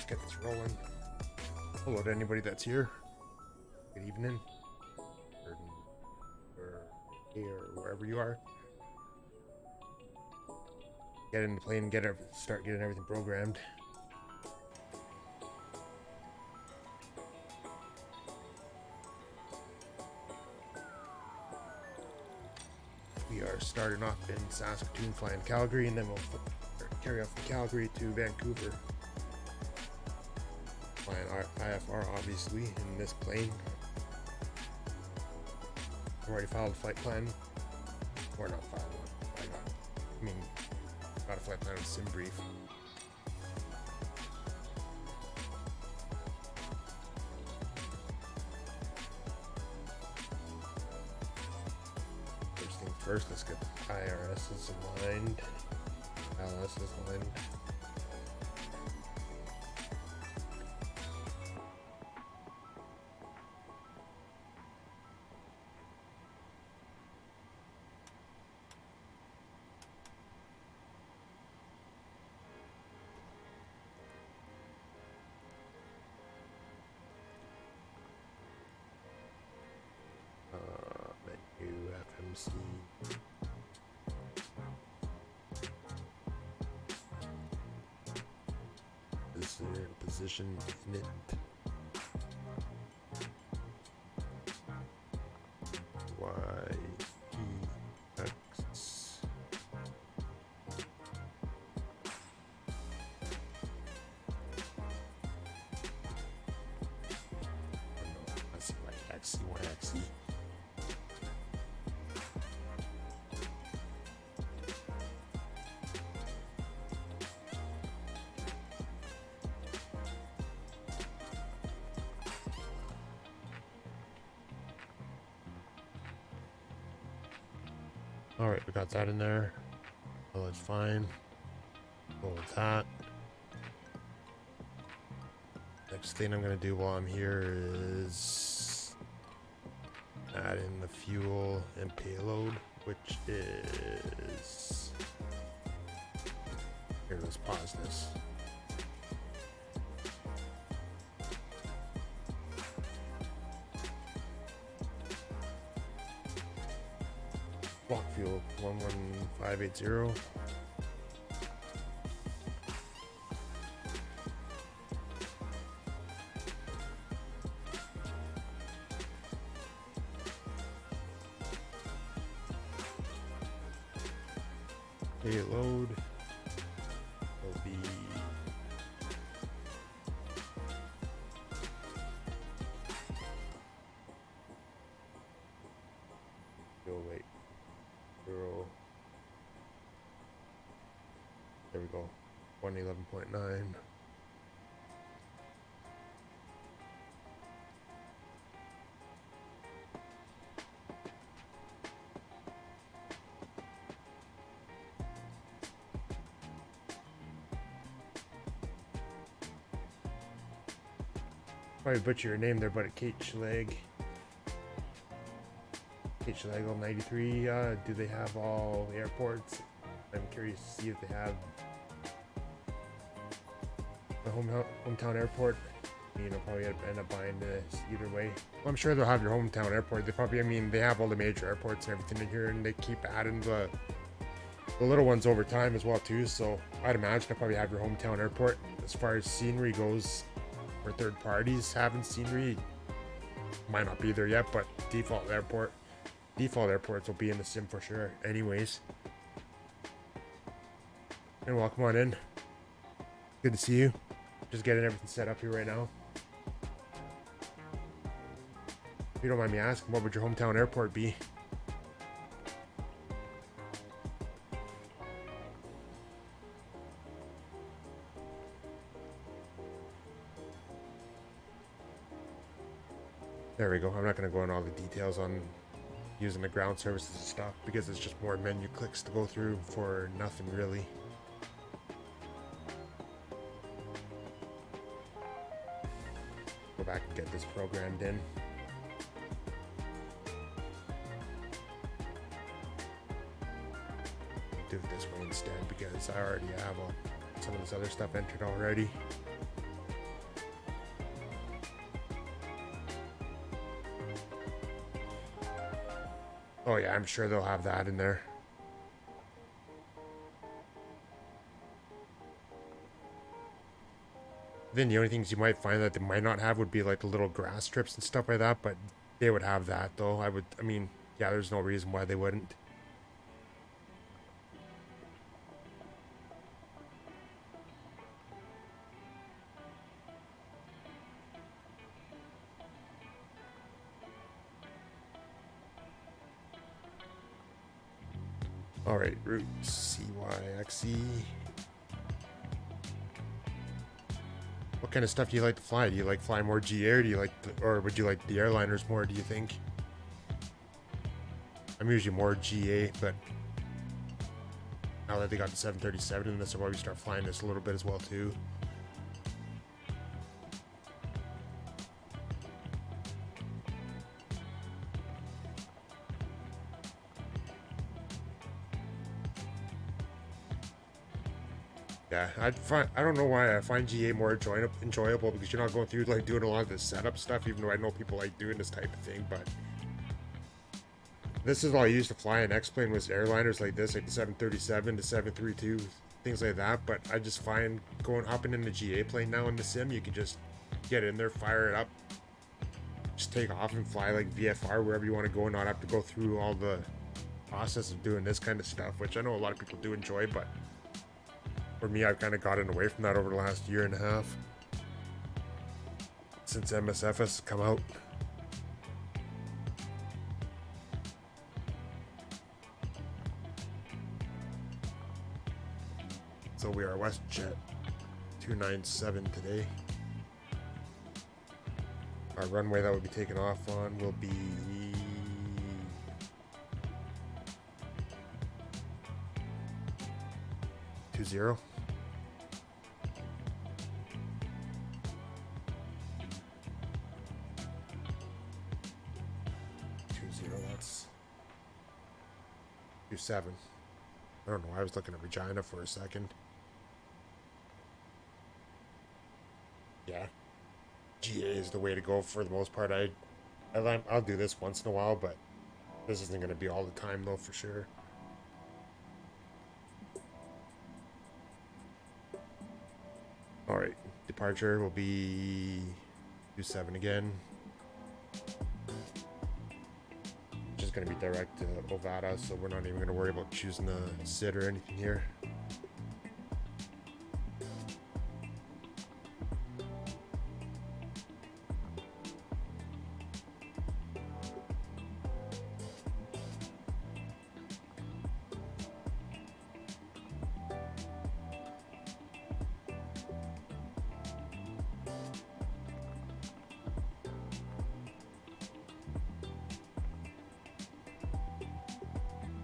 get this rolling. Hello to anybody that's here. Good evening. Or day or wherever you are. Get in the plane and start getting everything programmed. We are starting off in Saskatoon, flying Calgary, and then we'll carry off from Calgary to Vancouver. Flying IFR, obviously, in this plane. I've already filed a flight plan. Or not filed one. Got a flight plan with sim brief. First thing first, let's get the IRSs aligned. LS is aligned. Menu FMC. This is position init. CYXE-CYYC-CYVR. All right, we got that in there. Oh, that's fine. Go with that. Next thing I'm gonna do while I'm here is add in the fuel and payload, which is here. Let's pause this. Block fuel 11580. Payload will be wait. There we go. 111.9. Probably butcher your name there, but at Kate Schleg. Kate Schlegel 93. Do they have all the airports? I'm curious to see if they have the hometown airport. Probably end up buying this either way. Well, I'm sure they'll have your hometown airport. They probably, they have all the major airports and everything in here, and they keep adding the little ones over time as well too. So I'd imagine they'll probably have your hometown airport. As far as scenery goes, for third parties having scenery, might not be there yet, but default airports will be in the sim for sure anyways. And welcome on in. Good to see you. Just getting everything set up here right now. If you don't mind me asking, what would your hometown airport be? There we go. I'm not going to go into all the details on using the ground services and stuff because it's just more menu clicks to go through for nothing really. Go back and get this programmed in. Do it this way instead because I already have some of this other stuff entered already. Oh yeah, I'm sure they'll have that in there. Then the only things you might find that they might not have would be like little grass strips and stuff like that, but they would have that though. I mean, yeah, there's no reason why they wouldn't. All right, route CYXE. What kind of stuff do you like to fly? Do you like flying more GA, or do you like, or would you like the airliners more? Do you think? I'm usually more GA, but now that they got the 737 in this, I'll probably start flying this a little bit as well too. Yeah, I don't know why I find GA more enjoyable because you're not going through like doing a lot of the setup stuff, even though I know people like doing this type of thing, but this is all I used to fly an X-plane was airliners like this, like the 737, the 732, things like that, but I just find hopping in the GA plane now in the sim, you can just get in there, fire it up, just take off and fly like VFR wherever you want to go and not have to go through all the process of doing this kind of stuff, which I know a lot of people do enjoy, but for me, I've kind of gotten away from that over the last year and a half since MSFS has come out. So we are WestJet 297 today. Our runway that we'll be taking off on will be 20. That's 27. I don't know. I was looking at Regina for a second. Yeah, GA is the way to go for the most part. I'll do this once in a while, but this isn't going to be all the time though, for sure. All right, departure will be 27 again. Just going to be direct to Ovada, so we're not even going to worry about choosing a SID or anything here.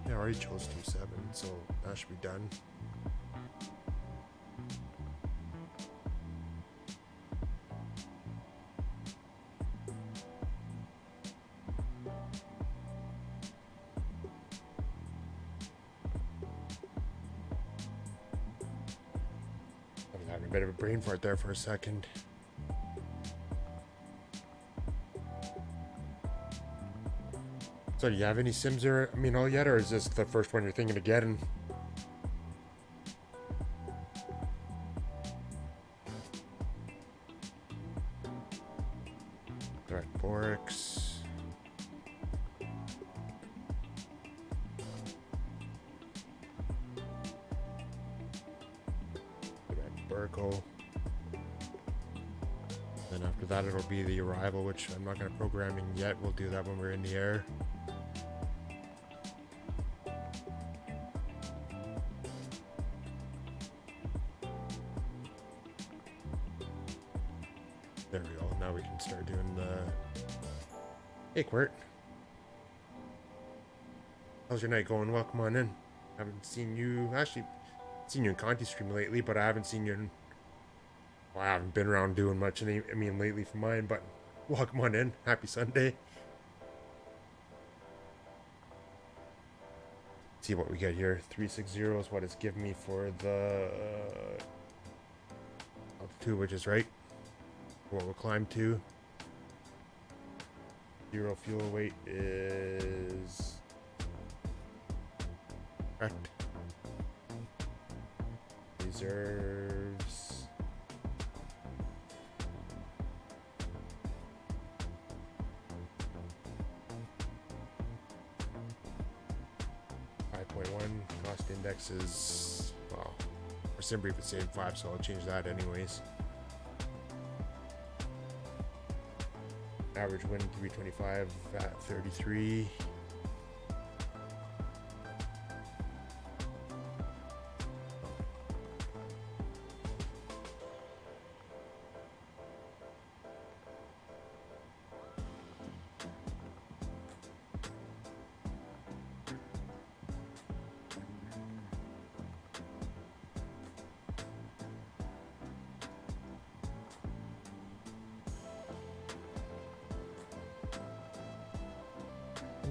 I already chose 27, so that should be done. I was having a bit of a brain fart there for a second. So do you have any sims or all yet, or is this the first one you're thinking of getting? Alright, Borix. Burko. Then after that it'll be the arrival, which I'm not going to programming yet. We'll do that when we're in the air. There we go. Now we can start doing the... Hey, Quirt. How's your night going? Welcome on in. Haven't seen you... Actually, seen you in Conti stream lately, but I haven't seen you in... Well, I haven't been around doing much, lately for mine, but welcome on in. Happy Sunday. See what we get here. 360 is what it's giving me for the altitude, which is right. What we'll climb to. 0 fuel weight is Correct. Reserves. Cost index is, well, for sim brief it's saying 5, so I'll change that anyways. Average win 325 at 33.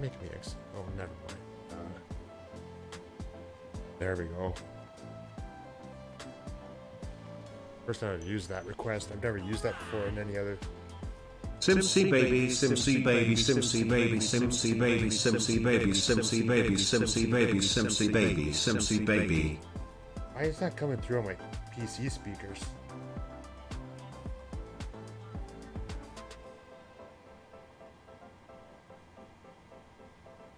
Make me X. Oh, never mind. There we go. First time I've used that request. I've never used that before in any other. CYXE baby, CYXE baby, CYXE baby, CYXE baby, CYXE baby, CYXE baby, CYXE baby, CYXE baby, CYXE baby. Why is that coming through on my PC speakers?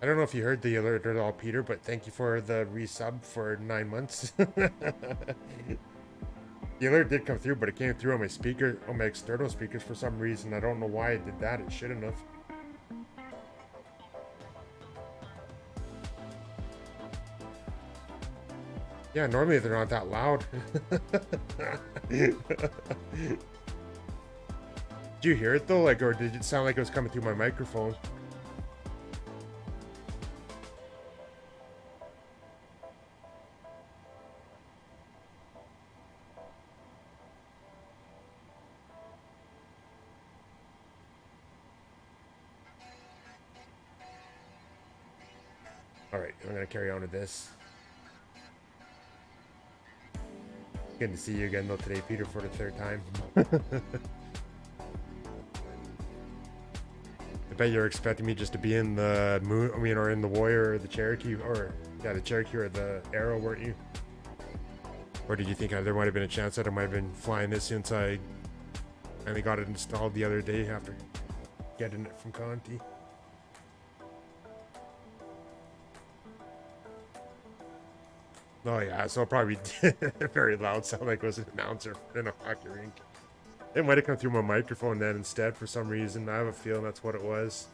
I don't know if you heard the alert at all, Peter, but thank you for the resub for 9 months. The alert did come through, but it came through on my speaker, on my external speakers for some reason. I don't know why it did that. It shouldn't have. Yeah, normally they're not that loud. Did you hear it though? Like, or did it sound like it was coming through my microphone? Alright, I'm gonna carry on with this. Good to see you again though today, Peter, for the 3rd time. I bet you're expecting me just to be in the moon, I mean, or in the Warrior or the Cherokee, or yeah, the Cherokee or the Arrow, weren't you? Or did you think there might have been a chance that I might have been flying this since I finally got it installed the other day after getting it from Conti? Oh yeah, so probably very loud, sound like it was an announcer in a hockey rink. It might have come through my microphone then instead for some reason. I have a feeling that's what it was.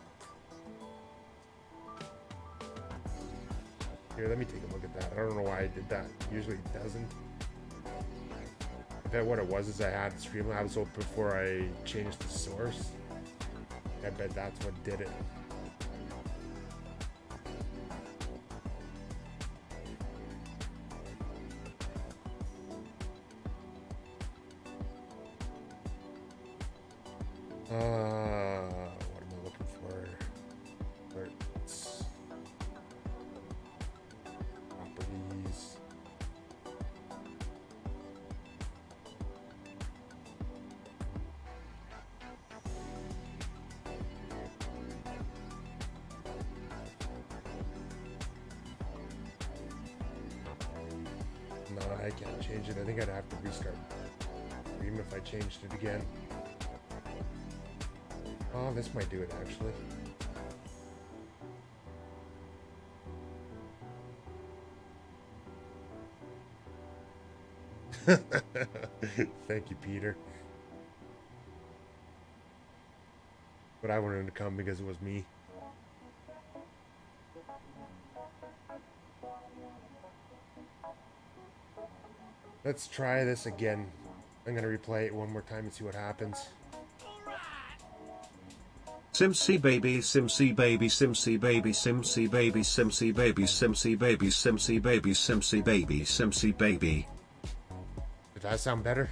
Here, let me take a look at that. I don't know why I did that. Usually it doesn't. I bet what it was is I had Streamlabs open before I changed the source. I bet that's what did it. What am I looking for? Alerts. Properties. No, I can't change it. I think I'd have to restart Stream if I changed it again. Oh, this might do it actually. Thank you, Peter. But I wanted him to come because it was me. Let's try this again. I'm gonna replay it one more time and see what happens. CYXE baby, CYXE baby, CYXE baby, CYXE baby, CYXE baby, CYXE baby, CYXE baby, CYXE baby, CYXE baby. Did that sound better?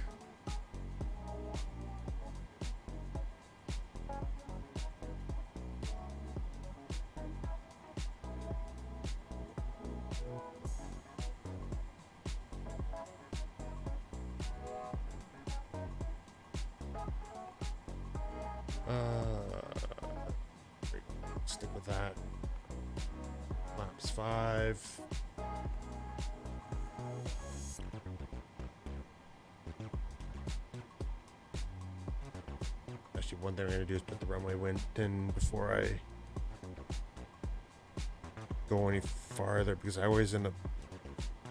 Stick with that. Maps 5. Actually, one thing I'm gonna do is put the runway wind in before I go any farther, because I always end up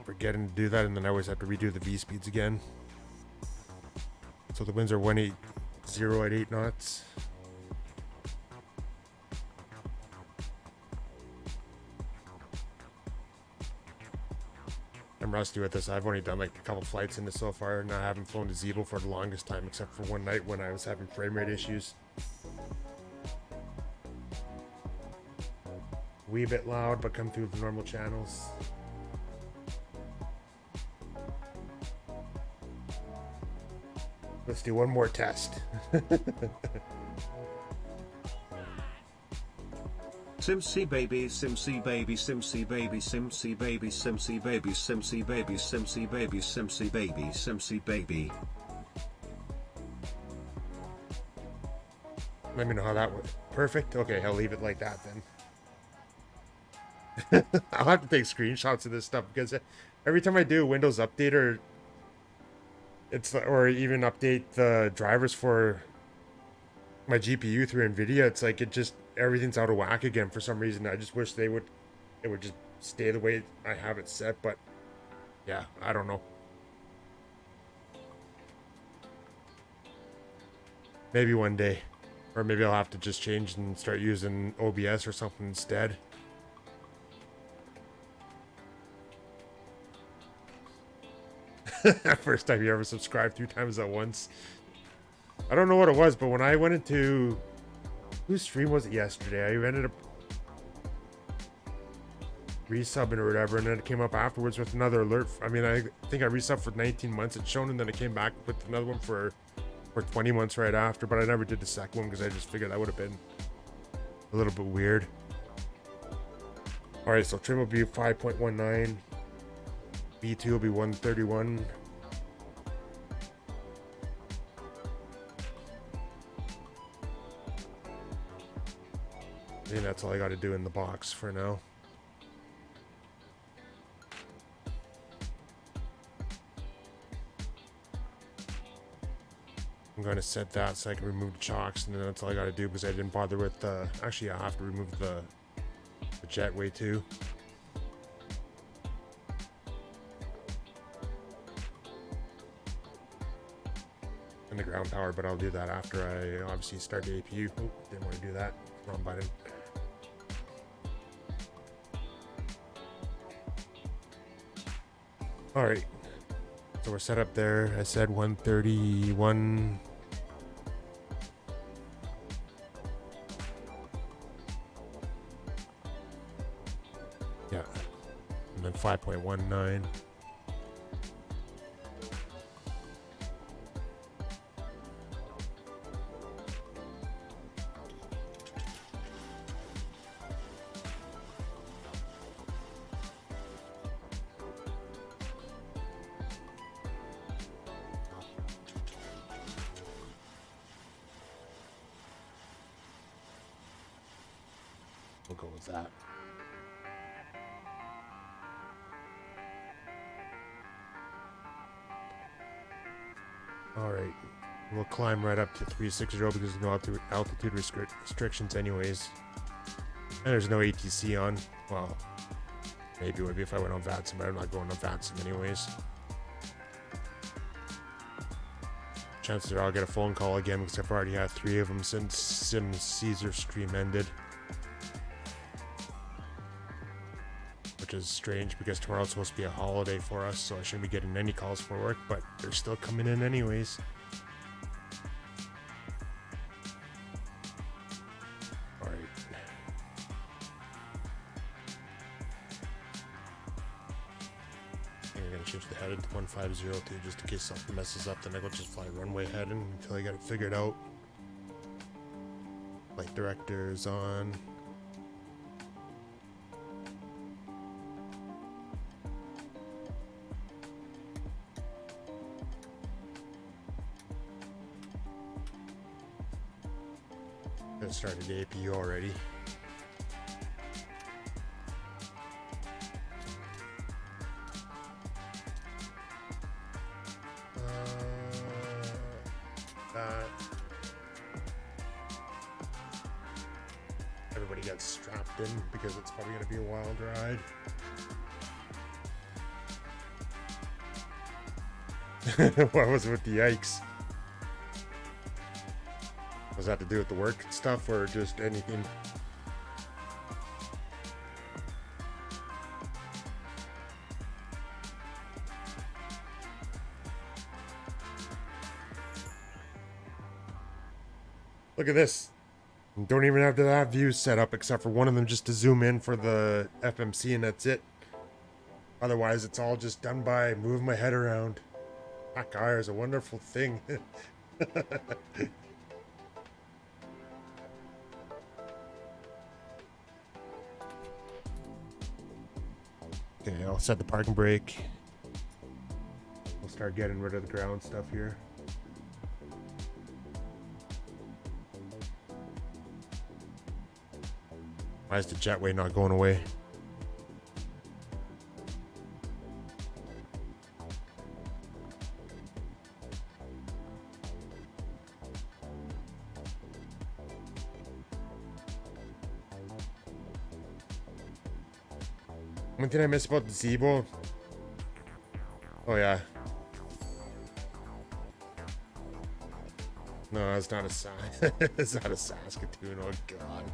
forgetting to do that, and then I always have to redo the V speeds again. So the winds are 180 at 8 knots. I'm rusty with this. I've only done like a couple flights in this so far, and I haven't flown to Zeeble for the longest time, except for one night when I was having frame rate issues. Wee bit loud, but come through the normal channels. Let's do one more test. CYXE baby, CYXE baby, CYXE baby, CYXE baby, CYXE baby, CYXE baby, CYXE baby, CYXE baby, CYXE baby. Let me know how that went. Perfect. Okay, I'll leave it like that then. I'll have to take screenshots of this stuff, because every time I do a Windows update or even update the drivers for my GPU through NVIDIA, it's like everything's out of whack again for some reason. I just wish it would just stay the way I have it set, but yeah, I don't know. Maybe one day. Or maybe I'll have to just change and start using OBS or something instead. First time you ever subscribed 3 times at once. I don't know what it was, but when I went into... Whose stream was it yesterday? I ended up resubbing or whatever, and then it came up afterwards with another alert. I mean, I think I resubbed for 19 months. It's shown, and then it came back with another one for 20 months right after, but I never did the second one because I just figured that would have been a little bit weird. Alright, so trim will be 5.19. B2 will be 131. I think that's all I got to do in the box for now. I'm going to set that so I can remove the chocks, and then that's all I got to do, because I didn't bother with actually I have to remove the jetway too. And the ground power, but I'll do that after I obviously start the APU. Oh, didn't want to do that. Wrong button. Alright. So we're set up there. I said 131. Yeah. And then 5.19. We'll go with that. All right, we'll climb right up to 360 because there's no altitude restrictions anyways. And there's no ATC on. Well, maybe it would be if I went on VATSIM, but I'm not going on VATSIM anyways. Chances are I'll get a phone call again because I've already had 3 of them since Caesar stream ended. Which is strange because tomorrow's supposed to be a holiday for us, so I shouldn't be getting any calls for work, but they're still coming in anyways. Alright. I think I'm going to change the heading to 150 just in case something messes up, then I will just fly runway heading until I get it figured out. Flight director's on. Started the APU already. That everybody gets strapped in because it's probably going to be a wild ride. What was it with the yikes? Was that to do with the work stuff or just anything? Look at this. Don't even have to have views set up except for one of them just to zoom in for the FMC and that's it. Otherwise, it's all just done by moving my head around. That guy is a wonderful thing. Okay, I'll set the parking brake. We'll start getting rid of the ground stuff here. Why is the jetway not going away? One thing I miss about the Zeebo. Oh yeah. No, it's not a it's not a Saskatoon. Oh god.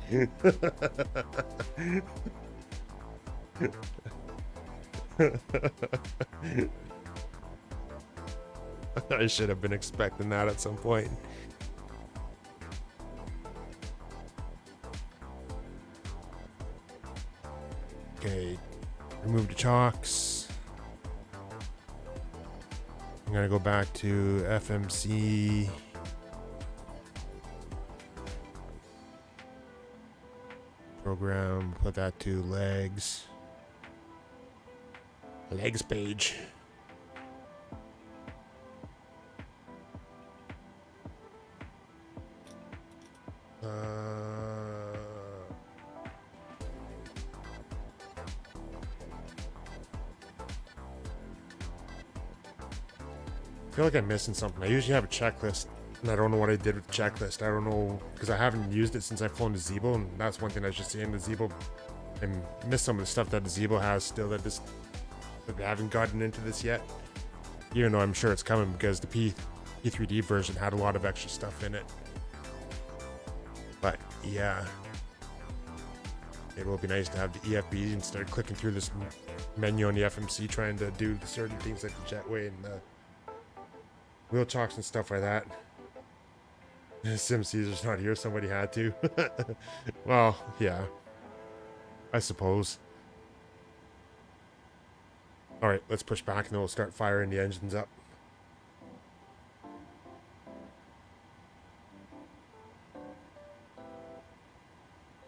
I should have been expecting that at some point. Okay, remove the chocks. I'm gonna go back to FMC. Program, put that to legs. Legs page. I feel like I'm missing something. I usually have a checklist, and I don't know what I did with the checklist. I don't know, because I haven't used it since I've flown the Zeebo, and that's one thing I was just saying, the Zeebo, I miss some of the stuff that the Zeebo has still that I haven't gotten into this yet. Even though I'm sure it's coming because the P3D version had a lot of extra stuff in it. But yeah, it will be nice to have the EFBs and start clicking through this menu on the FMC trying to do certain things like the jetway and the wheel chocks and stuff like that. Sim Caesar's not here, somebody had to. Well, yeah, I suppose. Alright, let's push back and then we'll start firing the engines up.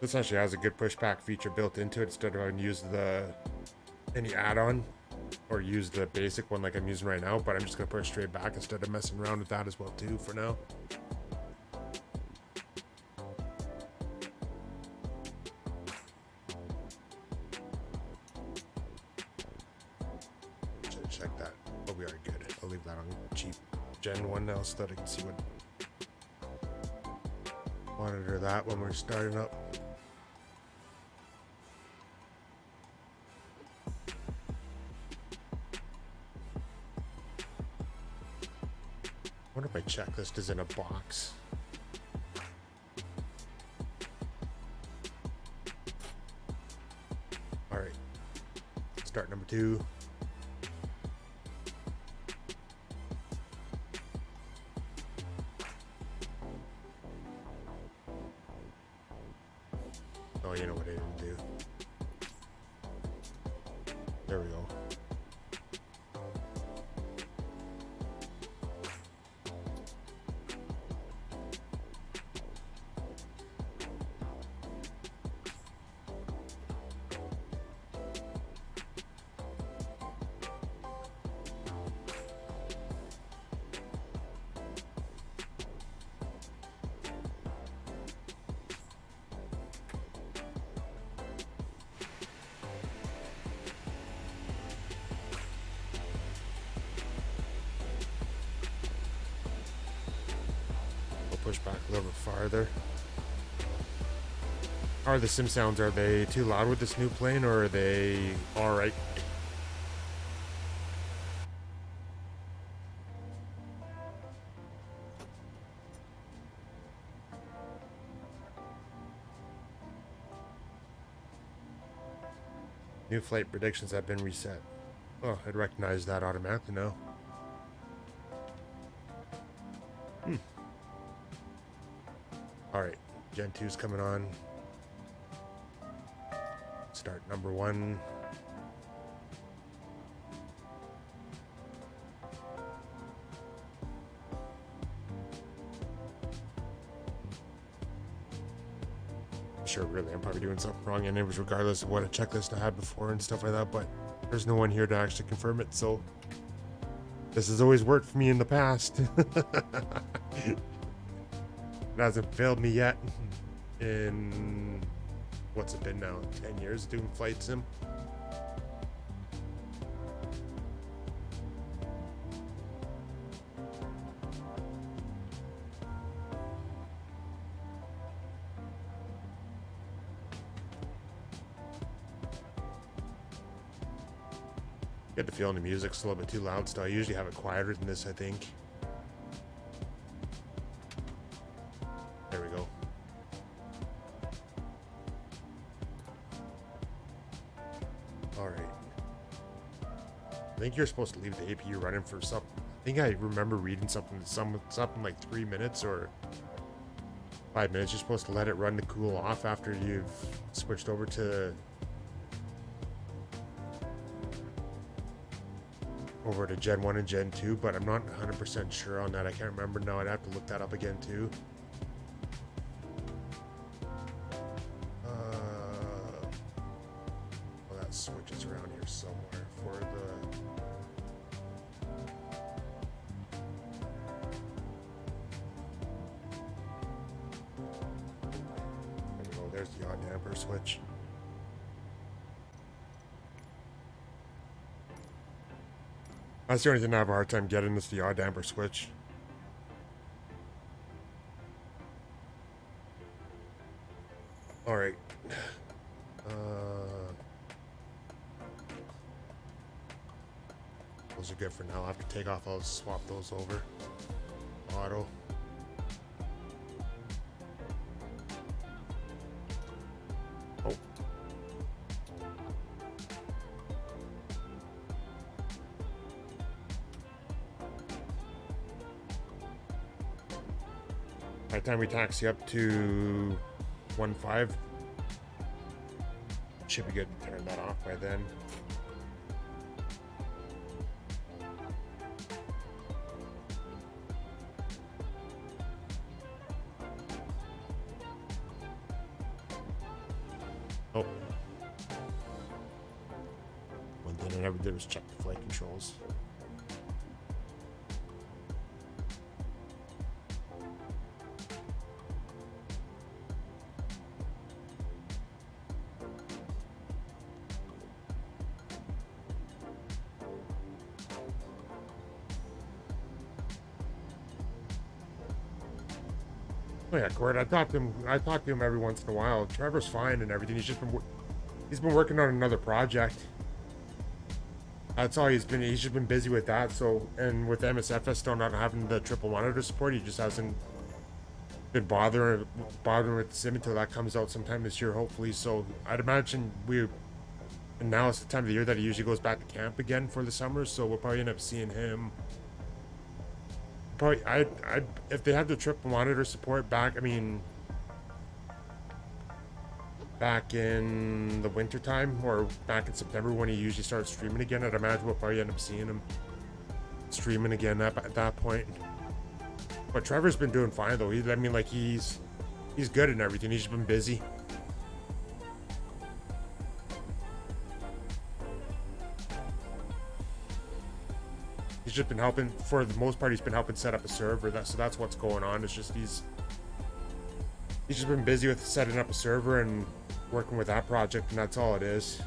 This actually has a good pushback feature built into it instead of having to use any add-on or use the basic one like I'm using right now, but I'm just going to push straight back instead of messing around with that as well too for now. Should check that. Oh, we are good. I'll leave that on cheap Gen 1 now so that I can see what. Monitor that when we're starting up. I wonder if my checklist is in a box. All right, start number 2. Oh, you know what I didn't do. There we go. Push back a little bit farther. How are the sim sounds? Are they too loud with this new plane, or are they all right? New flight predictions have been reset. Oh, I'd recognize that automatically now. Alright, Gen 2's coming on. Start number 1. Sure, really, I'm probably doing something wrong, and it was regardless of what a checklist I had before and stuff like that, but there's no one here to actually confirm it, so this has always worked for me in the past. It hasn't failed me yet in, what's it been now, 10 years doing flight sim? Get the feeling the music's a little bit too loud still. I usually have it quieter than this, I think. There we go. Alright. I think you're supposed to leave the APU running for something. I think I remember reading something like 3 minutes or 5 minutes. You're supposed to let it run to cool off after you've switched over to Gen 1 and Gen 2, but I'm not 100% sure on that. I can't remember now. I'd have to look that up again too. Well, that switch is around here somewhere for the... There we go. There's the yaw damper switch. That's the only thing I have a hard time getting is the yaw damper switch. Alright. Those are good for now. After takeoff, I'll swap those over. Auto. Oh. By the time we taxi up to 1.5, should be good to turn that off by then. Oh. One thing I never did was check the flight controls. Oh yeah, Cord. I talk to him every once in a while. Trevor's fine and everything. He's been working on another project. That's all he's just been busy with that. So, and with MSFS still not having the triple monitor support, he just hasn't been bothering with the sim until that comes out sometime this year, hopefully. So I'd imagine and now it's the time of the year that he usually goes back to camp again for the summer. So we'll probably end up seeing him. Probably, if they have the triple monitor support back, I mean, back in the winter time or back in September when he usually starts streaming again, I'd imagine we'll probably end up seeing him streaming again at that point. But Trevor's been doing fine though. I mean, like he's good and everything. He's just been busy. He's just been helping, for the most part, he's been helping set up a server. So that's what's going on. It's just he's just been busy with setting up a server and working with that project, and that's all it is.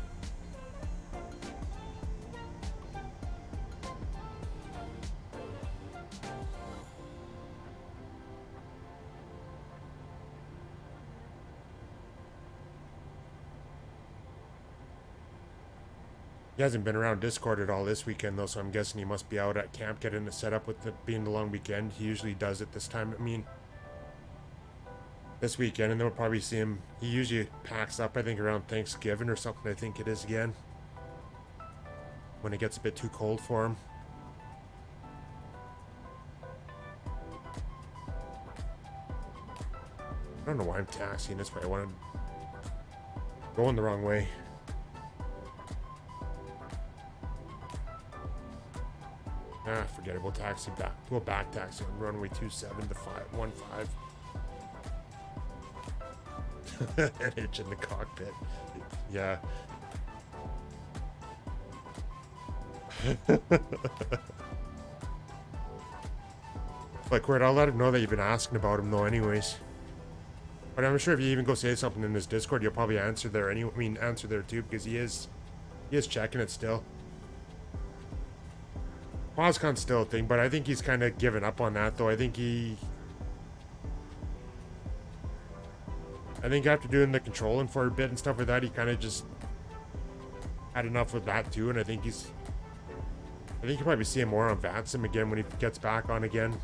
He hasn't been around Discord at all this weekend though, so I'm guessing he must be out at camp getting the setup with it being the long weekend. He usually does it this time. I mean, this weekend, and then we'll probably see him. He usually packs up, I think, around Thanksgiving or something. I think it is again, when it gets a bit too cold for him. I don't know why I'm taxiing this way. I wanted going the wrong way. Ah, forget it. We'll taxi back. We'll back taxi on runway 27 to 515. An itch in the cockpit. Yeah. Like, Quirt, I'll let him know that you've been asking about him though anyways. But I'm sure if you even go say something in his Discord, you'll probably answer there anyway. I mean, answer there too, because he is checking it still. PosCon's still a thing, but I think he's kind of given up on that though. I think after doing the controlling for a bit and stuff like that, he kind of just had enough with that too. And I think you'll probably see him more on Vatsim again when he gets back on again.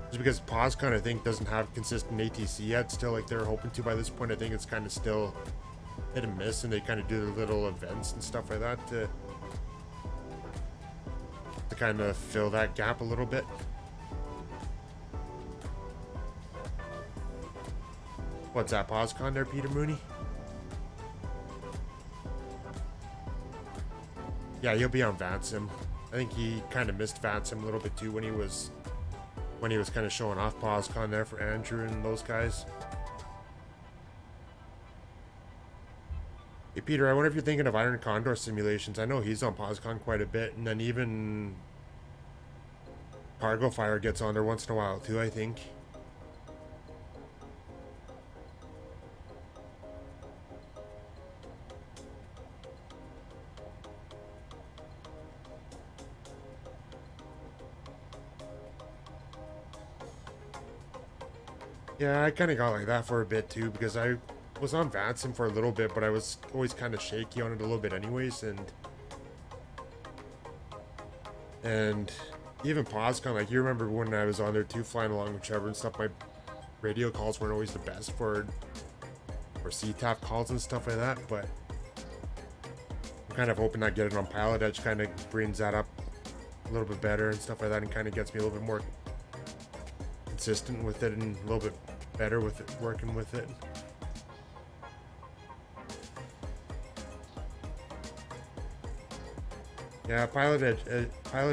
Just because PosCon, I think, doesn't have consistent ATC yet. Still, like they're hoping to by this point. I think it's kind of still hit and miss, and they kind of do the little events and stuff like that to kind of fill that gap a little bit. What's that, PosCon there, Peter Mooney? Yeah, he'll be on Vatsim. I think he kind of missed Vatsim a little bit too when he was kind of showing off PosCon there for Andrew and those guys. Hey Peter, I wonder if you're thinking of Iron Condor simulations. I know he's on PosCon quite a bit, and then even Cargo Fire gets on there once in a while too, I think. Yeah, I kind of got like that for a bit too, because I was on Vatsim for a little bit, but I was always kind of shaky on it a little bit anyways, and even PosCon, like you remember when I was on there too, flying along with Trevor and stuff, my radio calls weren't always the best for CTAF calls and stuff like that, but I'm kind of hoping that getting on Pilot Edge kind of brings that up a little bit better and stuff like that, and kind of gets me a little bit more consistent with it and a little bit better with it, working with it. Yeah, Pilot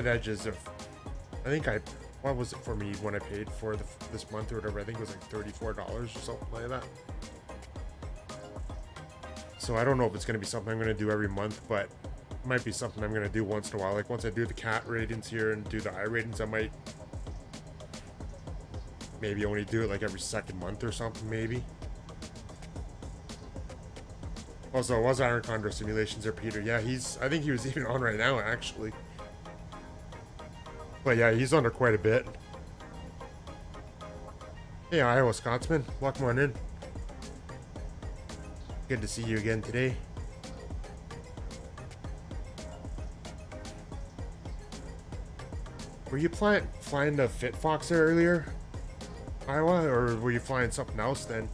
Edge is I think what was it for me when I paid for this month or whatever? I think it was like $34 or something like that. So I don't know if it's going to be something I'm going to do every month, but it might be something I'm going to do once in a while. Like once I do the cat ratings here and do the I ratings, I might maybe only do it like every second month or something, maybe. Also, it was Iron Condor Simulations there, Peter. Yeah, I think he was even on right now, actually. But yeah, he's on there quite a bit. Hey, Iowa Scotsman. Welcome on in. Good to see you again today. Were you flying the Fit Fox there earlier, Iowa, or were you flying something else then?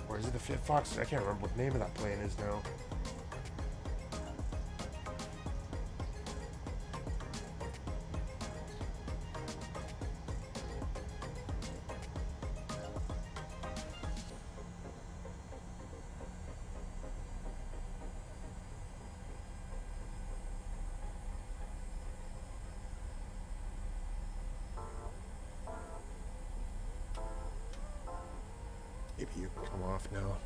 Or is it the Fit Fox? I can't remember what the name of that plane is now. Maybe you can come off now.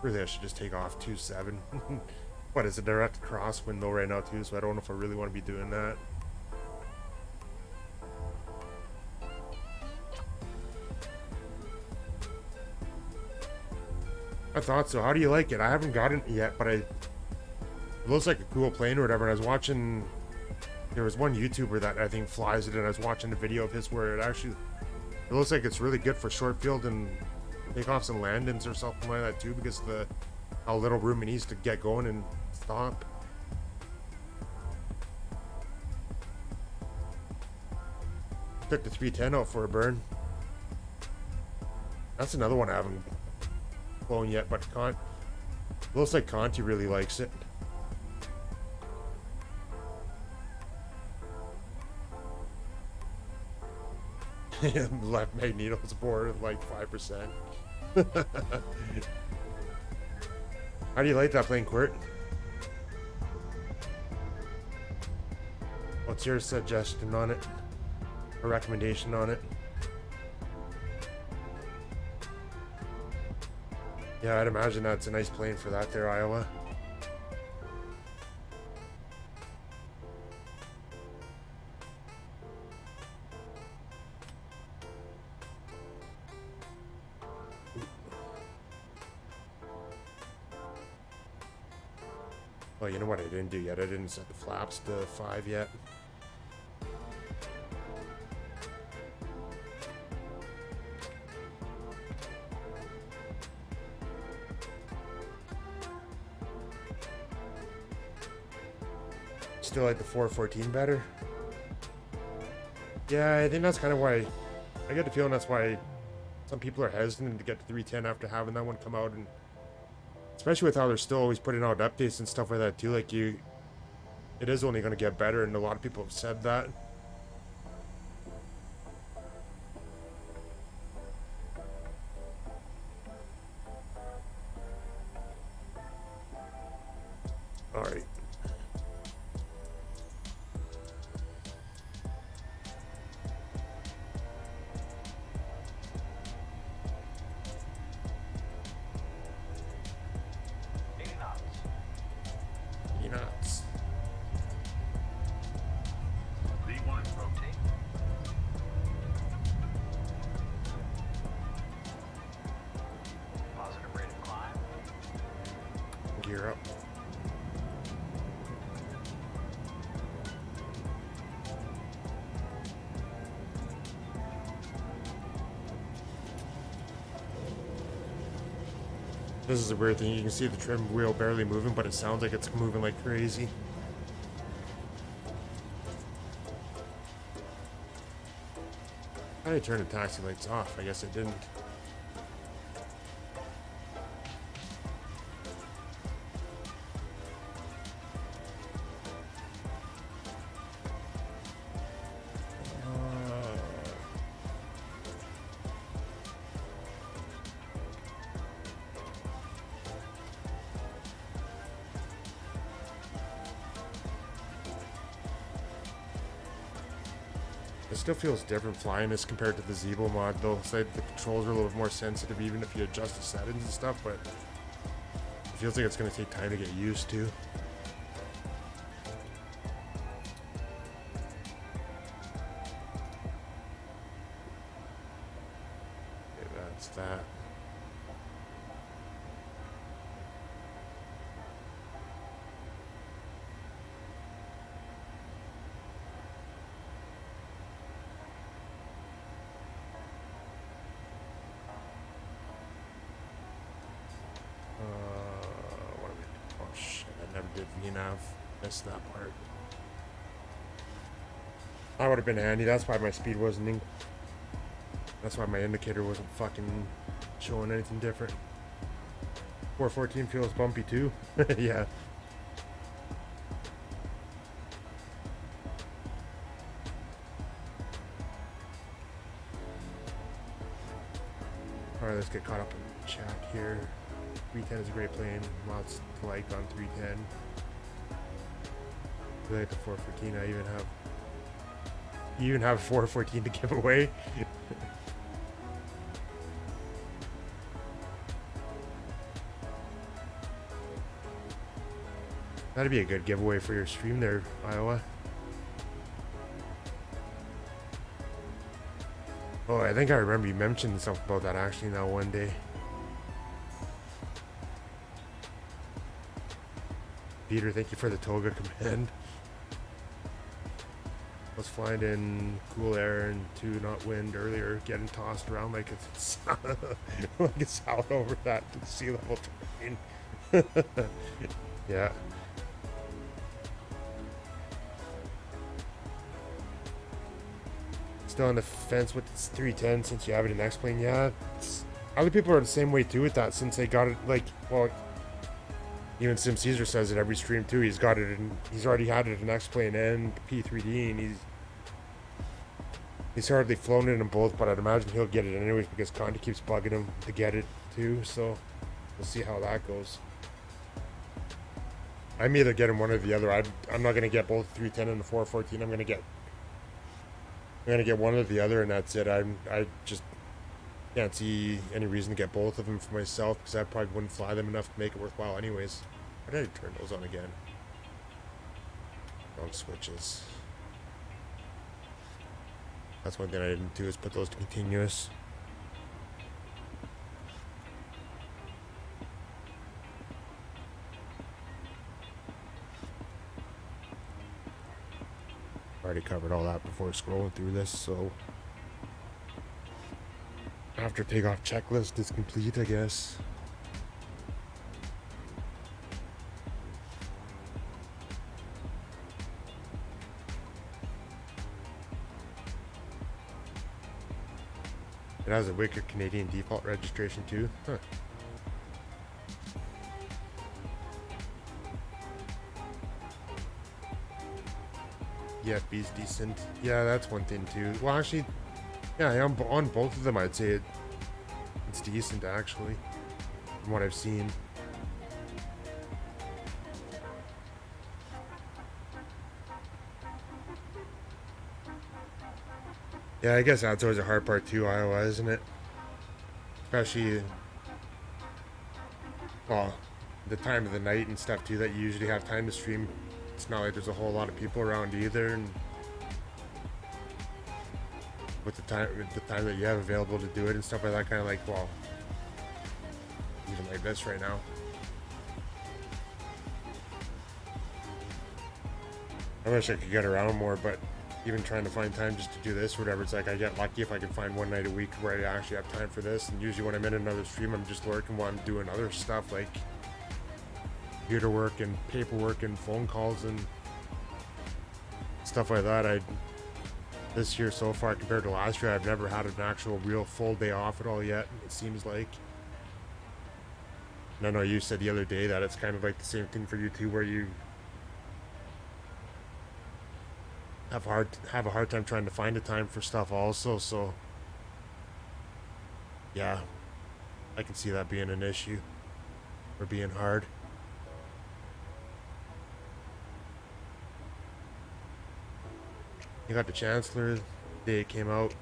Really, I should just take off 27. What is a direct crosswind though right now too, so I don't know if I really want to be doing that. I thought so. How do you like it? I haven't gotten it yet, but it looks like a cool plane or whatever. And I was watching There was one YouTuber that I think flies it, and I was watching a video of his where it looks like it's really good for short field and takeoffs and landings or something like that too, because of how little room it needs to get going and stop. Took the 310 out for a burn. That's another one I haven't flown yet, but looks like Conti really likes it. Left magneto's board like 5%. How do you like that plane, Quirt? What's your suggestion on it? A recommendation on it? Yeah, I'd imagine that's a nice plane for that there, Iowa. Oh, you know what I didn't do yet? I didn't set the flaps to 5 yet. Still like the 414 better? Yeah, I think that's kind of why, I get the feeling that's why some people are hesitant to get to 310 after having that one come out, and especially with how they're still always putting out updates and stuff like that too. Like it is only going to get better, and a lot of people have said that. All right. Nuts. V1 rotate. Positive rate of climb. Gear up. This is a weird thing. You can see the trim wheel barely moving, but it sounds like it's moving like crazy. How did I turn the taxi lights off? I guess it didn't. It still feels different flying this compared to the Zeebo mod though. It's like the controls are a little bit more sensitive even if you adjust the settings and stuff, but it feels like it's going to take time to get used to. Okay, that's that. What am I? Oh shit! I never did VNAV. Missed that part. That would have been handy. That's why my speed wasn't in. That's why my indicator wasn't fucking showing anything different. 414 feels bumpy too. Yeah. Alright, let's get caught up in the chat here. 310 is a great plane. Lots to like on 310. I like the 414. I even have. You even have 414 to give away. That'd be a good giveaway for your stream there, Iowa. Oh, I think I remember you mentioned something about that actually now one day. Peter, thank you for the toga command. was flying in cool air and 2 knot wind earlier, getting tossed around like it's like it's out over that sea level terrain. Yeah. Still on the fence with its 310 since you have it in X-Plane. Yeah, other people are the same way too with that since they got it. Like, well, even Sim Caesar says it every stream too. He's got it in. He's already had it in X-Plane and P3D, and he's hardly flown it in both. But I'd imagine he'll get it anyways because Conti keeps bugging him to get it too. So we'll see how that goes. I'm either getting one or the other. I'm not gonna get both 310 and the 414. I'm gonna get one or the other, and that's it. I just can't see any reason to get both of them for myself because I probably wouldn't fly them enough to make it worthwhile anyways. Why did I turn those on again? Wrong switches. That's one thing I didn't do is put those to continuous. Already covered all that before scrolling through this, so after takeoff checklist is complete, I guess. It has a wicked Canadian default registration too. Huh. Yeah, B's decent. Yeah, that's one thing too. Well, actually, yeah, on both of them, I'd say it's decent actually, from what I've seen. Yeah, I guess that's always a hard part too, Iowa, isn't it? Especially, well, the time of the night and stuff too, that you usually have time to stream. It's not like there's a whole lot of people around either, and with the time that you have available to do it and stuff like that, kind of like, well, even like this right now. I wish I could get around more, but even trying to find time just to do this or whatever, it's like I get lucky if I can find one night a week where I actually have time for this, and usually when I'm in another stream, I'm just working while I'm doing other stuff like computer work and paperwork and phone calls and stuff like that. This year so far compared to last year, I've never had an actual real full day off at all yet, it seems like. And I know you said the other day that it's kind of like the same thing for you too, where you have a hard time trying to find a time for stuff also, so yeah, I can see that being an issue or being hard. You got the Chancellor, the day it came out,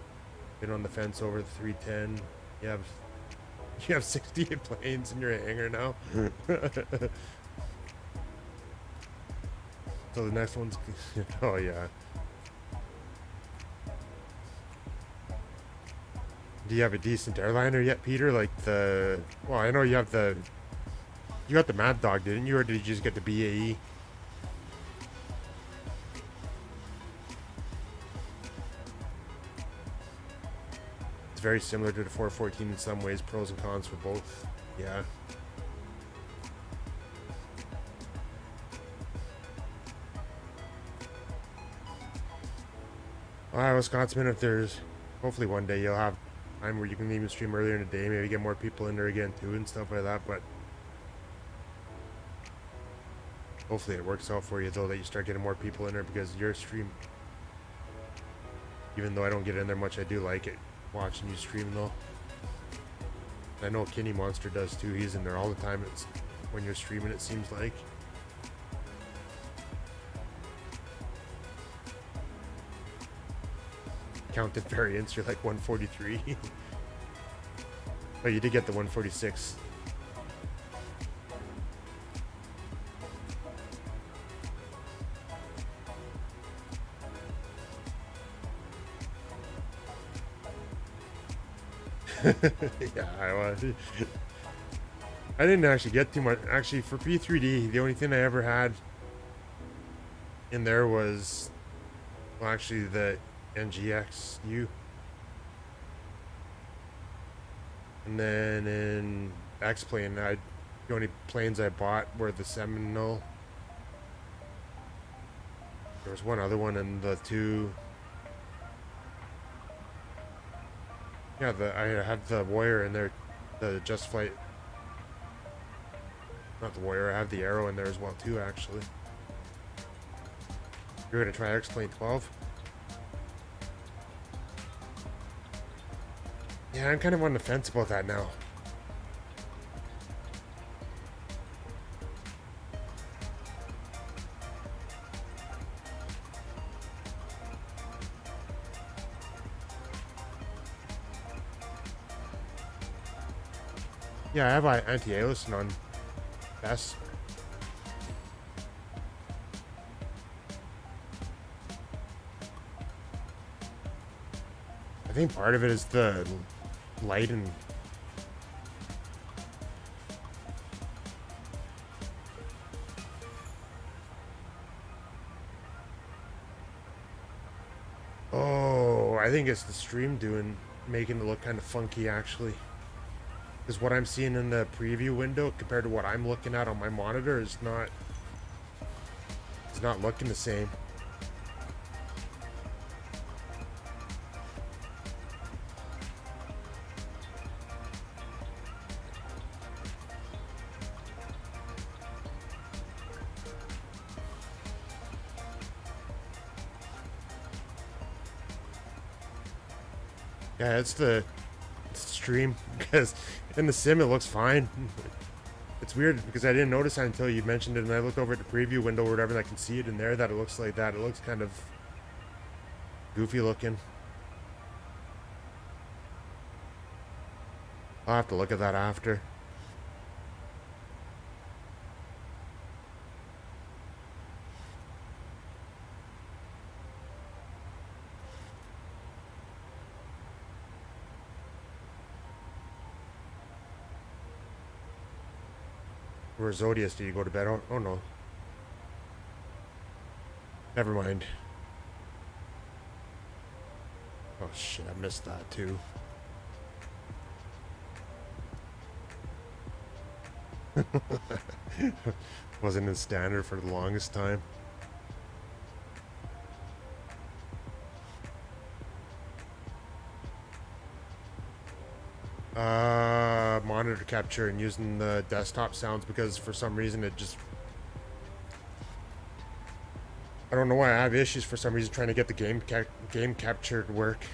been on the fence over the 310. You have 68 planes in your hangar now. So the next one's, oh yeah. Do you have a decent airliner yet, Peter? Like well, I know you got the Mad Dog, didn't you? Or did you just get the BAE? It's very similar to the 414 in some ways, pros and cons for both. Yeah. Alright, Wisconsin, if there's, hopefully one day you'll have time where you can even stream earlier in the day, maybe get more people in there again too and stuff like that, but hopefully it works out for you though, that you start getting more people in there, because your stream, even though I don't get in there much, I do like it watching you stream though. I know Kenny Monster does too, he's in there all the time. It's when you're streaming, it seems like. Counted variants, you're like 143. Oh, you did get the 146. Yeah, I didn't actually get too much. Actually, for P3D, the only thing I ever had in there was Well, actually, the NGXU. And then in X-Plane, the only planes I bought were the Seminole. There was one other one and the two. Yeah, I had the Warrior in there, the Just Flight. Not the Warrior, I have the Arrow in there as well too, actually. You're gonna try X-Plane 12? Yeah, I'm kind of on the fence about that now. Yeah, I have anti-aliasing on S. I think part of it is the light and oh, I think it's the stream making it look kind of funky actually. Because what I'm seeing in the preview window compared to what I'm looking at on my monitor is not looking the same. Yeah, it's the stream because in the sim it looks fine. It's weird because I didn't notice that until you mentioned it, and I looked over at the preview window or whatever, and I can see it in there that it looks like that. It looks kind of goofy looking. I'll have to look at that after. Where Zodius, do you go to bed? Oh no. Never mind. Oh shit, I missed that too. Wasn't in standard for the longest time. Monitor capture and using the desktop sounds because for some reason it just... I don't know why I have issues for some reason trying to get the game capture to work.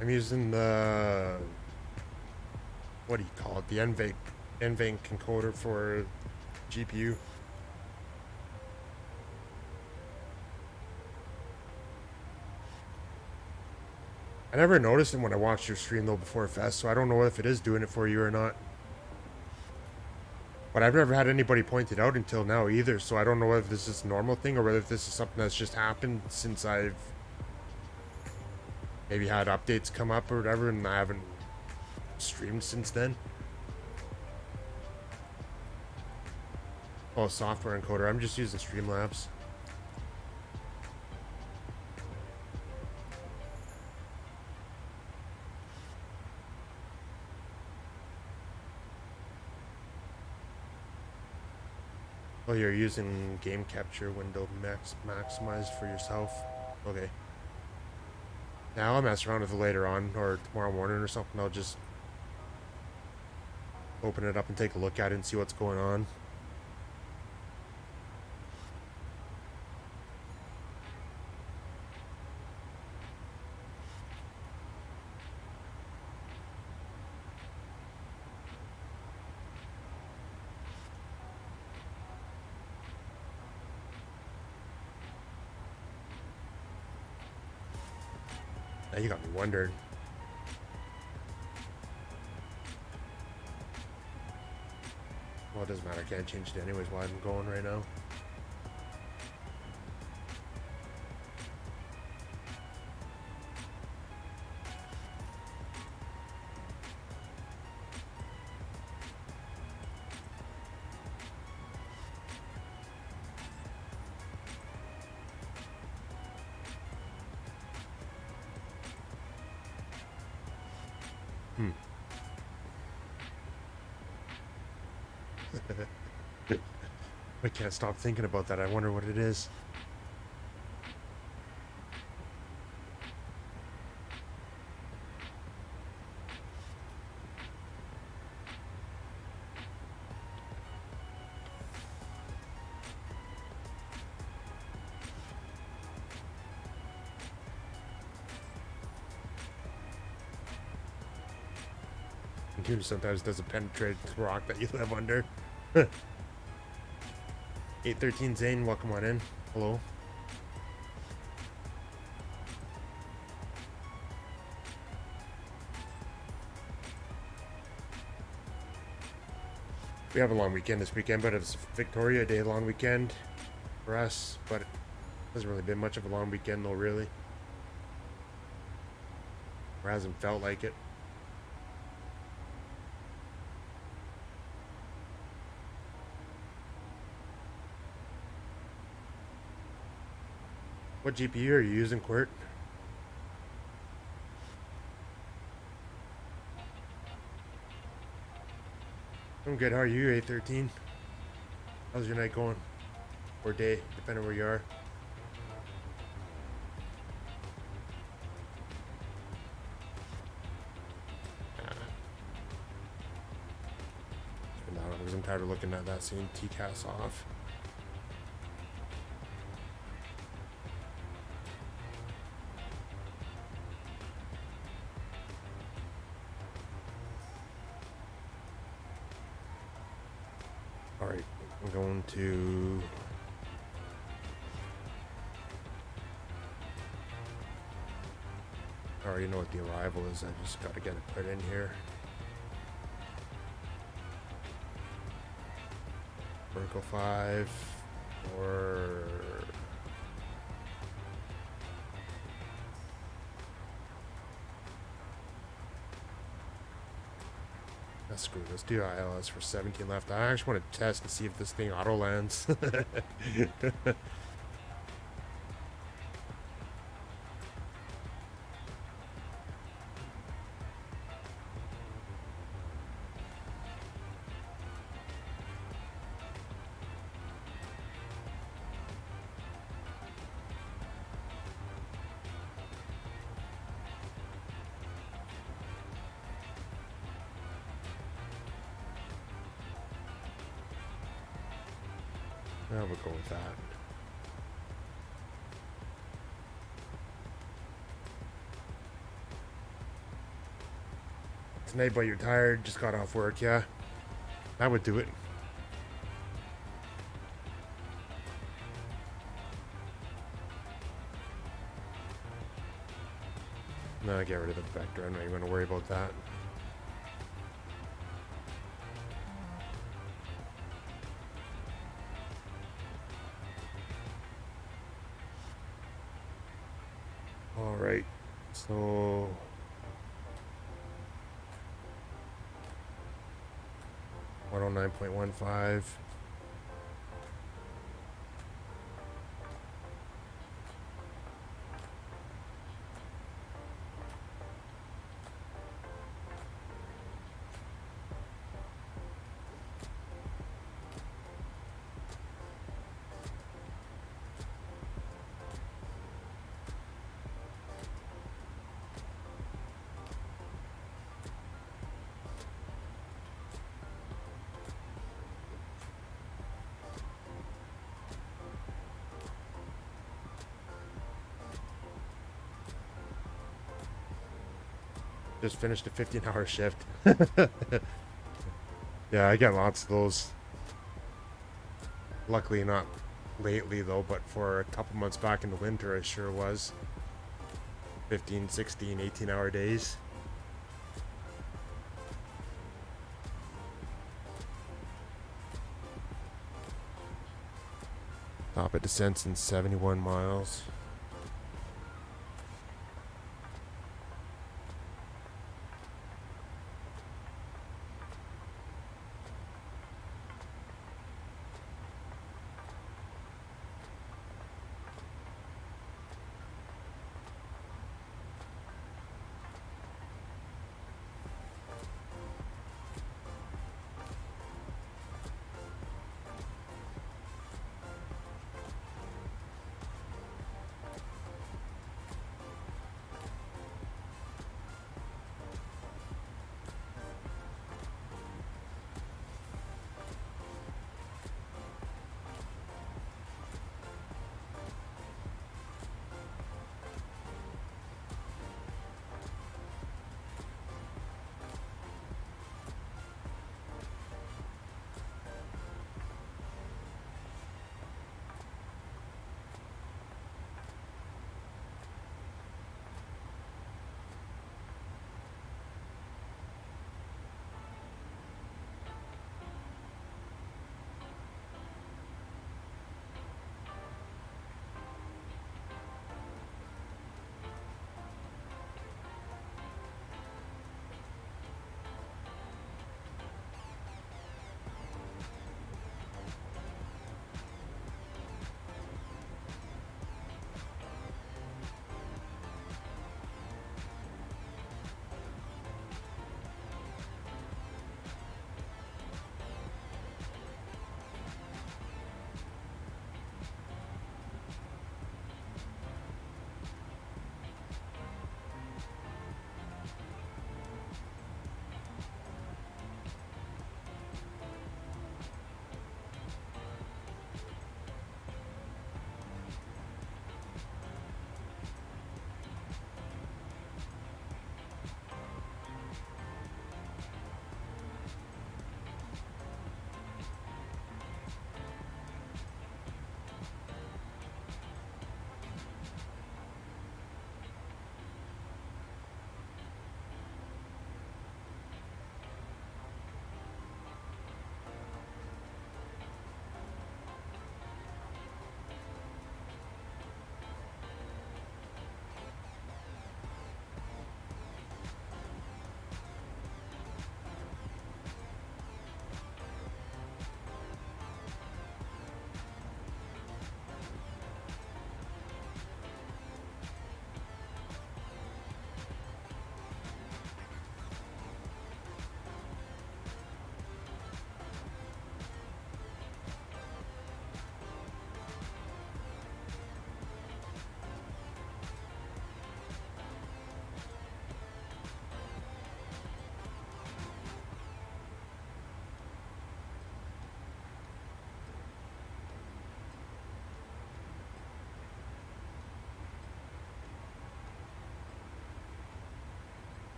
I'm using the... what do you call it? The NVENC encoder for GPU. I never noticed it when I watched your stream though before Fest, so I don't know if it is doing it for you or not. But I've never had anybody point it out until now either, so I don't know whether this is a normal thing or whether this is something that's just happened since I've maybe had updates come up or whatever, and I haven't streamed since then. Oh, software encoder. I'm just using Streamlabs. Oh, you're using game capture window maximized for yourself. Okay. Now I'll mess around with it later on or tomorrow morning or something. I'll just open it up and take a look at it and see what's going on. Now you got me wondering. Well, it doesn't matter. I can't change it anyways while I'm going right now. Hmm. I can't stop thinking about that. I wonder what it is. Computer sometimes doesn't penetrate the rock that you live under. 813 Zane, welcome on in. Hello. We have a long weekend this weekend, but it's Victoria Day long weekend for us, but it hasn't really been much of a long weekend though, really. Or hasn't felt like it. What GPU are you using, Quirt? I'm good. How are you, 813? How's your night going? Or day, depending where you are. Turn that on because I'm tired of looking at that seeing TCAS off. Alright, I'm going to... I already know what the arrival is, I just gotta get it put in here. Vertical 5, or... Screw it, let's do ILS for 17 left. I actually want to test to see if this thing auto lands. Yeah, we'll go with that. Tonight, but you're tired, just got off work, yeah? That would do it. No, get rid of the vector. I'm not even going to worry about that. Alright, so... 109.15. Just finished a 15-hour shift. Yeah, I get lots of those. Luckily not lately though, but for a couple months back in the winter I sure was. 15, 16, 18-hour days. Top of descents in 71 miles.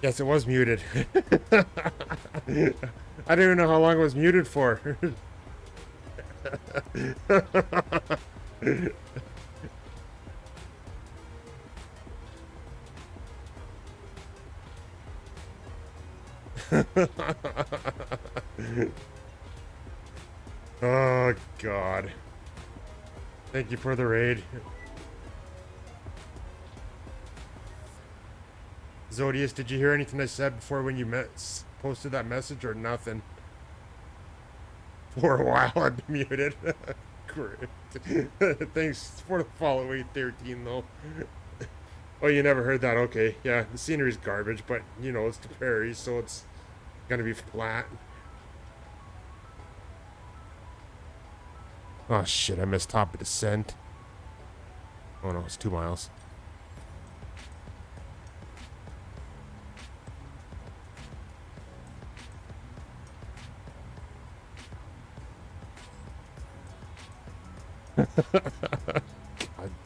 Yes, it was muted. I don't even know how long it was muted for. Oh, God. Thank you for the raid. Zodius, did you hear anything I said before when you posted that message or nothing? For a while I've been muted. Great. Thanks for the follow 813 though. Oh, you never heard that? Okay. Yeah, the scenery's garbage, but you know, it's the prairies, so it's gonna be flat. Oh shit, I missed top of descent. Oh no, it's 2 miles. God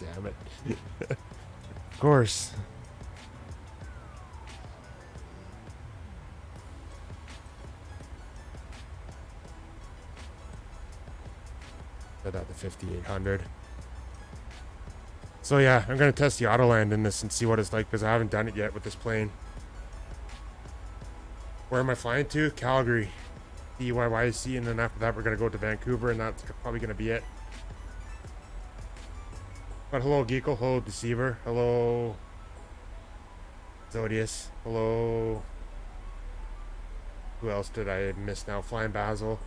damn it. Of course. Set out the 5800. So yeah, I'm gonna test the autoland in this and see what it's like because I haven't done it yet with this plane. Where am I flying to? Calgary. CYYC, and then after that we're gonna go to Vancouver, and that's probably gonna be it. But hello Geekle, hello Deceiver, hello Zodius, hello. Who else did I miss now? Flying Basil.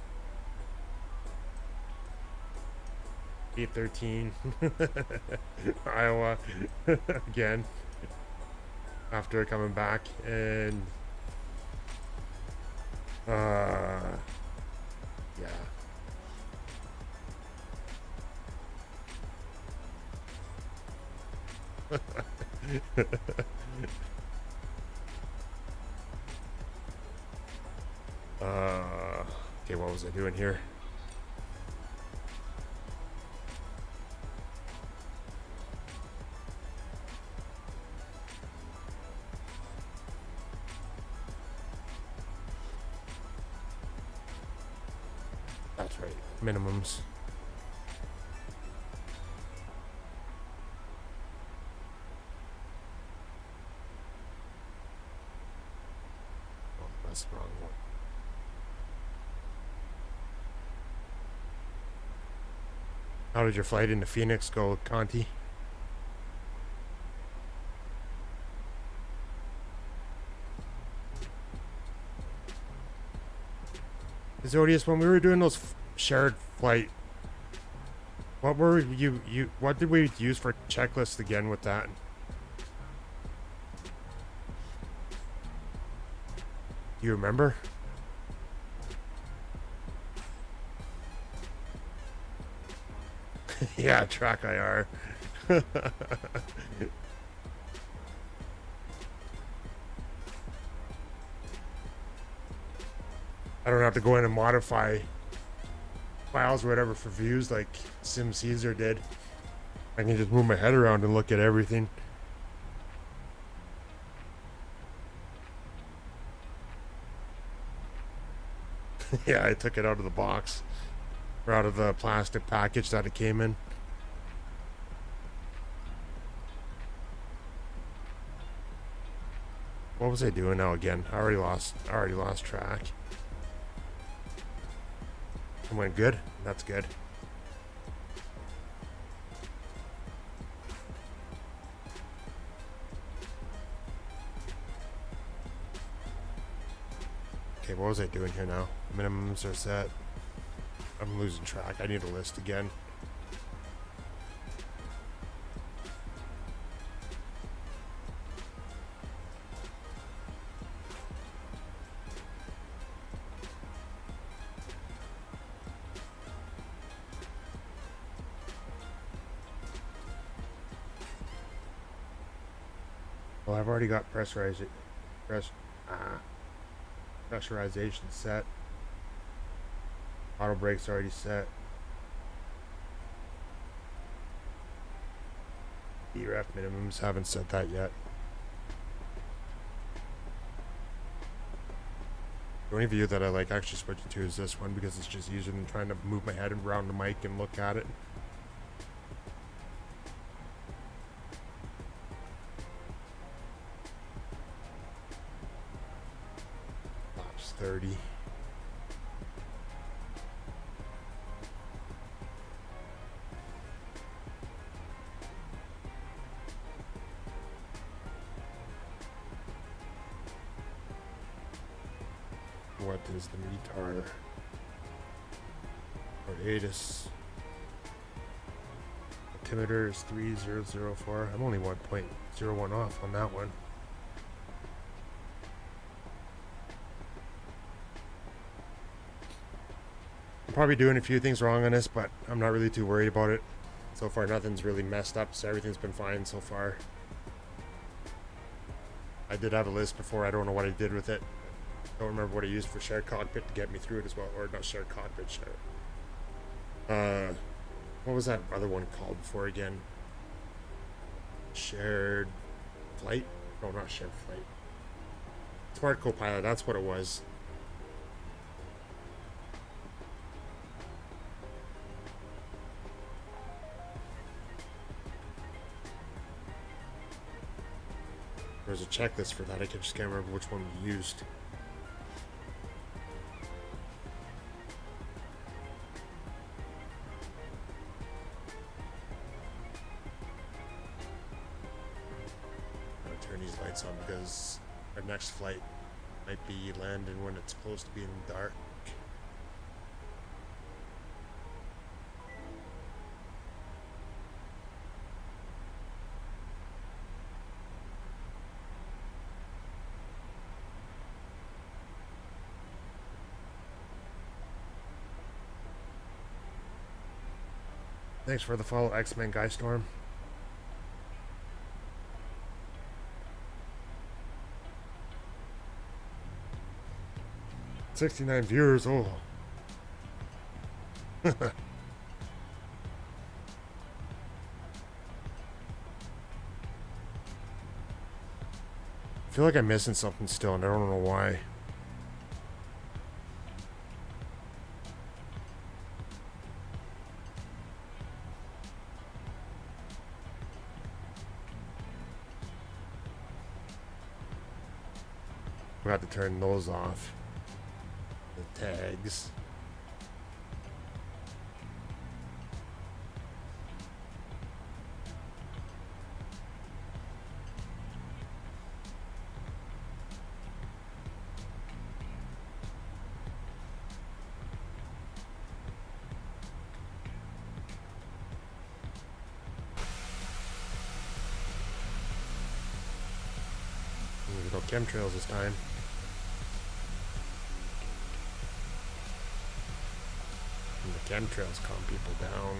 813. Iowa. Again. After coming back. And yeah. Okay, what was I doing here? That's right, minimums. Oh, that's the wrong one. How did your flight into Phoenix go, Conti? Zodius, when we were doing those shared flight, what were what did we use for checklist again with that? Do you remember? Yeah, track IR. I don't have to go in and modify files or whatever for views like SimCaesar did. I can just move my head around and look at everything. Yeah, I took it out of the box. Or out of the plastic package that it came in. What was I doing now again? I already lost track. It went good. That's good. Okay, what was I doing here now? Minimums are set. I'm losing track. I need a list again. Well, I've already got pressurization set. Auto brakes already set. ERF minimums, haven't set that yet. The only view that I like actually switching to is this one because it's just easier than trying to move my head around the mic and look at it. Laps 30. What is the meter? Or ATIS. Altimeter is 3004. I'm only 1.01 off on that one. I'm probably doing a few things wrong on this, but I'm not really too worried about it. So far, nothing's really messed up, so everything's been fine so far. I did have a list before. I don't know what I did with it. Don't remember what I used for shared cockpit to get me through it as well, or not shared cockpit, shared. What was that other one called before again? Shared flight? No, not shared flight. Smart Copilot, that's what it was. There's a checklist for that. I just can't remember which one we used. Turn these lights on because our next flight might be landing when it's close to being dark. Thanks for the follow, X-Men Guy Storm. 69 viewers, oh. I feel like I'm missing something still, and I don't know why. We have to turn those off. The tags. There's no chemtrails this time. And the chemtrails calm people down.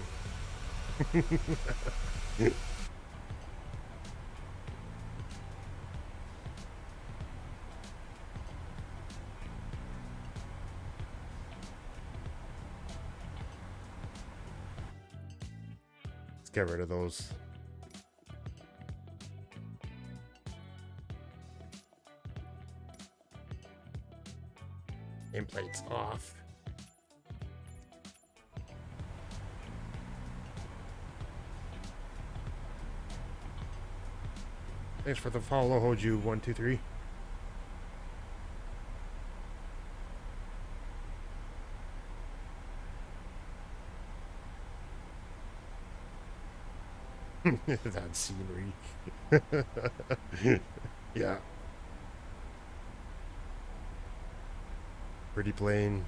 Let's get rid of those. Nameplate's off. Thanks for the follow, Hoju 123. That scenery. Yeah. Pretty plain.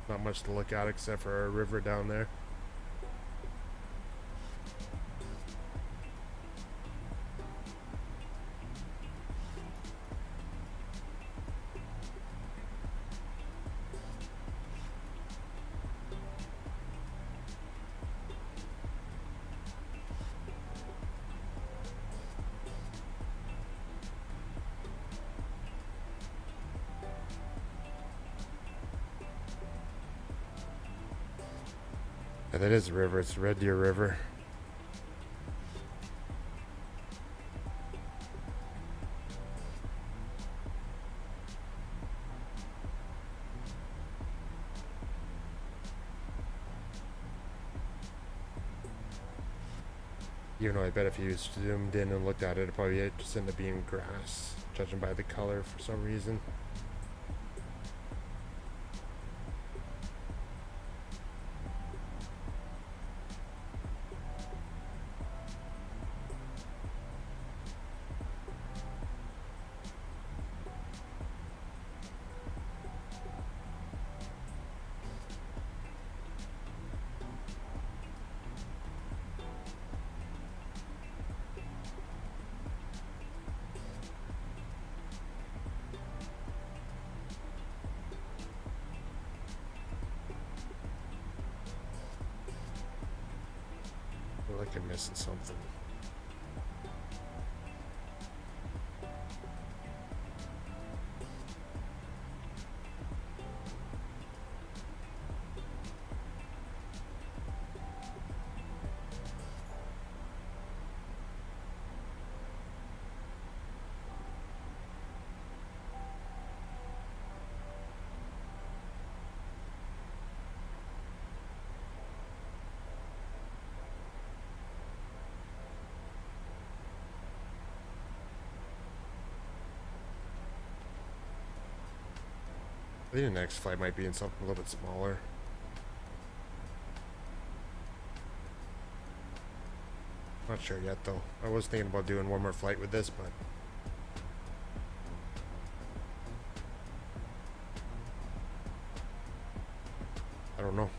Not much to look at except for a river down there. Yeah, that is a river. It's Red Deer River. Even though I bet if you zoomed in and looked at it, it'd probably just end up being grass, judging by the color for some reason. I feel like I'm missing something. I think the next flight might be in something a little bit smaller. Not sure yet though. I was thinking about doing one more flight with this, but I don't know.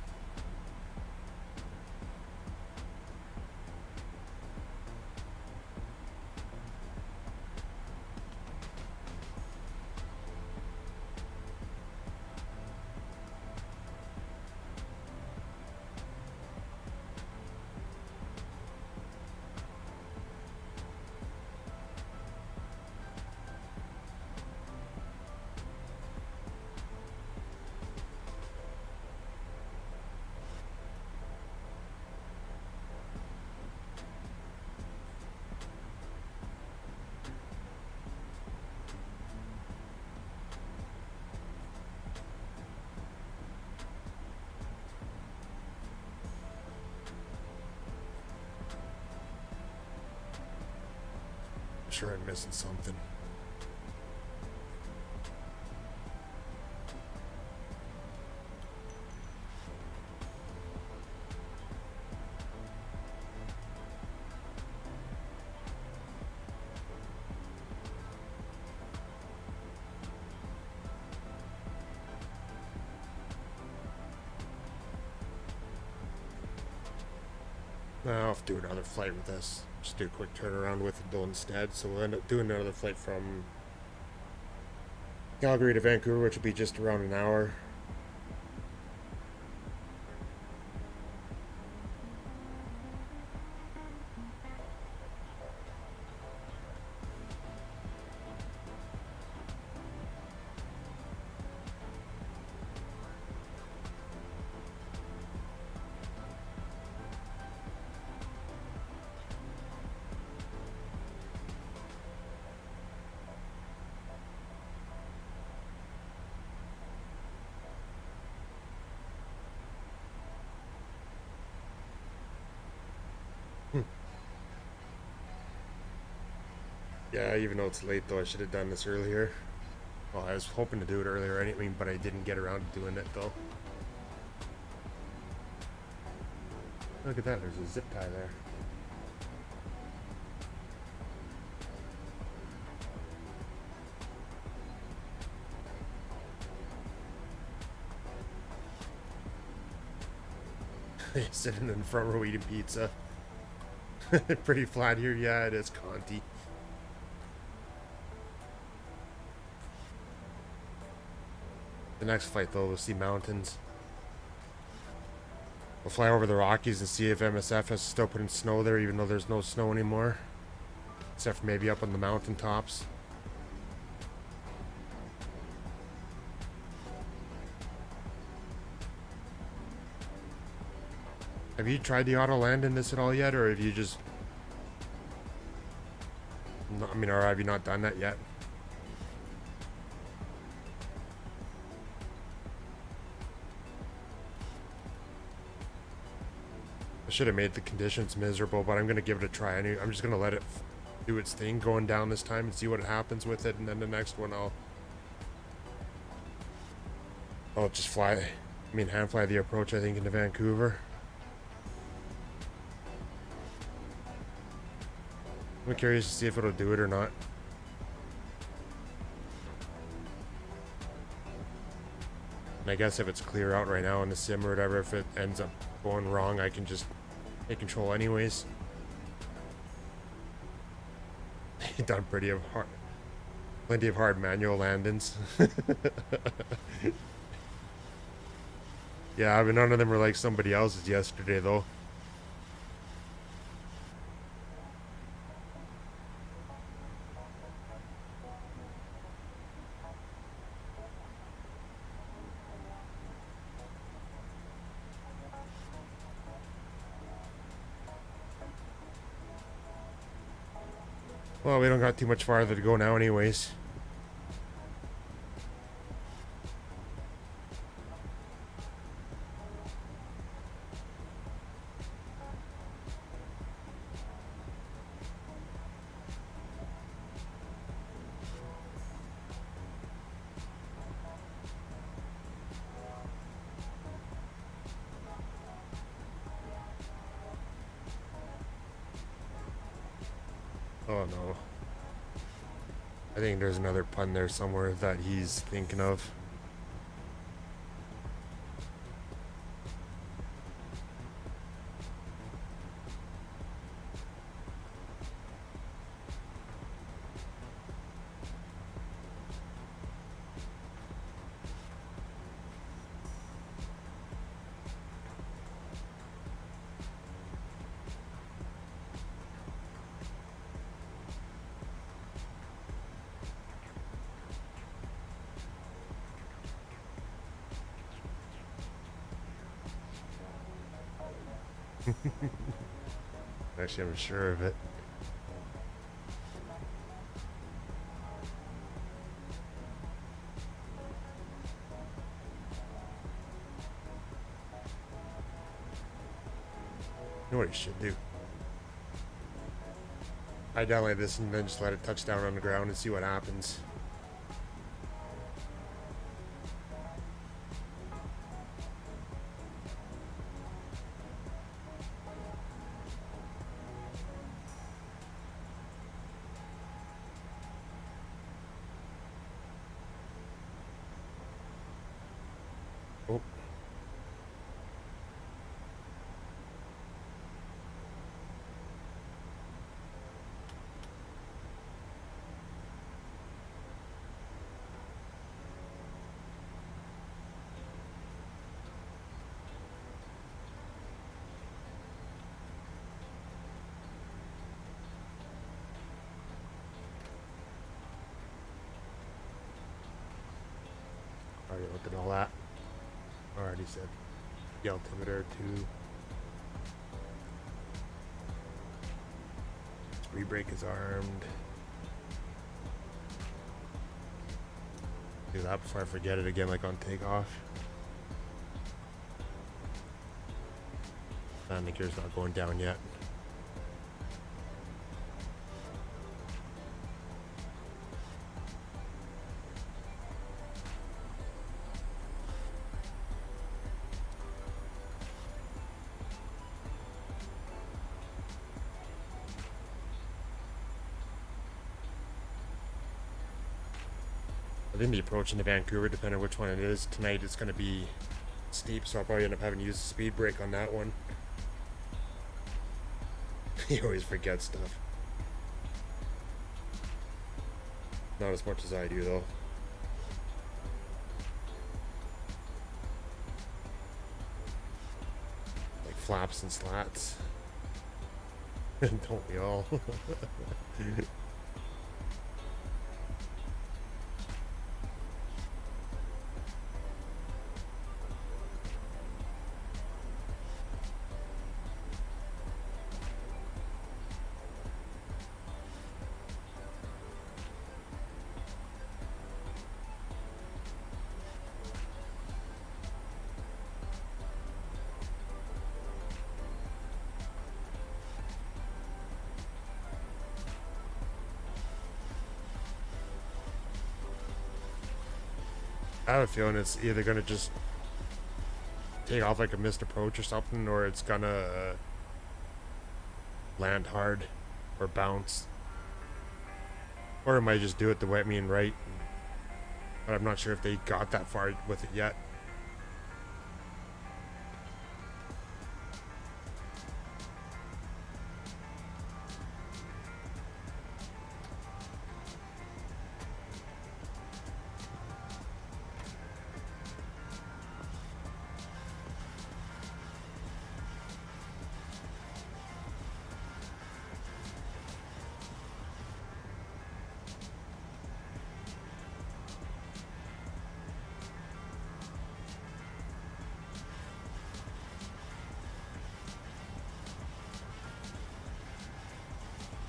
Sure I'm missing something. I'll have to do another flight with this. Just do a quick turnaround with it though instead. So we'll end up doing another flight from Calgary to Vancouver, which will be just around an hour. Yeah, even though it's late though, I should have done this earlier. Well, I was hoping to do it earlier anyway, but I didn't get around to doing it though. Look at that, there's a zip tie there. Sitting in the front row eating pizza. Pretty flat here, yeah, it is Conti. The next flight though, we'll see mountains. We'll fly over the Rockies and see if MSFS is still putting snow there, even though there's no snow anymore. Except for maybe up on the mountain tops. Have you tried the auto land in this at all yet, or have you just... I mean, or have you not done that yet? I should have made the conditions miserable, but I'm gonna give it a try. I'm just gonna let it do its thing going down this time and see what happens with it, and then the next one I'll just hand fly the approach, I think, into Vancouver. I'm curious to see if it'll do it or not. And I guess if it's clear out right now in the sim or whatever, if it ends up going wrong, I can just take control anyways. Done plenty of hard manual landings. Yeah, but none of them were like somebody else's yesterday though. Well, we don't got too much farther to go now anyways. Oh no. I think there's another pun there somewhere that he's thinking of. Actually, I'm sure of it. You know what he should do? I download this and then just let it touch down on the ground and see what happens. Oh. Already looked at all that. Already said the altimeter too. Speed brake is armed. Do that before I forget it again, like on takeoff. Landing gear's not going down yet. I think the approach into Vancouver, depending on which one it is, tonight it's going to be steep, so I'll probably end up having to use the speed brake on that one. He always forgets stuff. Not as much as I do, though. Like flaps and slats. Don't we all? I have a feeling it's either gonna just take off like a missed approach or something, or it's gonna land hard or bounce, or it might just do it the way right. But I'm not sure if they got that far with it yet.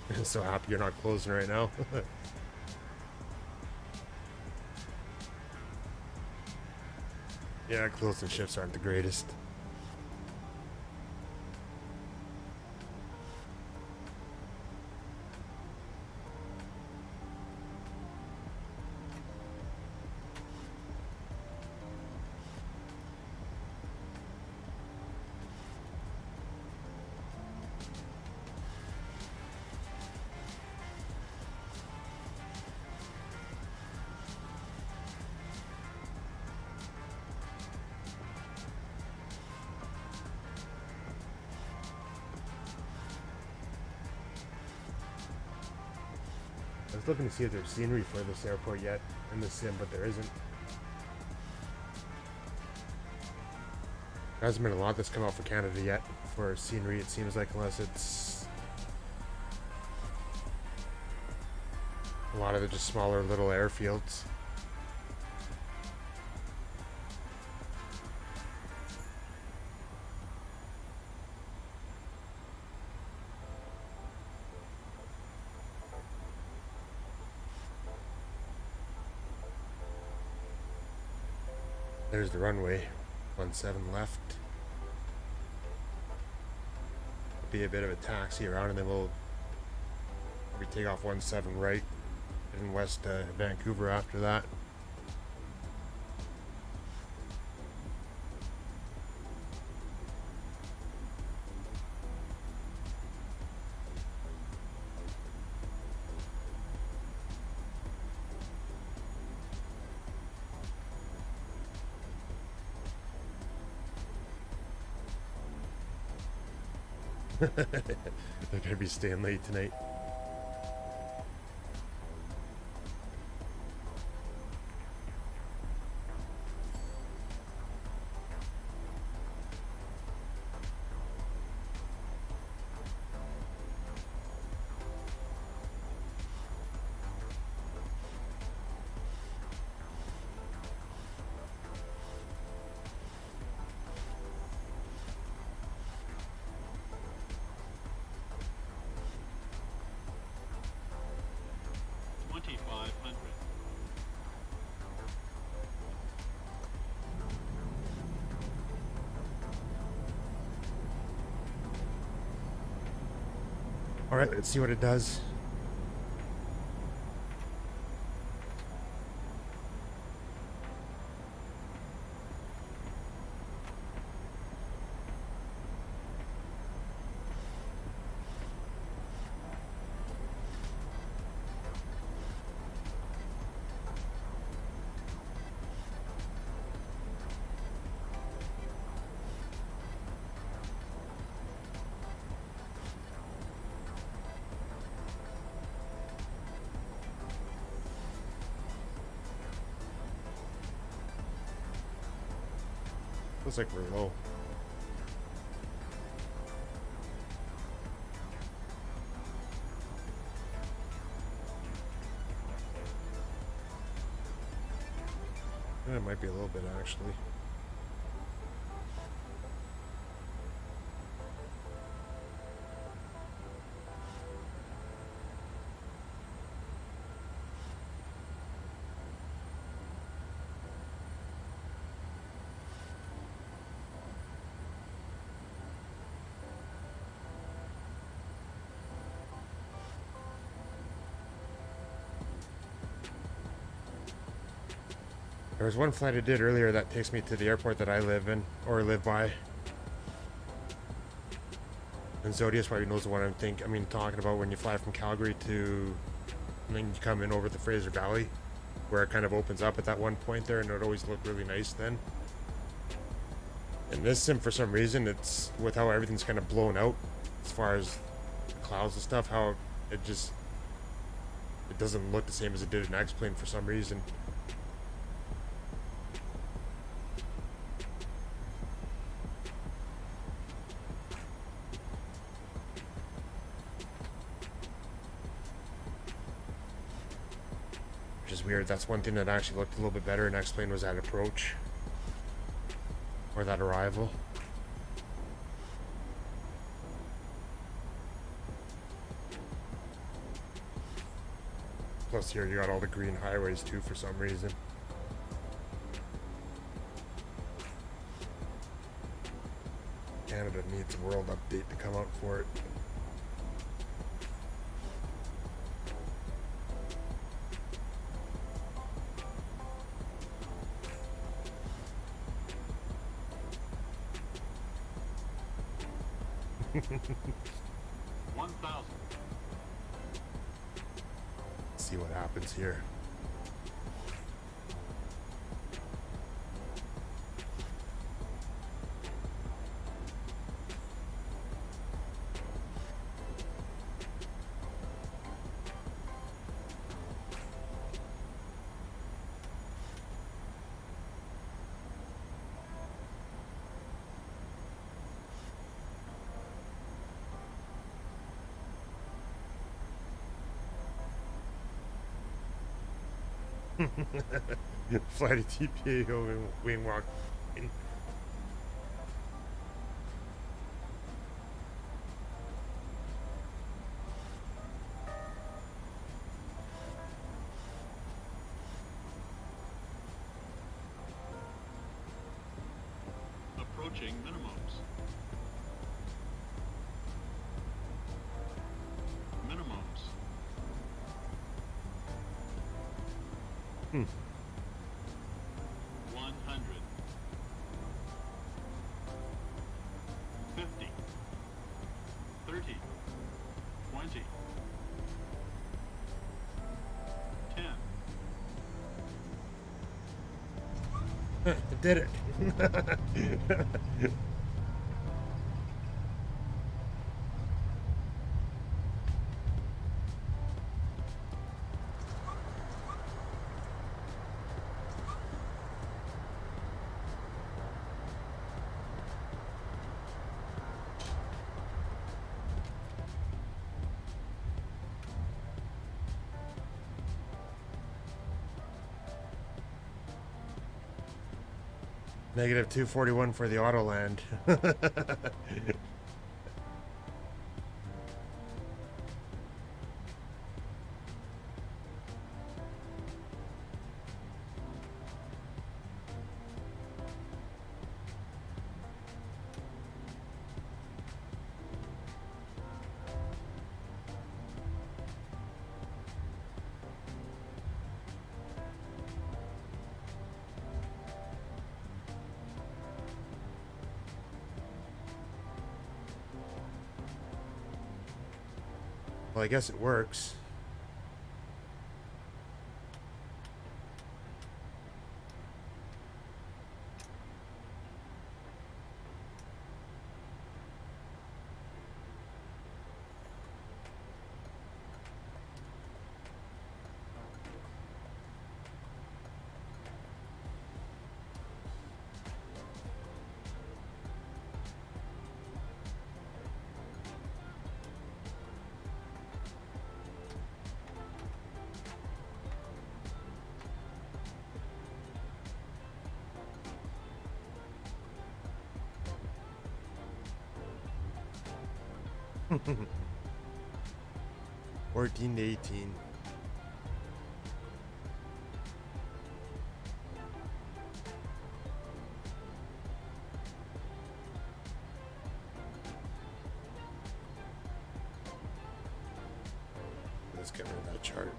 I'm so happy you're not closing right now. Yeah, closing shifts aren't the greatest. I was looking to see if there's scenery for this airport yet in the sim, but there isn't. There hasn't been a lot that's come out for Canada yet for scenery, it seems like, unless it's a lot of the just smaller little airfields. There's the runway, 17 left. Be a bit of a taxi around, and then we'll probably take off 17 right in West Vancouver after that. They're gonna be staying late tonight. All right, let's see what it does. Looks like we're low. It might be a little bit, actually. There was one flight I did earlier that takes me to the airport that I live in, or live by. And Zodius probably knows the one I'm talking about when you fly from Calgary to, and then you come in over the Fraser Valley, where it kind of opens up at that one point there, and it always looked really nice then. And this sim, for some reason, it's with how everything's kind of blown out, as far as the clouds and stuff, how it doesn't look the same as it did in X-Plane for some reason. Which is weird. That's one thing that actually looked a little bit better in X-Plane was that approach. Or that arrival. Plus here you got all the green highways too for some reason. Canada needs a world update to come out for it. One thousand. See what happens here. Flight of TPA wing walk. Approaching minimums. Minimums. 100. 50. 30. 20. 10. I did it. Negative 241 for the auto land. Well, I guess it works. Fourteen to 18. Let's get rid of that chart.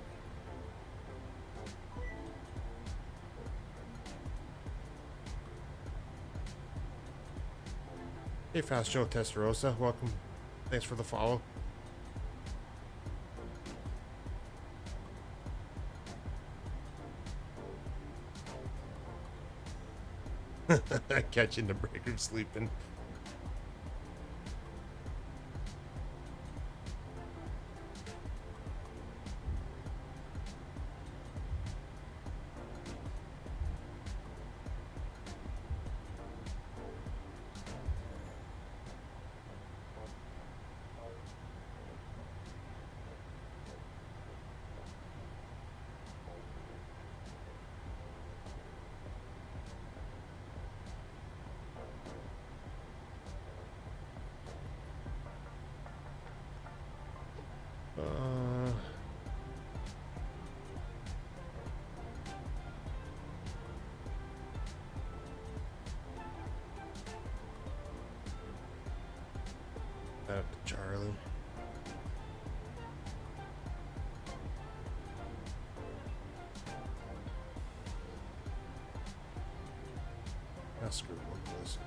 Hey, Fast Joe Testarossa, welcome. Thanks for the follow. Catching the breaker sleeping. That up to Charlie. Ah, screw one of those.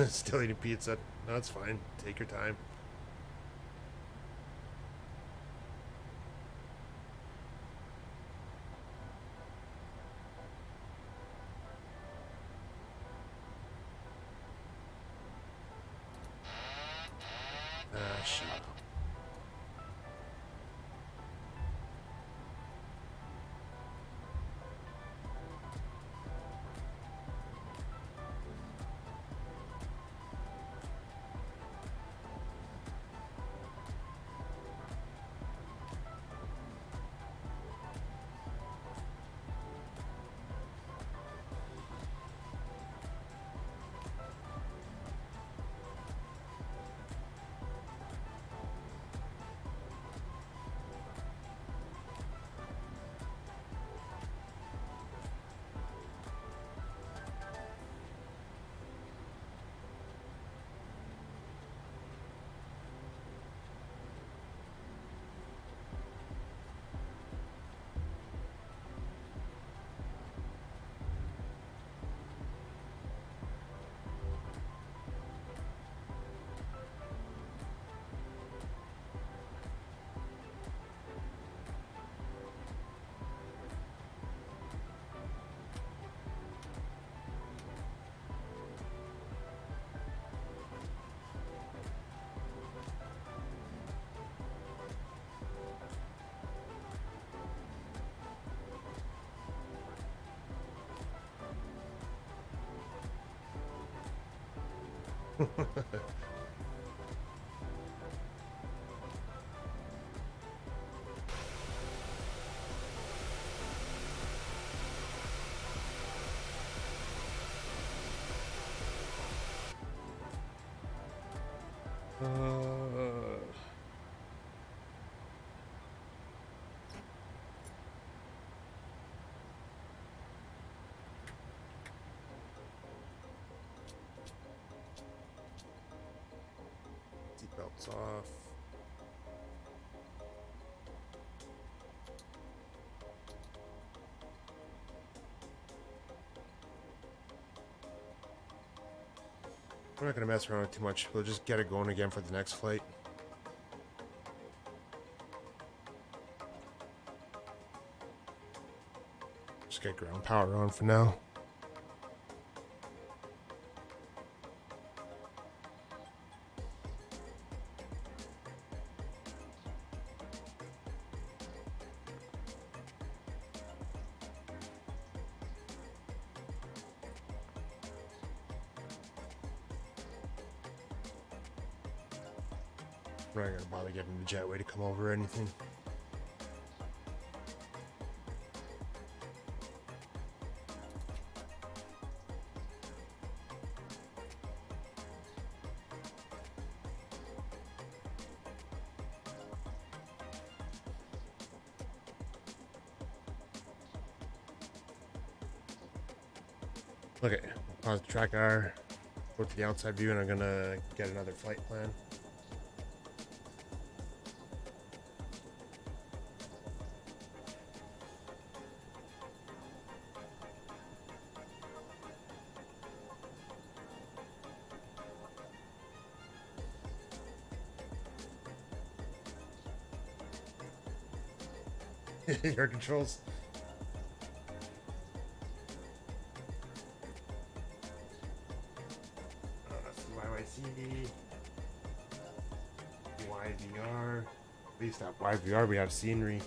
Still eating pizza. No, it's fine. Take your time. Ah, shit. Seatbelts off. We're not going to mess around too much. We'll just get it going again for the next flight. Just get ground power on for now. We're not gonna bother getting the jetway to come over or anything. Okay, pause the track R, go to the outside view, and I'm gonna get another flight plan. Your controls. CYYC, YVR. At least at YVR we have scenery.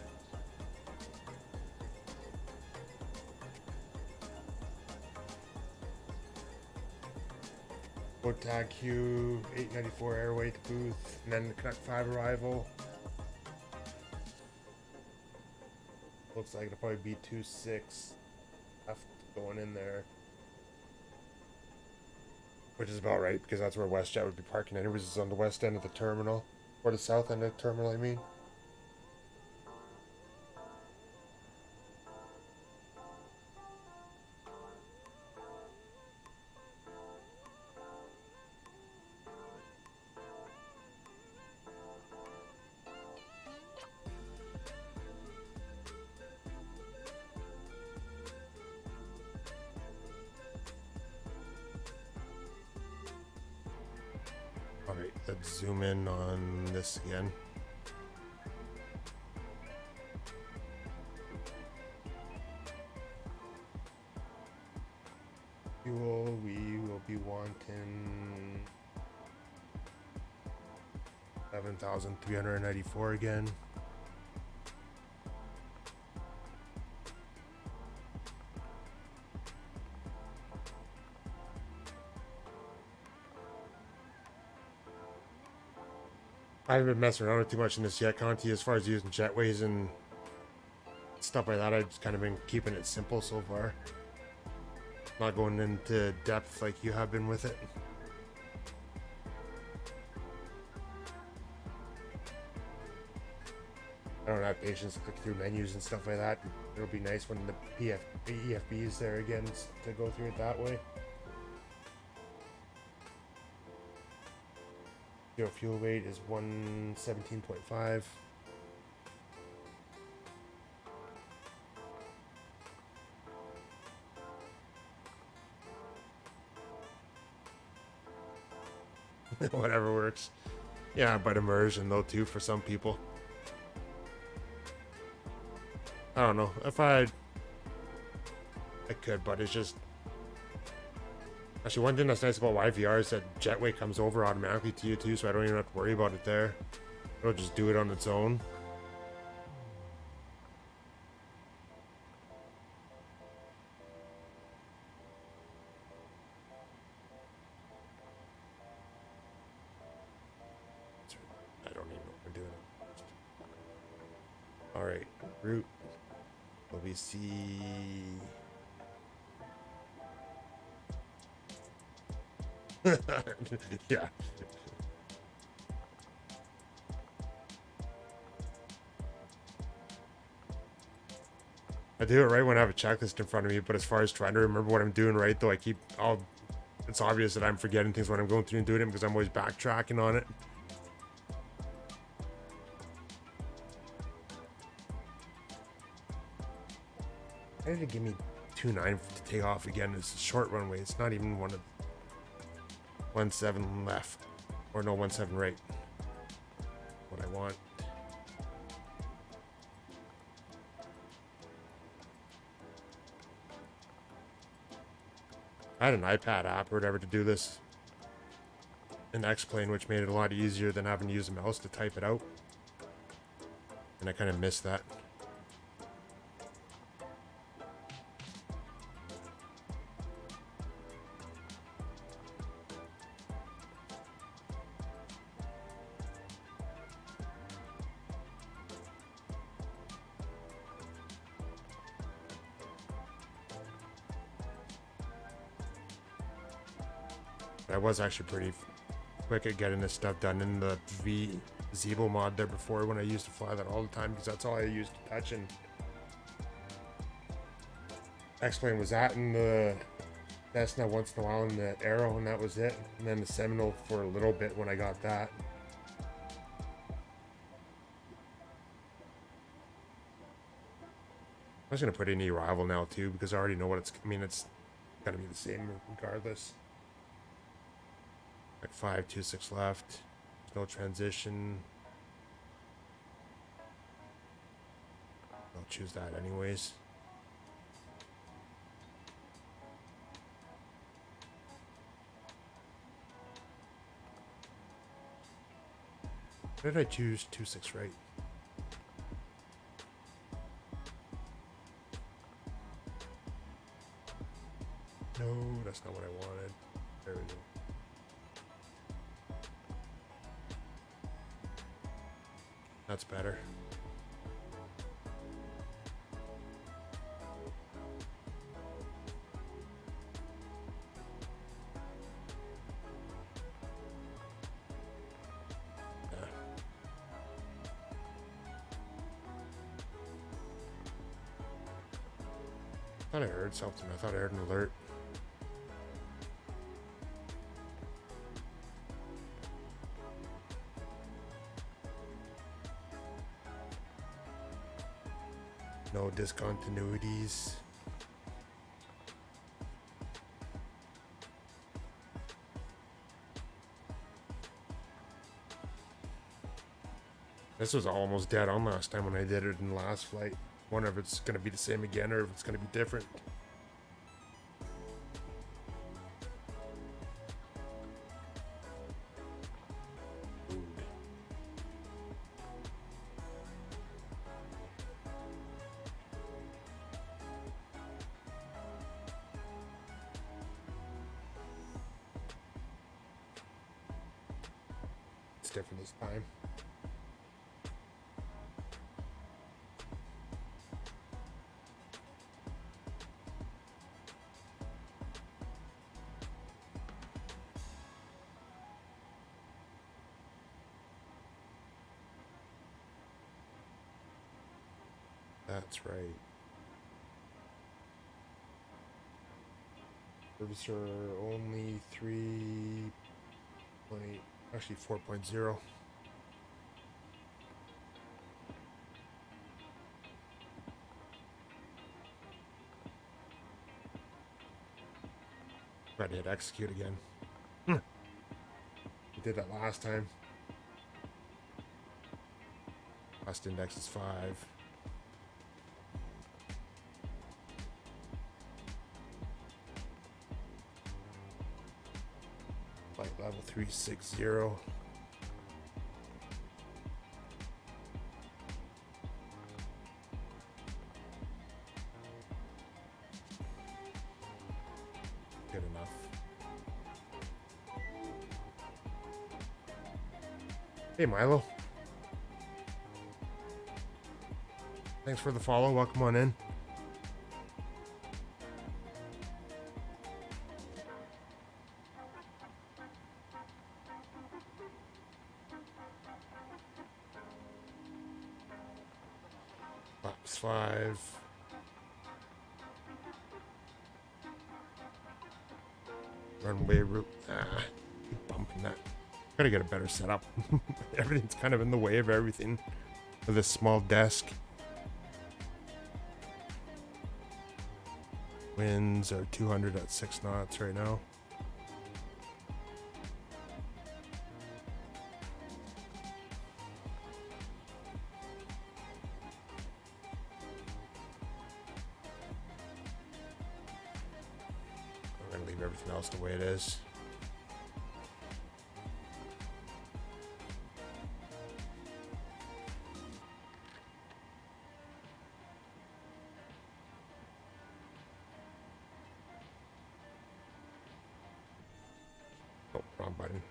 Boat tag Q, 894 airway to booth, and then the Connect 5 arrival. Looks like it'll probably be 26 left going in there. Which is about right, because that's where WestJet would be parking anyways, is on the west end of the terminal. Or the south end of the terminal, I mean. Alright, let's zoom in on this again. Fuel, we will be wanting 7,394 again. I haven't been messing around with too much in this yet, Conti, as far as using jetways and stuff like that. I've just kind of been keeping it simple so far. Not going into depth like you have been with it. I don't have patience to click through menus and stuff like that. It'll be nice when the EFB is there again to go through it that way. Your fuel weight is 117.5. Whatever works. Yeah, but immersion though too for some people. I don't know if I could, but it's just actually one thing that's nice about YVR is that Jetway comes over automatically to you too, so I don't even have to worry about it there. It'll just do it on its own. I don't even know what we're doing. Alright, route. LBC. Yeah. I do it right when I have a checklist in front of me, but as far as trying to remember what I'm doing right, though, it's obvious that I'm forgetting things when I'm going through and doing it because I'm always backtracking on it. Why did it give me 2.9 to take off again? It's a short runway. It's not even 1.7 left. Or no, 1.7 right. What I want. I had an iPad app or whatever to do this. An X-Plane, which made it a lot easier than having to use a mouse to type it out. And I kind of missed that. I was actually pretty quick at getting this stuff done in the Zeebo mod there before when I used to fly that all the time because that's all I used to touch, and X-Plane was that, and the Cessna once in a while, and the Arrow, and that was it. And then the Seminole for a little bit when I got that. I'm just gonna put in Arrival now too, because I already know what it's. I mean, it's gonna be the same regardless. Like 526 left. No transition. I'll choose that anyways. Why did I choose 26 right? No, that's not what I wanted. There we go. That's better. Yeah. I thought I heard something. I thought I heard an alert. No discontinuities. This was almost dead on last time when I did it in the last flight. Wonder if it's going to be the same again or if it's going to be different. It's different this time. That's right. Servicer only 3 point, actually 4.0. Tried to hit execute again. We did that last time. Last index is 5. Flight level 360. Good enough. Hey Milo. Thanks for the follow. Welcome on in. Box 5. Runway route. Keep bumping that. Gotta get a better setup. Everything's kind of in the way of everything with this small desk. Winds are 200 at 6 knots right now. I'm gonna leave everything else the way it is. Oh, wrong button.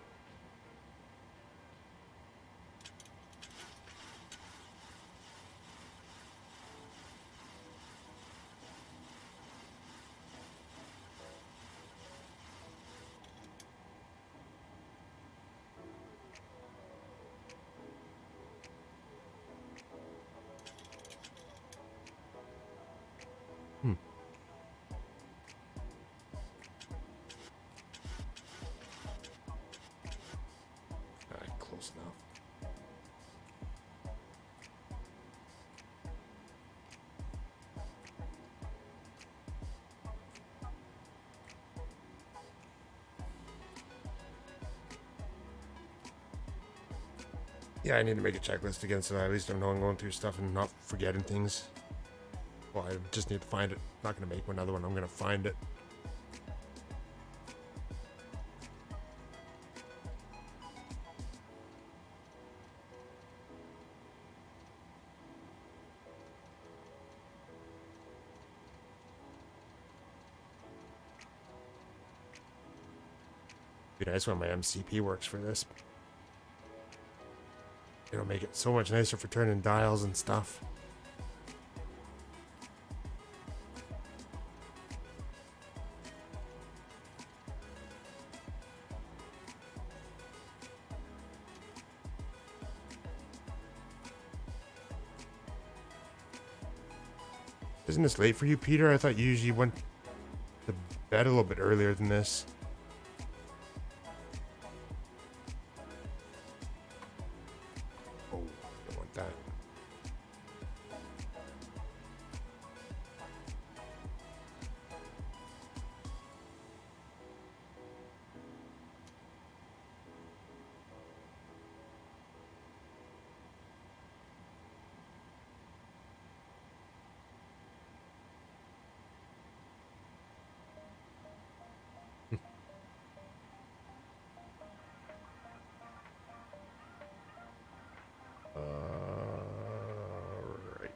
Yeah, I need to make a checklist again so that at least I know I'm going through stuff and not forgetting things. Well, I just need to find it. I'm not going to make another one. I'm going to find it. Be nice when my MCP works for this. It'll make it so much nicer for turning dials and stuff. Isn't this late for you, Peter? I thought you usually went to bed a little bit earlier than this. Oh, don't want that. Right.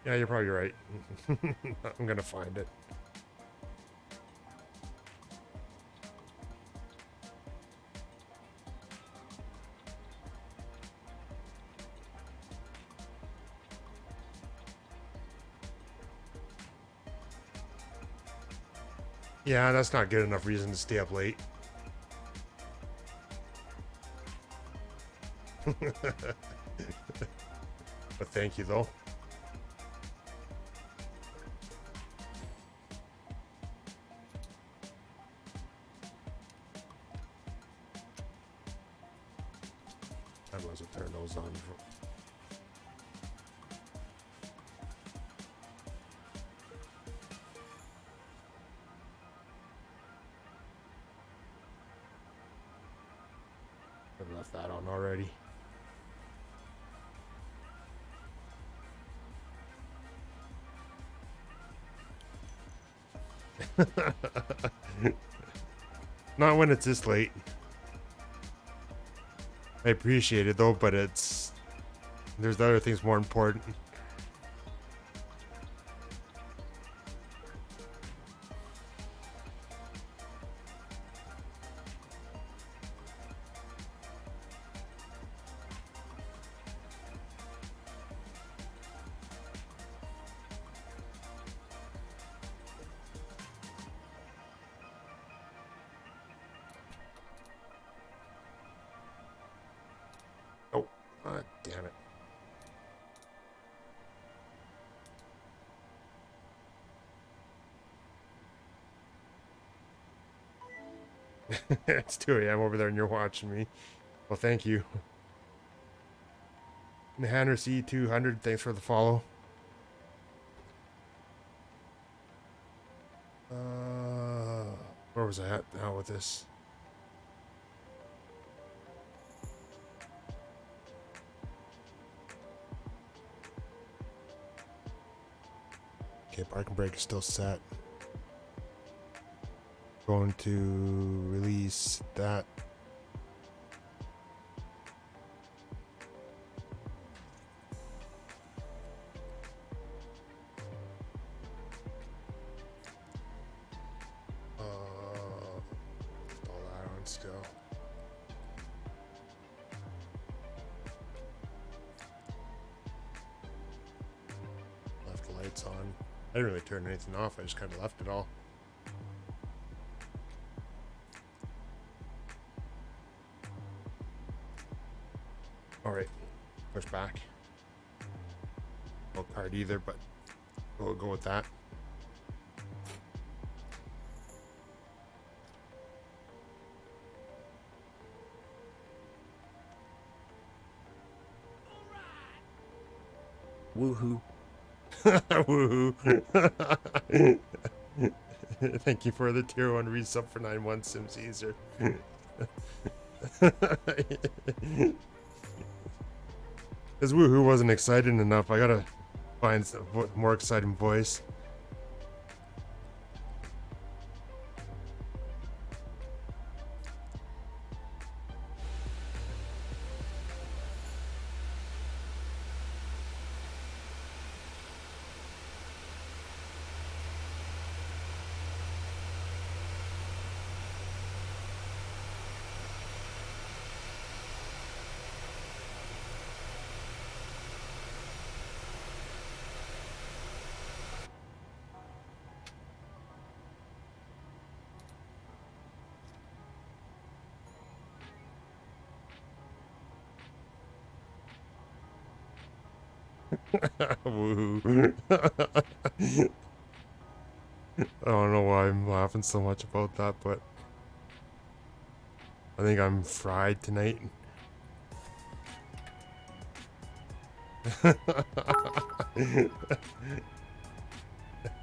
Yeah, you're probably right. I'm gonna find it. Yeah, that's not good enough reason to stay up late. But thank you, though. I might as well turn those on. I've left that on already. Not when it's this late. I appreciate it though, but there's other things more important. Oh, damn it. It's 2 a.m. over there and you're watching me. Well, thank you. Nahanner C200, thanks for the follow. Where was I at now with this? Okay, parking brake is still set. Going to release that. All that on still. Left the lights on. I didn't really turn anything off. I just kind of left it all. All right, push back. No card either, but we'll go with that. Woohoo. Woohoo. Thank you for the tier 1 resub for 9 months, Sim Caesar. His woohoo wasn't exciting enough. I gotta find some more exciting voice. Woohoo. I don't know why I'm laughing so much about that, but I think I'm fried tonight.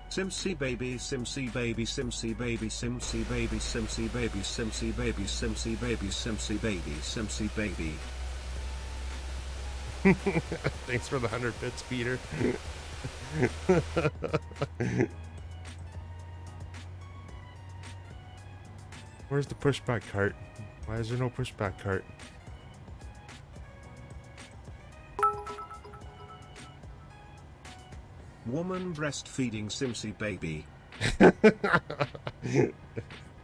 Simsy baby, Simsy baby, Simsy baby, Simsy baby, Simsy baby, Simsy baby, Simsy baby, Simsy baby, Simsy baby. Thanks for the 100 bits, Peter. Where's the pushback cart? Why is there no pushback cart? Woman breastfeeding Simsy baby.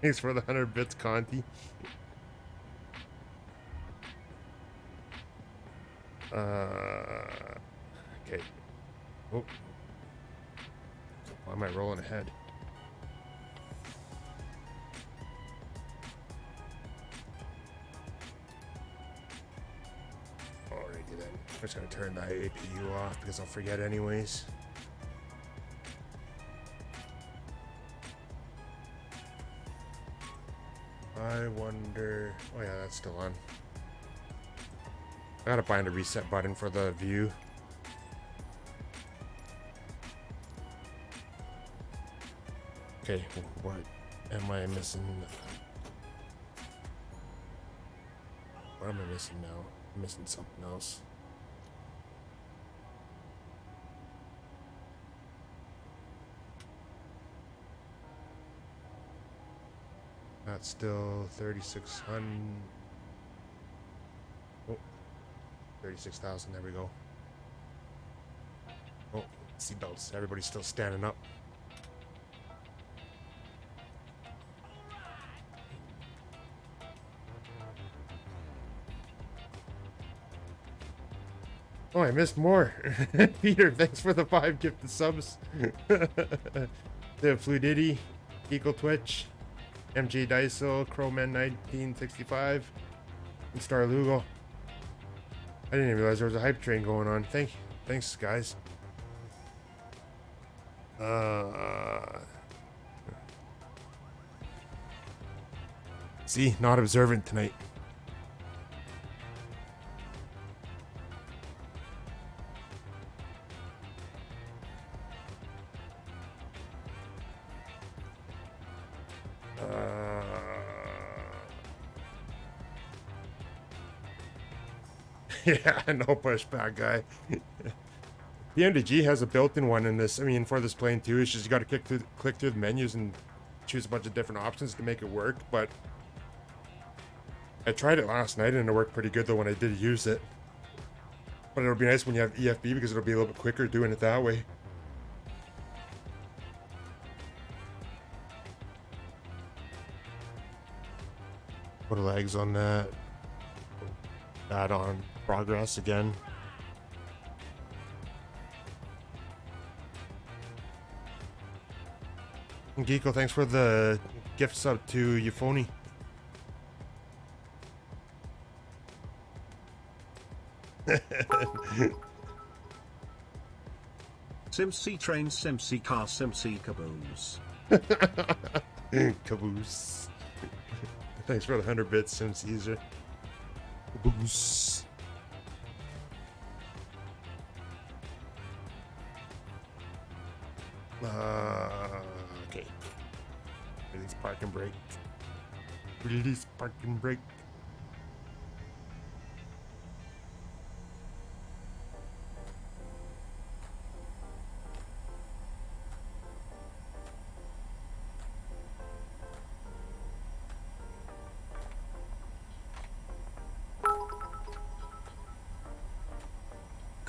Thanks for the 100 bits, Conti. Okay. Oh. Why am I rolling ahead? Alrighty then. I'm just gonna turn that APU off because I'll forget anyways. I wonder. Oh yeah, that's still on. I gotta find a reset button for the view. Okay, what am I missing? What am I missing now? I'm missing something else. That's still 3,600. Oh, 36,000. There we go. Oh, seatbelts. Everybody's still standing up. Oh, I missed more. Peter, thanks for the 5 gifted subs. The Fludiddy, Equal Twitch, MJ Dysel, Crowman 1965, and Star Lugo. I didn't even realize there was a hype train going on. Thanks guys. See, not observant tonight. Yeah, no pushback, guy. The MDG has a built-in one in this. I mean, for this plane too, it's just you got to click through the menus and choose a bunch of different options to make it work. But I tried it last night and it worked pretty good though when I did use it. But it'll be nice when you have EFB because it'll be a little bit quicker doing it that way. Put legs on that. Add on progress again. And Geeko, thanks for the gift sub to Euphony. Simsy train, Simsy car, Simsy caboose. Caboose. Thanks for the 100 bits, Sim Caesar. Caboose. Okay. Release park and brake. Release park and brake.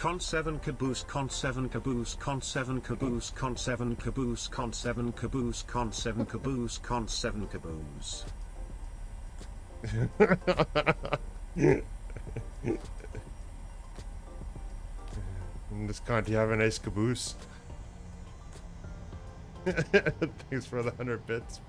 Con 7 caboose, con 7 caboose, con 7 caboose, con 7 caboose, con 7 caboose, con 7 caboose, con 7 caboose. In this conti, have a nice caboose. Thanks for the 100 bits.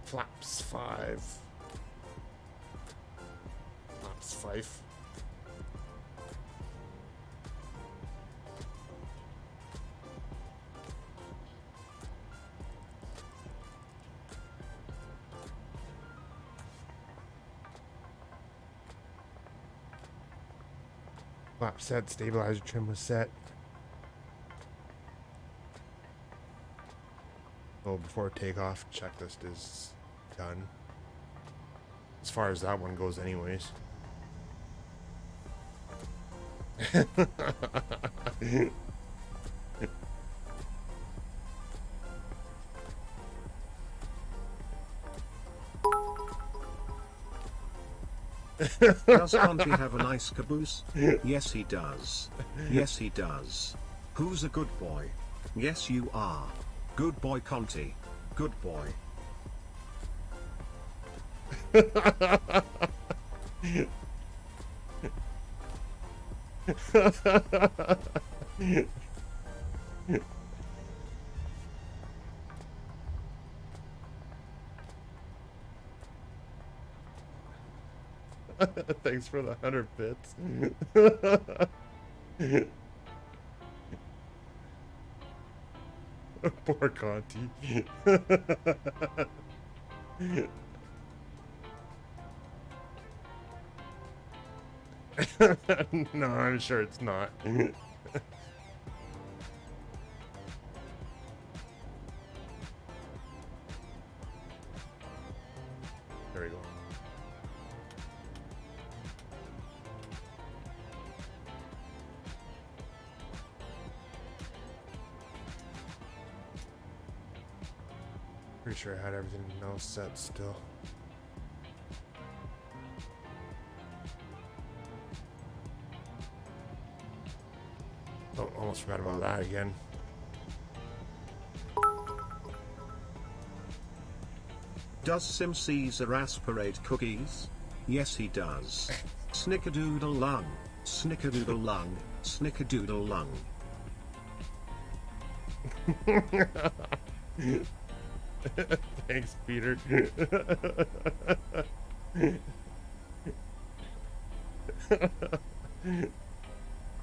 Flaps 5. Flaps 5. Flap set, stabilizer trim was set. So before takeoff, checklist is done. As far as that one goes anyways. Does Conti have a nice caboose? Yes he does. Yes he does. Who's a good boy? Yes you are. Good boy Conti. Good boy. Thanks for the 100 bits. Poor Conti. No, I'm sure it's not. There we go. Pretty sure I had everything else set still. Oh, almost forgot about that again. Does CYXE-CYYC aspirate cookies? Yes he does. Snickerdoodle lung. Snickerdoodle lung. Snickerdoodle lung. Thanks, Peter.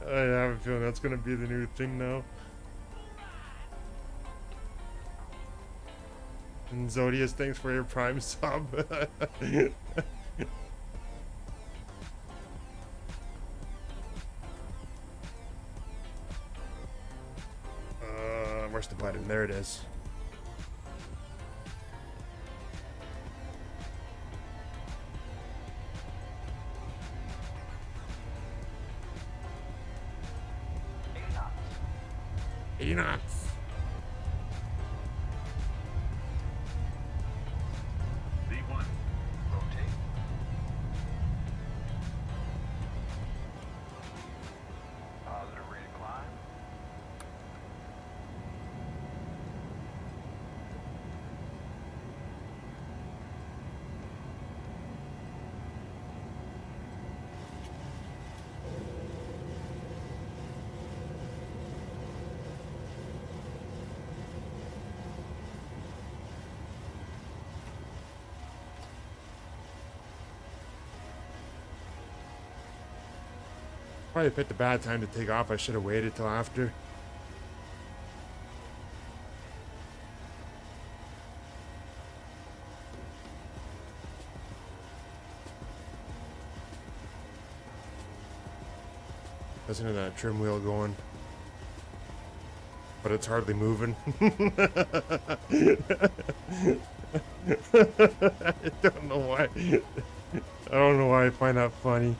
I have a feeling that's gonna be the new thing now. And Zodius, thanks for your Prime sub. Where's the button? There it is. Knots. V1. Rotate. Positive rate of climb. Probably picked a bad time to take off. I should have waited till after. Listen to that trim wheel going. But it's hardly moving. I don't know why. I don't know why I find that funny.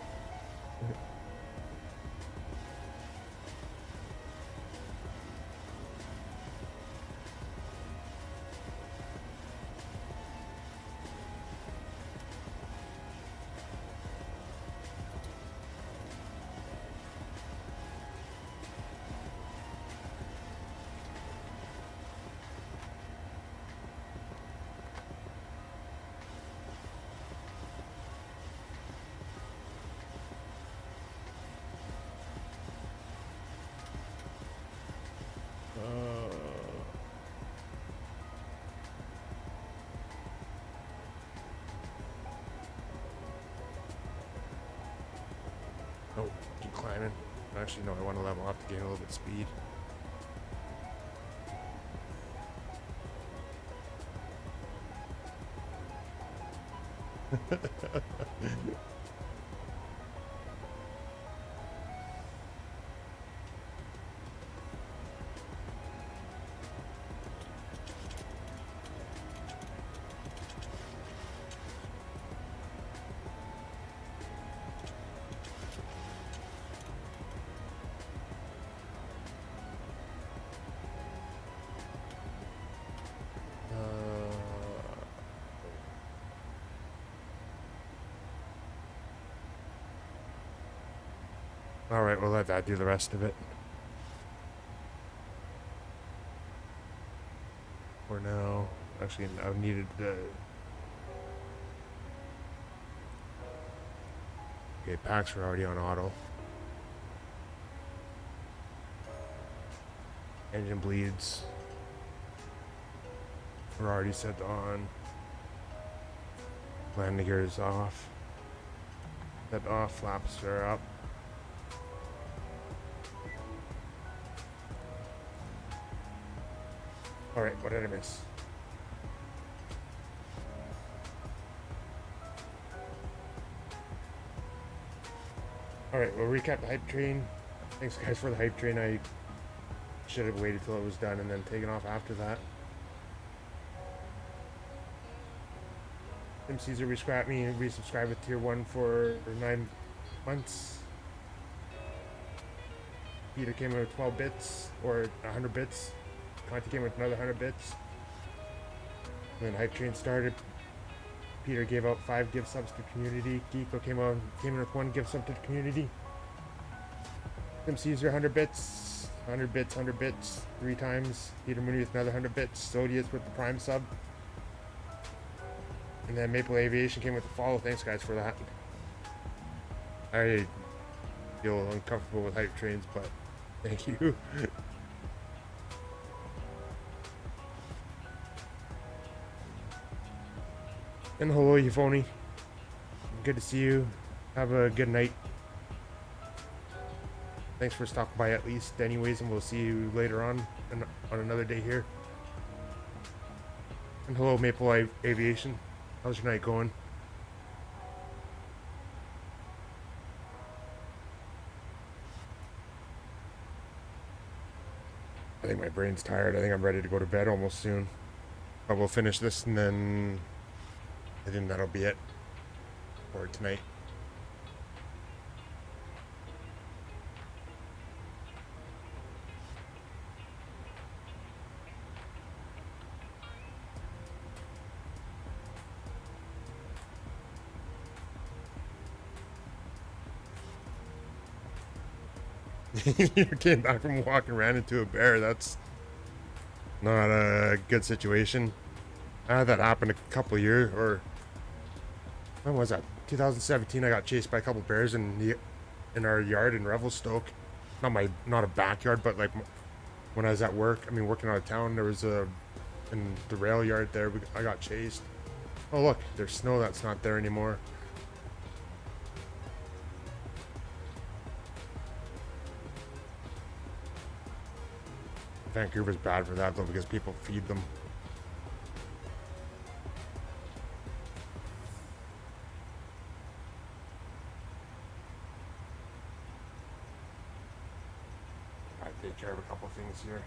Oh, keep climbing. Actually, no, I want to level up to gain a little bit of speed. Alright, we'll let that do the rest of it. For now. Actually, I've needed the... Okay, packs were already on auto. Engine bleeds. We're already set on. Landing gear is off. Set off, flaps are up. Alright, what did I miss? Alright, we'll recap the hype train. Thanks guys for the hype train. I should have waited till it was done and then taken off after that. Tim Caesar rescrapped me and resubscribed with tier 1 for 9 months. Peter came in with 12 bits or 100 bits. Conti came with another 100 bits. And then hype train started. Peter gave out 5 gift subs to community. Geeko came in with 1 gift sub to the community. Tim Caesar 100 bits, 100 bits, 100 bits, 3 times. Peter Mooney with another 100 bits. Zodius with the prime sub. And then Maple Aviation came with the follow. Thanks guys for that. I feel uncomfortable with hype trains, but thank you. And hello, Euphony. Good to see you. Have a good night. Thanks for stopping by at least anyways, and we'll see you later on another day here. And hello, Maple Aviation. How's your night going? I think my brain's tired. I think I'm ready to go to bed almost soon. But we'll finish this and then I think that'll be it for tonight. You came back from a walk and ran into a bear. That's not a good situation. I had that happen a couple of years, or when was that? 2017. I got chased by a couple bears in our yard in Revelstoke. Not a backyard, but like when I was at work. I mean, working out of town, there was in the rail yard there. I got chased. Oh look, there's snow that's not there anymore. Vancouver's bad for that though because people feed them. I take care of a couple things here.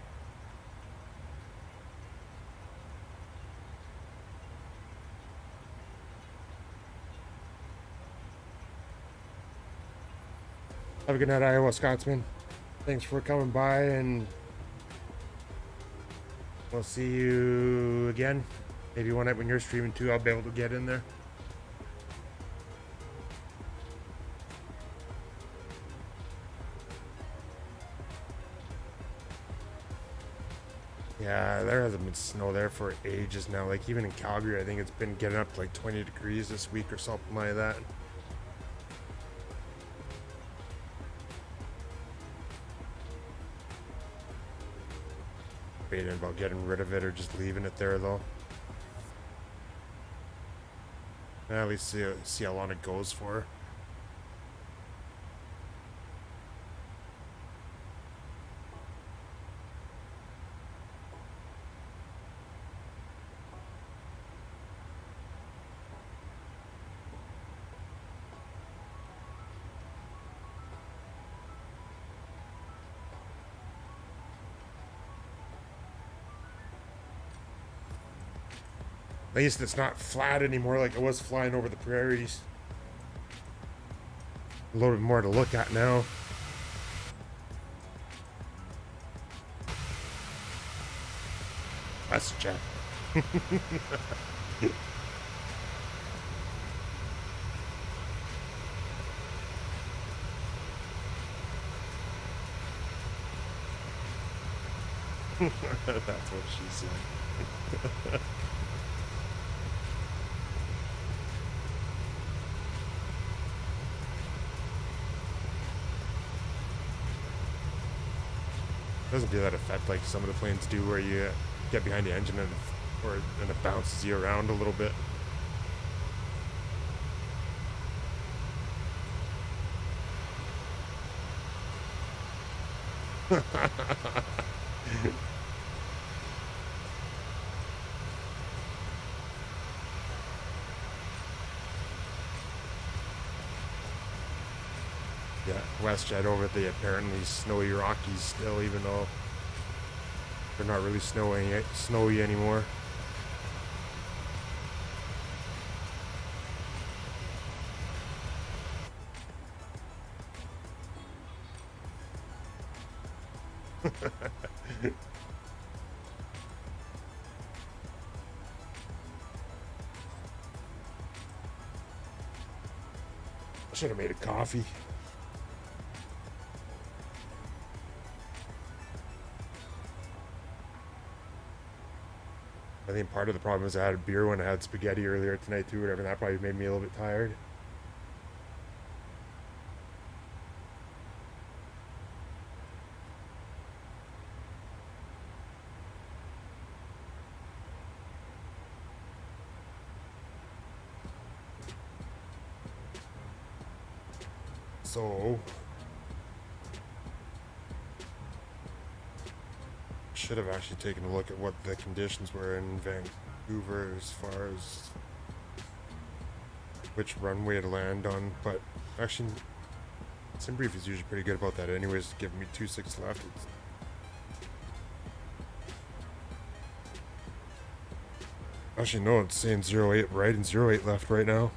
Have a good night, Iowa Scotsman. Thanks for coming by, and we'll see you again. Maybe one night when you're streaming too, I'll be able to get in there. Yeah, there hasn't been snow there for ages now. Like, even in Calgary, I think it's been getting up to like 20 degrees this week or something like that. Debating about getting rid of it or just leaving it there, though. At least see how long it goes for. At least it's not flat anymore like it was flying over the prairies. A little bit more to look at now. WestJet. That's what she said. Doesn't do that effect like some of the planes do, where you get behind the engine and it bounces you around a little bit. Yeah, WestJet over the apparently snowy Rockies still, even though they're not really snowy anymore. I should have made a coffee. I think part of the problem is I had a beer when I had spaghetti earlier tonight too, whatever, and that probably made me a little bit tired. So should have actually taken a look at what the conditions were in Vancouver as far as which runway to land on, but actually SimBrief is usually pretty good about that anyways, giving me 26 left. Actually no, it's saying 08 right and 08 left right now.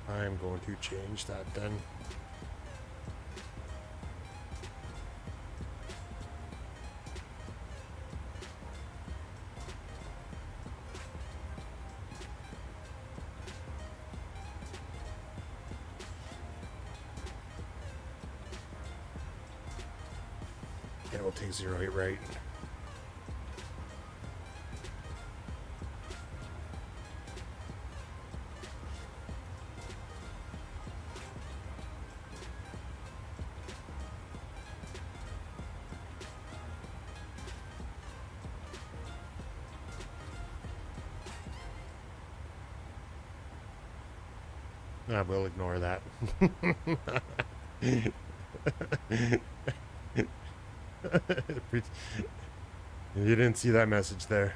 I'm going to change that then. Yeah, we'll take 08 right. I will ignore that. You didn't see that message there.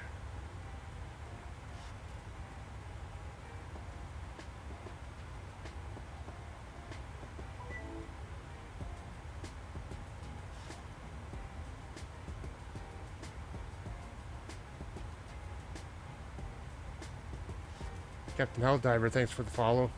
Captain Helldiver, thanks for the follow.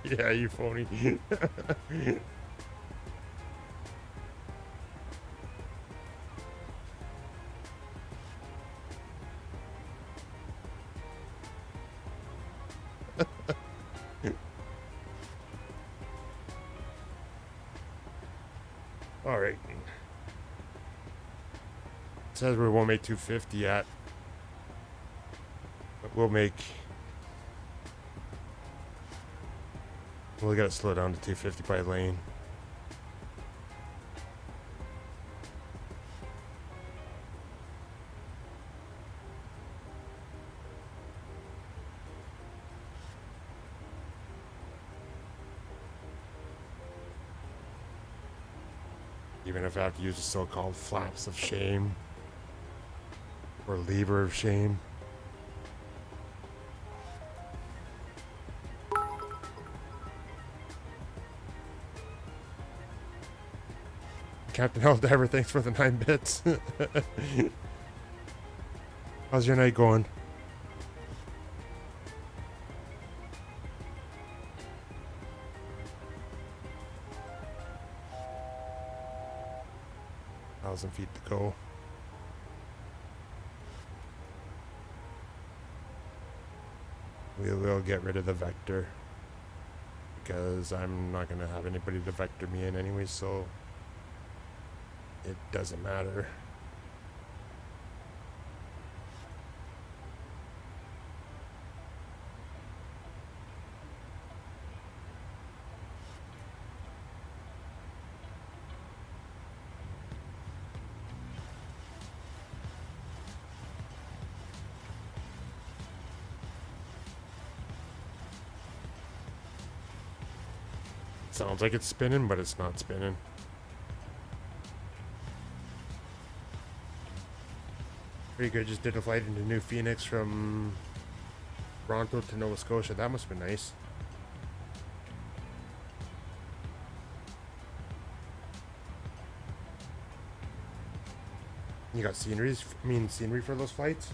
Yeah, you phony. All right. It says we won't make 250 yet, but we'll gotta slow down to 250 by lane. Even if I have to use the so-called flaps of shame or lever of shame. Captain Helldiver, thanks for the 9 bits. How's your night going? Feet to go. We will get rid of the vector because I'm not going to have anybody to vector me in anyway, so it doesn't matter. Sounds like it's spinning, but it's not spinning. Pretty good. Just did a flight into New Phoenix from Toronto to Nova Scotia. That must have been nice. You got scenery for those flights?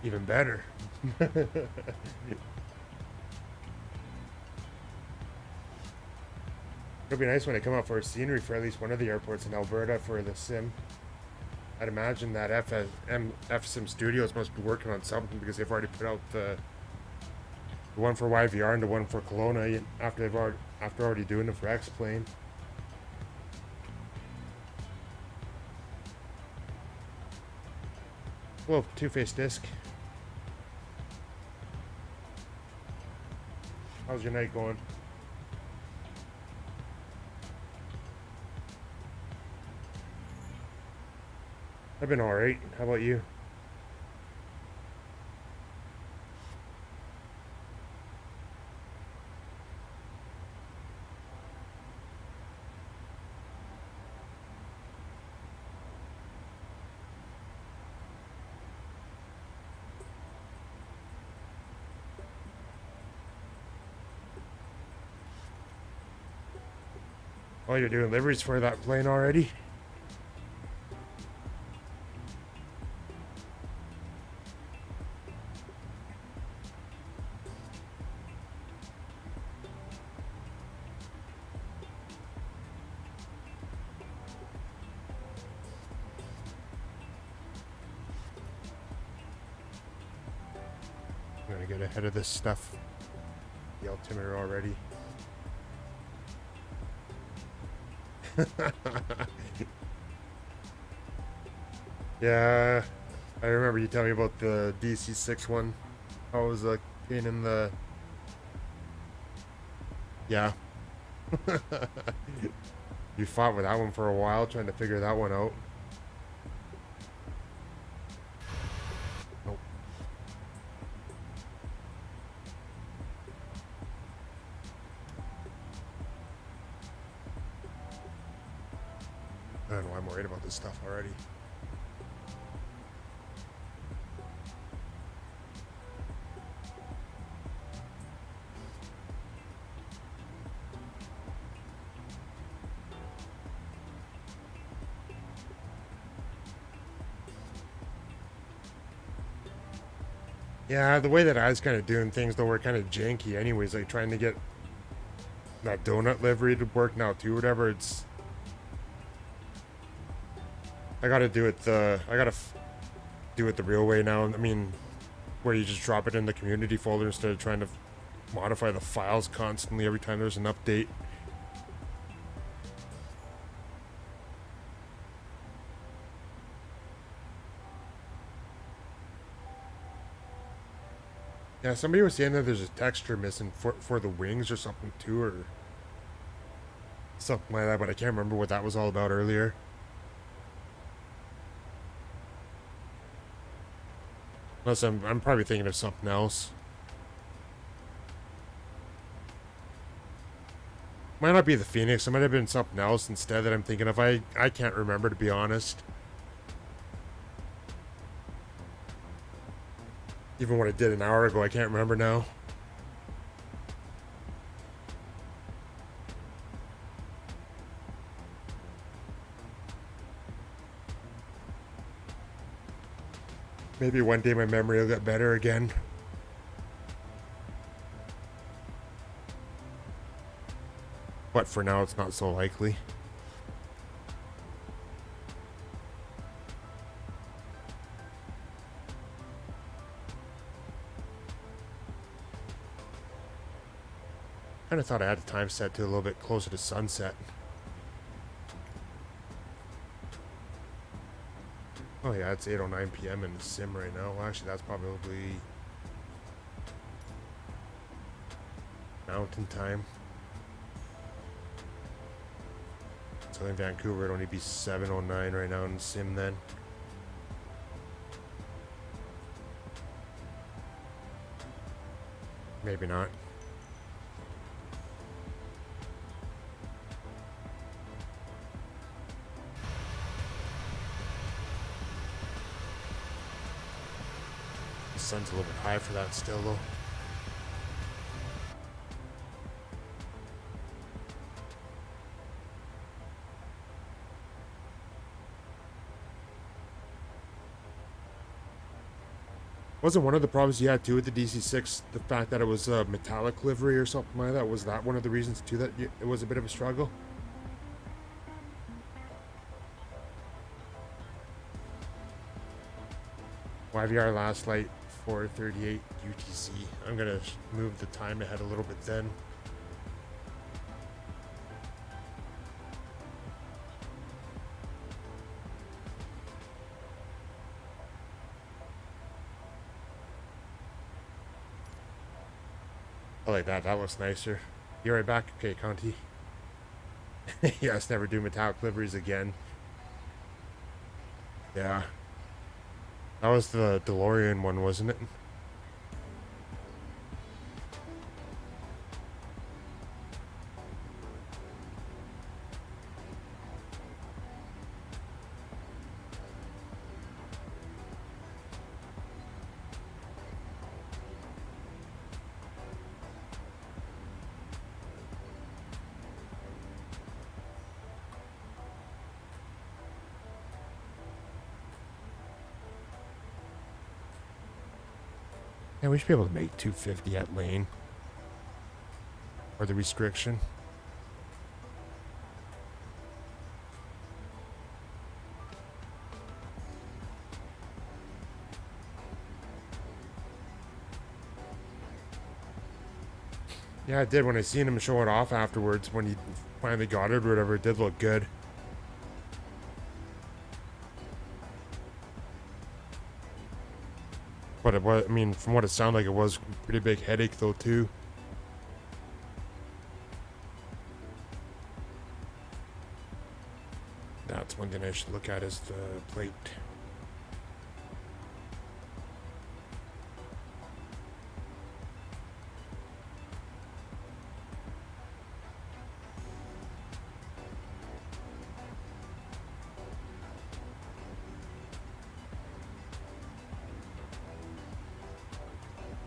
Even better. It'll be nice when I come out for a scenery for at least one of the airports in Alberta for the sim. I'd imagine that FSim Studios must be working on something because they've already put out the one for YVR and the one for Kelowna after already doing it for X-Plane. Hello, Two-Face Disc. How's your night going? I've been alright. How about you? Oh, you're doing liveries for that plane already? I'm gonna get ahead of this stuff. The altimeter already. Yeah, I remember you telling me about the DC6 one. I was pain in the... Yeah. You fought with that one for a while, trying to figure that one out. Nope. I don't know why I'm worried about this stuff already. Yeah, the way that I was kind of doing things, though, were kind of janky anyways, like trying to get that donut livery to work now too, whatever. It's... I gotta do it do it the real way now. I mean, where you just drop it in the community folder instead of trying to modify the files constantly every time there's an update. Yeah, somebody was saying that there's a texture missing for the wings or something too, or something like that, but I can't remember what that was all about earlier. Unless I'm probably thinking of something else. Might not be the Phoenix. It might have been something else instead that I'm thinking of. I can't remember, to be honest. Even what I did an hour ago, I can't remember now. Maybe one day my memory will get better again. But for now, it's not so likely. Kind of thought I had the time set to a little bit closer to sunset. Oh yeah, it's 8:09 p.m. in the sim right now. Well, actually, that's probably mountain time. So in Vancouver, it'd only be 7:09 right now in the sim then. Maybe not. The sun's a little bit high for that still, though. Wasn't one of the problems you had too with the DC6 the fact that it was a metallic livery or something like that? Was that one of the reasons too that it was a bit of a struggle? YVR last light 4:38 UTC. I'm gonna move the time ahead a little bit then. I like that. That looks nicer. You right back? Okay, Conti. Yes, never do metallic liveries again. Yeah. That was the DeLorean one, wasn't it? Yeah, we should be able to make 250 at lane. Or the restriction. Yeah, it did. When I seen him show it off afterwards, when he finally got it or whatever, it did look good. But it was, I mean, from what it sounded like, it was a pretty big headache though too. That's one thing I should look at is the plate.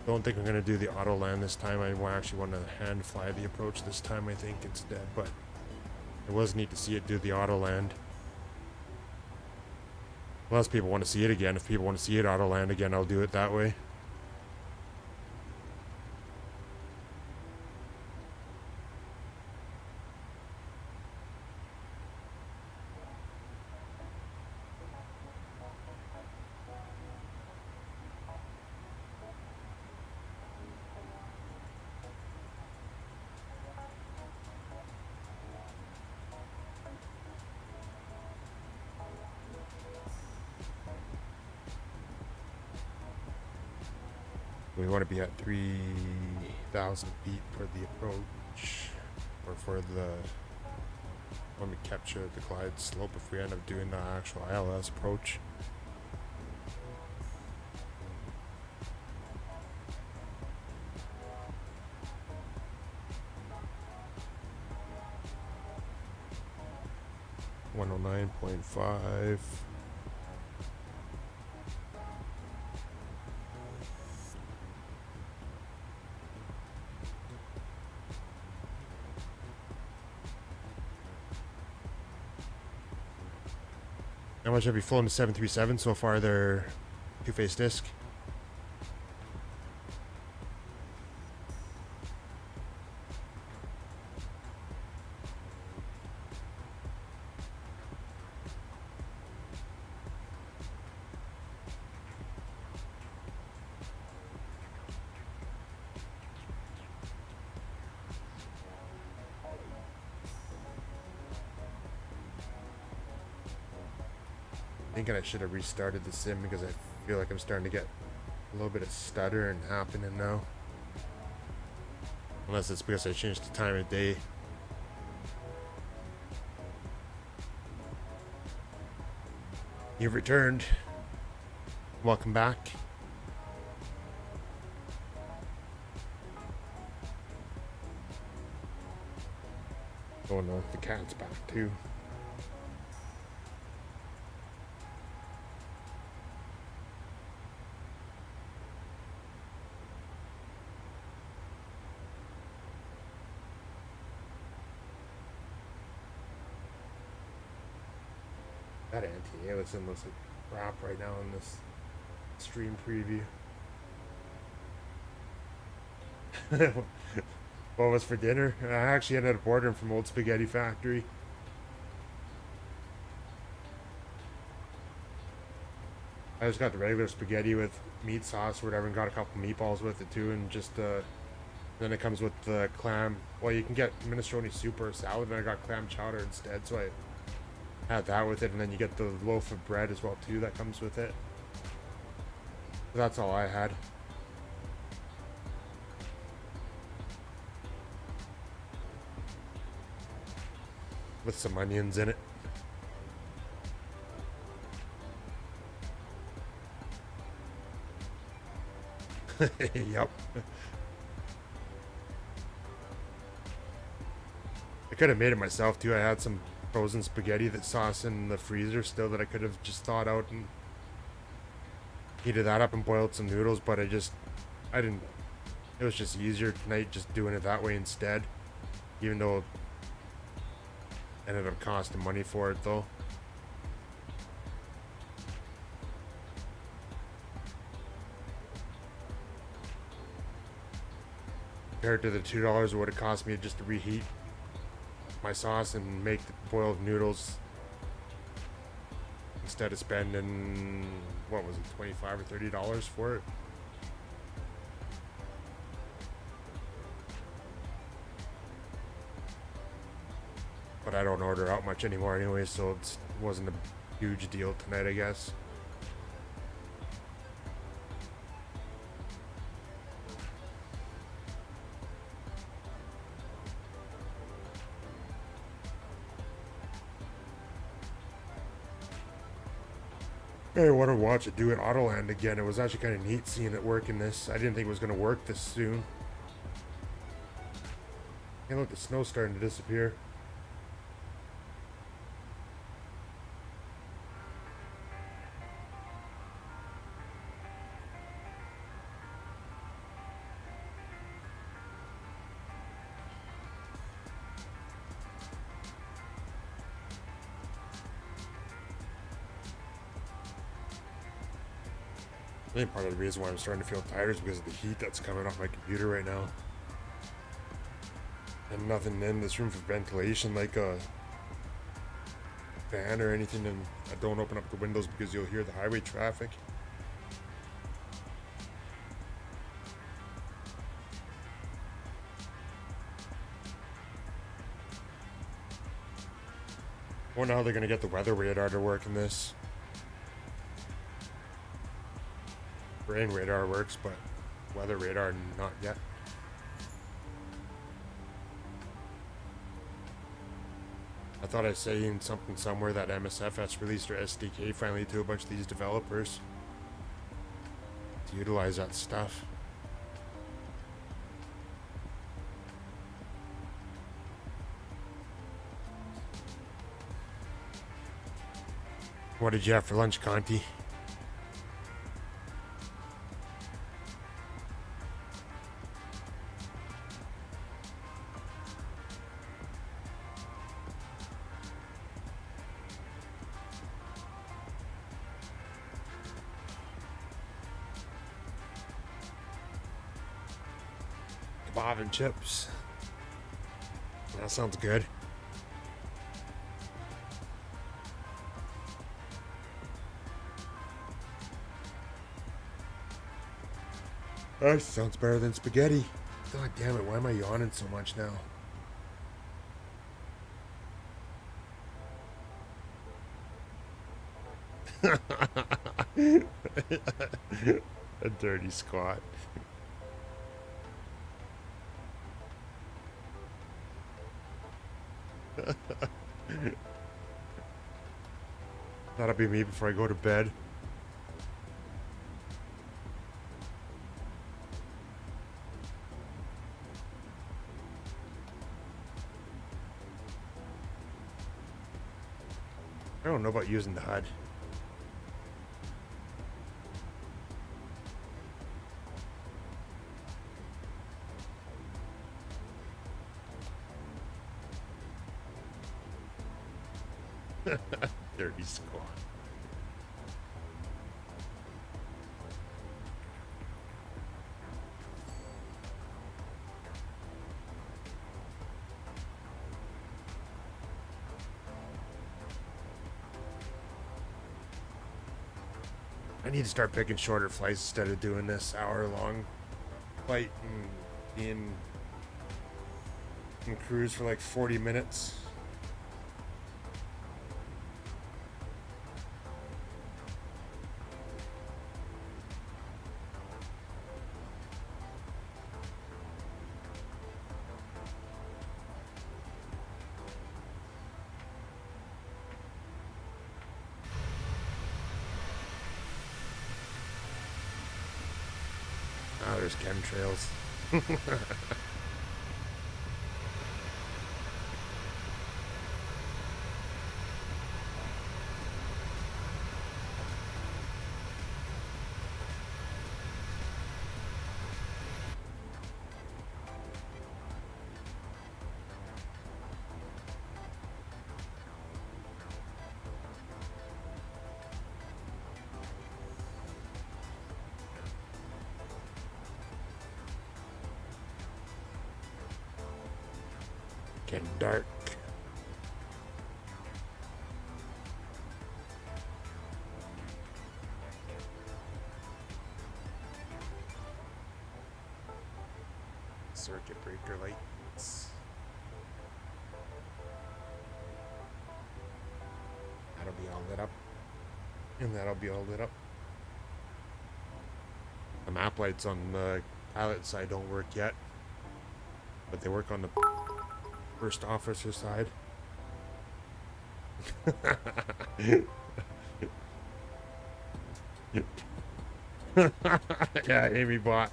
Don't think I'm gonna do the auto land this time. I actually want to hand fly the approach this time, I think, instead. But it was neat to see it do the auto land. Unless people want to see it again. If people want to see it auto land again, I'll do it that way. We want to be at 3,000 feet for the approach, or for the, when we capture the glide slope if we end up doing the actual ILS approach. .5. How much have you flown to 737 so far? Their two-face disc. Thinking I should have restarted the sim because I feel like I'm starting to get a little bit of stuttering happening now. Unless it's because I changed the time of day. You've returned. Welcome back. Oh no, the cat's back too. That anti-aliasing looks like crap right now in this stream preview. What was for dinner? I actually ended up ordering from Old Spaghetti Factory. I just got the regular spaghetti with meat sauce or whatever and got a couple meatballs with it too, and just then it comes with the clam. Well, you can get minestrone soup or salad, and I got clam chowder instead, so I had that with it, and then you get the loaf of bread as well too that comes with it. So that's all I had. With some onions in it. Yep. I could have made it myself too. I had some frozen spaghetti that sauce in the freezer still that I could have just thawed out and heated that up and boiled some noodles, but I didn't. It was just easier tonight just doing it that way instead, even though it ended up costing money for it though. Compared to the $2 it would have cost me just to reheat my sauce and make the boiled noodles instead of spending, what was it, $25 or $30 for it. I don't order out much anymore anyway, so it wasn't a huge deal tonight, I guess. I want to watch it do it Autoland again. It was actually kind of neat seeing it work in this. I didn't think it was going to work this soon. Hey, look, the snow's starting to disappear. I think part of the reason why I'm starting to feel tired is because of the heat that's coming off my computer right now. And nothing in this room for ventilation, like a fan or anything, and I don't open up the windows because you'll hear the highway traffic. I wonder how they're gonna get the weather radar to work in this. Rain radar works, but weather radar not yet. I thought I seen something somewhere that MSFS released their SDK finally to a bunch of these developers to utilize that stuff. What did you have for lunch, Conti? Kebab and chips. That sounds good. That sounds better than spaghetti. God damn it, why am I yawning so much now? A dirty squat. That'll be me before I go to bed. I don't know about using the HUD. Dirty squad. I need to start picking shorter flights instead of doing this hour-long flight and being in cruise for like 40 minutes. Oh, there's chemtrails. Getting dark. Circuit breaker lights. lit up. And that'll be all lit up. The map lights on the pilot side don't work yet. But they work on the first officer side. Yeah, Amy bought.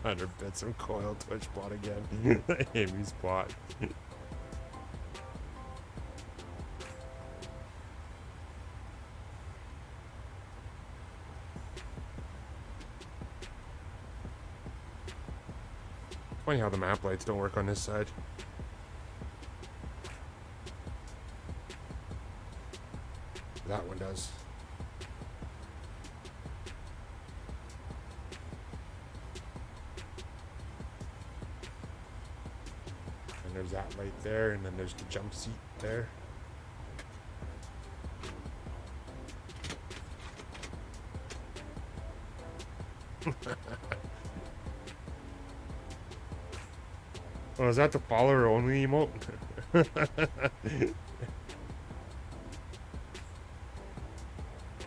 100 bits of coil Twitch bot again. Amy's bot. Funny how the map lights don't work on this side. That one does. And there's that light there, and then there's the jump seat there. Oh, is that the follower only emote?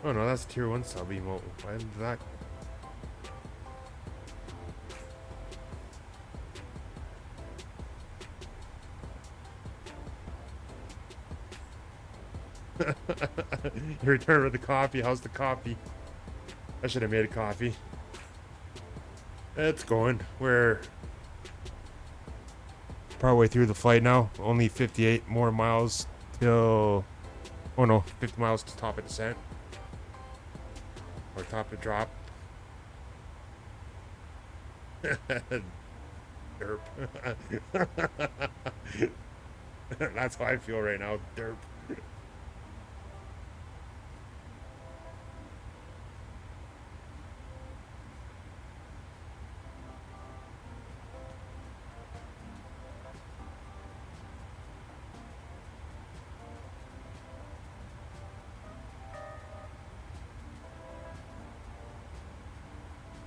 Oh no, that's tier 1 sub emote. Why did that? You return with the coffee. How's the coffee? I should have made a coffee. It's going. We're partway through the flight now. Only 58 more miles till... Oh no, 50 miles to top of descent. Or top of drop. Derp. That's how I feel right now. Derp.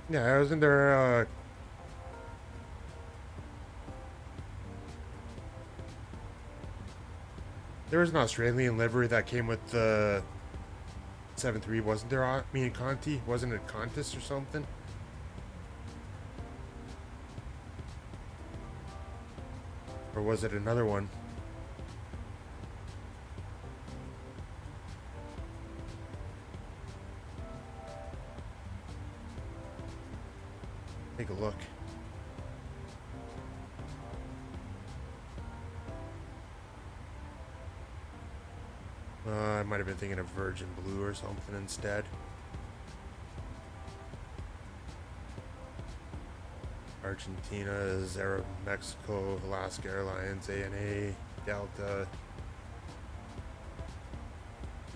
Yeah, wasn't there there was an Australian livery that came with the 7.3, wasn't there? I mean, Conti? Wasn't it Contis or something? Or was it another one? Take a look. I might have been thinking of Virgin Blue or something instead. Argentina, Zara, Mexico, Alaska Airlines, ANA, Delta,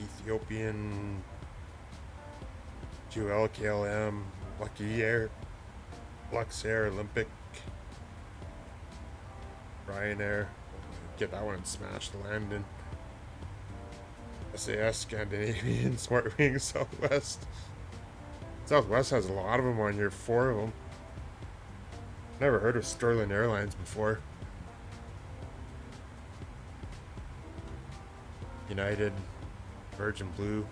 Ethiopian, Jewel, KLM, Lucky Air, Lux Air, Olympic, Ryanair. Get that one smashed, Landon. SAS, Scandinavian, Smartwings, Southwest. Southwest has a lot of them on here, 4 of them. Never heard of Sterling Airlines before. United, Virgin Blue.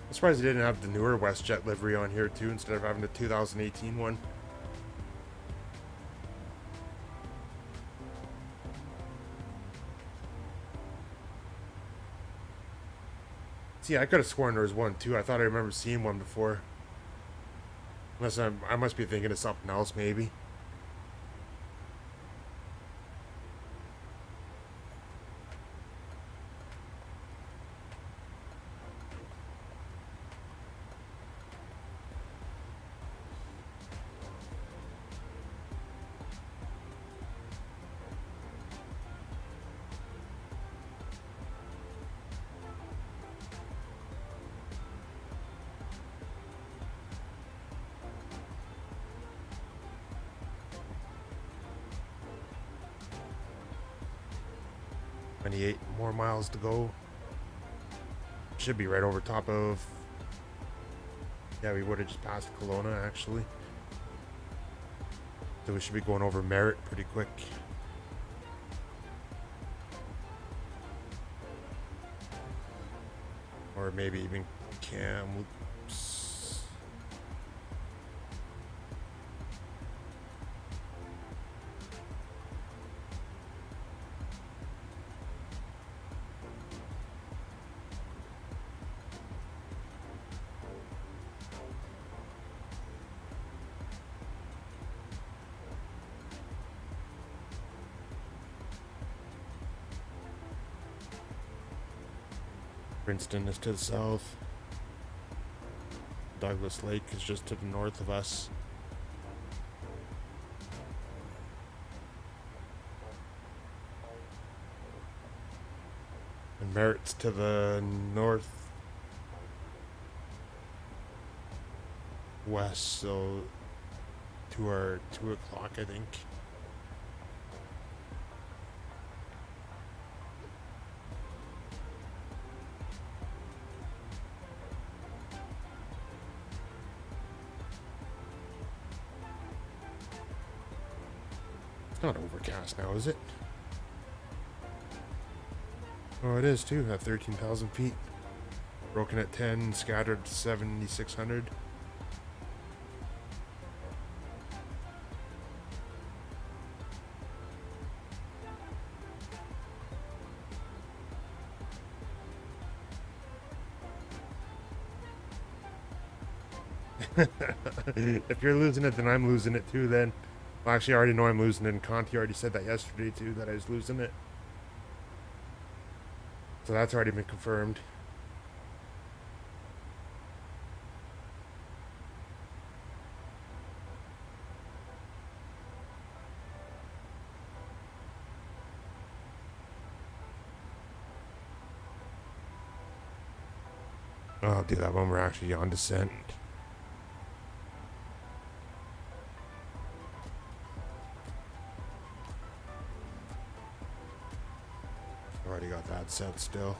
I'm surprised they didn't have the newer WestJet livery on here too, instead of having the 2018 one. See, I could have sworn there was one too. I thought I remember seeing one before. Unless I must be thinking of something else, maybe. 28 more miles to go. Should be right over top of. Yeah, we would have just passed Kelowna actually. So we should be going over Merritt pretty quick. Or maybe even Kamloops. Princeton is to the south. Douglas Lake is just to the north of us. And Merritt's to the north west, so to our 2 o'clock, I think. It's not overcast now, is it? Oh, it is too, at 13,000 feet. Broken at 10, scattered 7,600. If you're losing it, then I'm losing it too then. Well, actually, I already know I'm losing it, and Conti already said that yesterday too, that I was losing it. So that's already been confirmed. I'll do that when we're actually on descent. Already got that set still.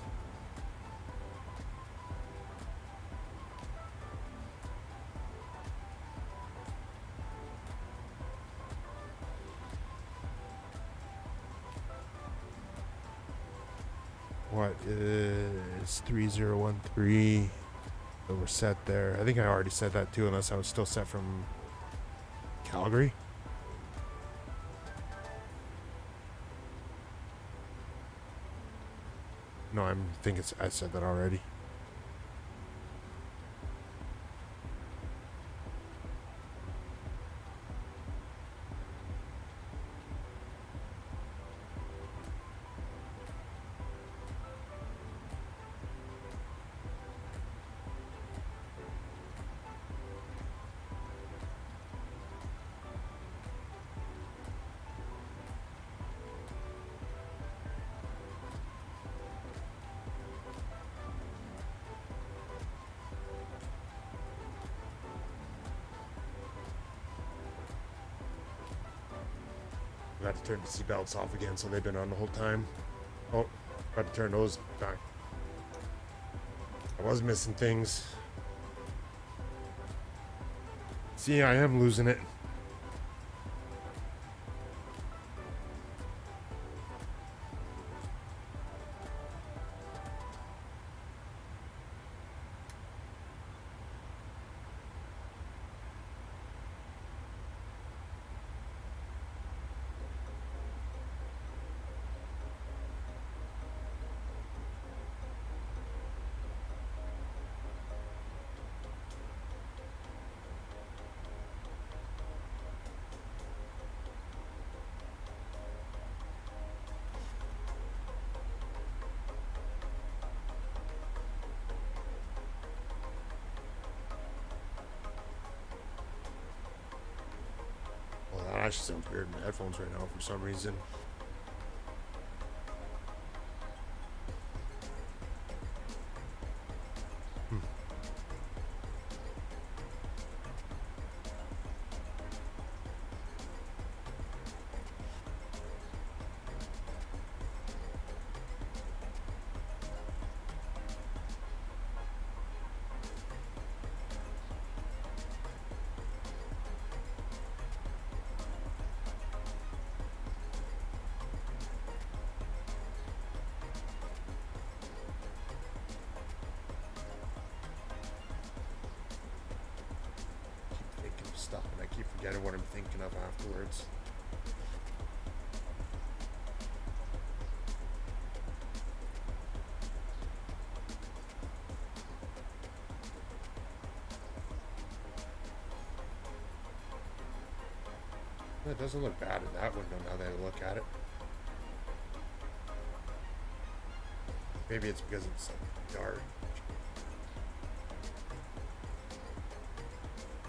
What is 3013? So we're set there. I think I already said that too, unless I was still set from Calgary. No, I said that already. I got to turn the seatbelts off again, so they've been on the whole time. Oh, got to turn those back. I was missing things. See, I am losing it. That actually sounds weird in my headphones right now for some reason. keep forgetting what I'm thinking of afterwards. It doesn't look bad in that window now that I look at it. Maybe it's because it's so dark.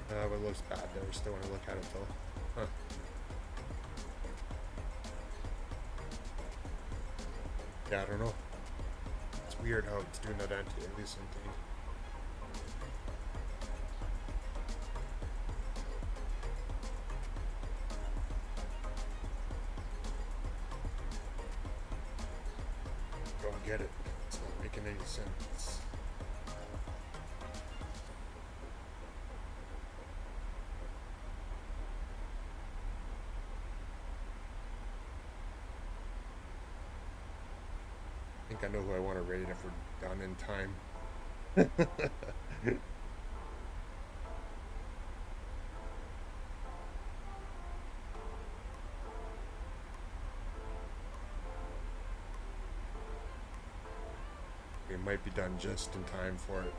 But it looks bad there still when I look at it though. Huh. Yeah, I don't know. It's weird how it's doing that anti-aliasing thing. Don't get it. It's not making any sense. I think I know who I want to rate if we're done in time. We might be done just in time for it.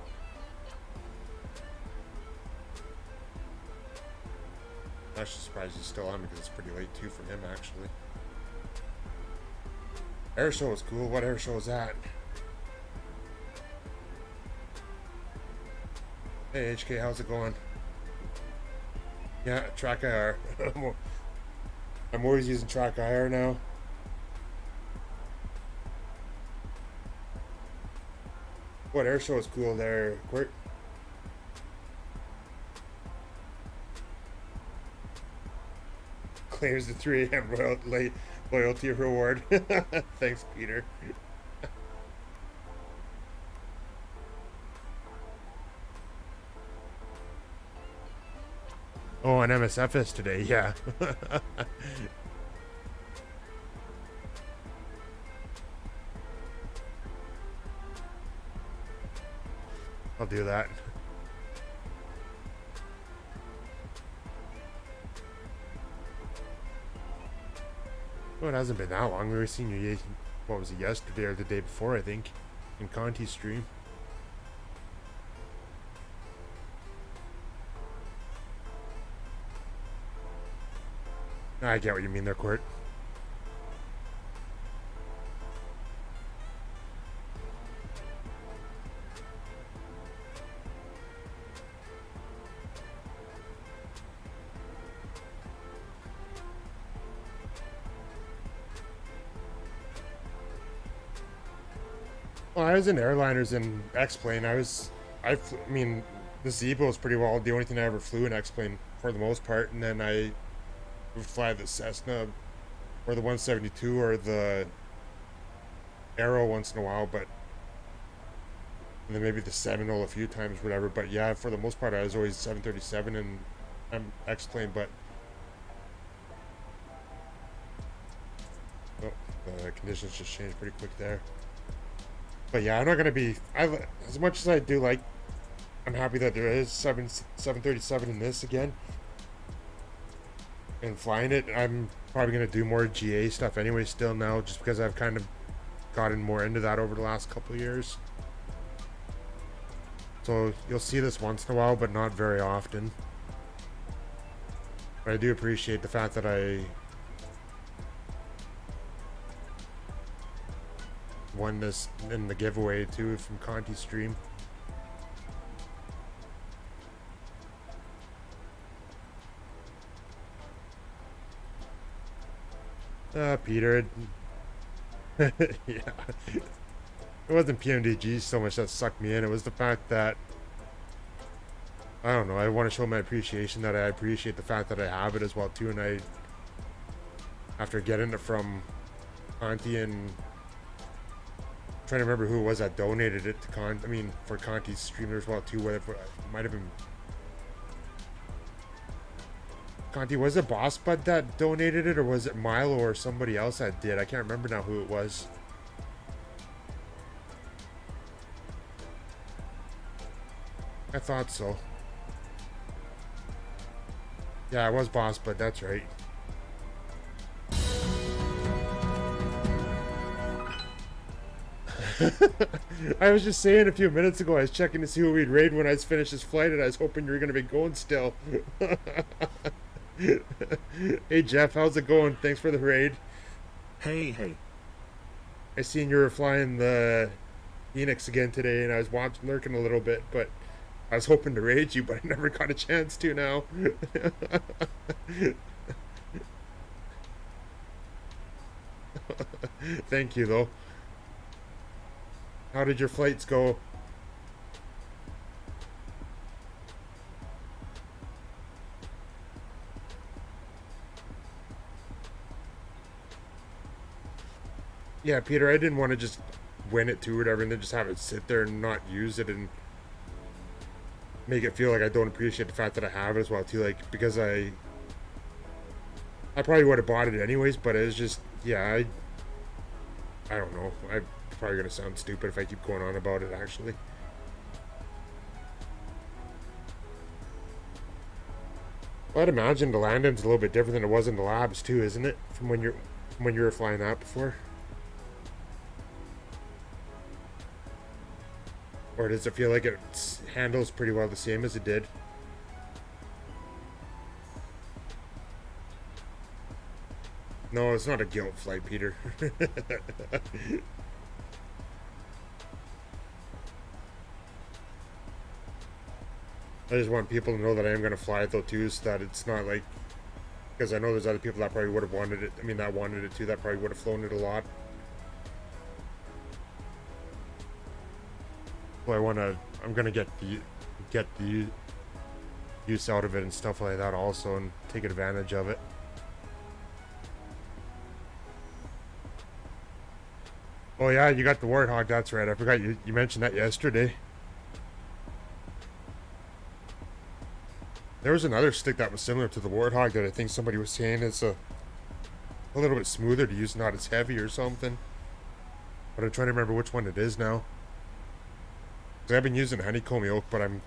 I'm actually surprised he's still on because it's pretty late too for him actually. Air show was cool. What air show is that? Hey HK, how's it going? Yeah, track IR. I'm always using track IR now. What air show is cool there, Quirt? Claims the 3 a.m. loyalty reward. Thanks, Peter. Oh, an MSFS today, yeah. I'll do that. Well, it hasn't been that long. We were seeing you, what was it, yesterday or the day before, I think, in Conti's stream. I get what you mean there, Court. Well, I was in airliners in X-Plane. I mean, the Zebo was pretty well the only thing I ever flew in X-Plane for the most part, and then I would fly the Cessna or the 172 or the Arrow once in a while, but and then maybe the Seminole a few times, whatever. But yeah, for the most part, I was always 737 and I'm X-Plane, but oh, the conditions just changed pretty quick there. But yeah, I'm not gonna be. As much as I do like, I'm happy that there is 737 in this again, and flying it. I'm probably gonna do more GA stuff anyway. Still now, just because I've kind of gotten more into that over the last couple of years. So you'll see this once in a while, but not very often. But I do appreciate the fact that I won this in the giveaway too from Conti's stream. Peter. Yeah. It wasn't PMDG so much that sucked me in. It was the fact that, I don't know, I want to show my appreciation that I appreciate the fact that I have it as well too. And after getting it from Conti and trying to remember who it was that donated it to for Conti's streamer as well too. Whatever, it might have been Conti. Was it Boss Bud that donated it, or was it Milo or somebody else that did? I can't remember now who it was. I thought so. Yeah, I was boss, but that's right. I was just saying a few minutes ago, I was checking to see who we'd raid when I was finished this flight, and I was hoping you were going to be going still. Hey, Jeff, how's it going? Thanks for the raid. Hey, hey. I seen you were flying the Phoenix again today, and I was watching, lurking a little bit, but I was hoping to raid you, but I never got a chance to now. Thank you, though. How did your flights go? Yeah, Peter, I didn't want to just win it to whatever and then just have it sit there and not use it and make it feel like I don't appreciate the fact that I have it as well too. Like, because I probably would have bought it anyways, but it was just, yeah, I don't know. I'm probably gonna sound stupid if I keep going on about it actually. Well, I'd imagine the landing's a little bit different than it was in the labs too, isn't it? From when you were flying that before? Or does it feel like it handles pretty well the same as it did? No, it's not a guilt flight, Peter. I just want people to know that I am going to fly it though too, so that it's not like, because I know there's other people that probably would have wanted it. I mean, that wanted it too. That probably would have flown it a lot. Well, I'm gonna get the use out of it and stuff like that also, and take advantage of it. Oh yeah, you got the Warthog. That's right. I forgot you mentioned that yesterday. There was another stick that was similar to the Warthog that I think somebody was saying is a little bit smoother to use, not as heavy or something. But I'm trying to remember which one it is now. Because I've been using honeycomb oak, but I'm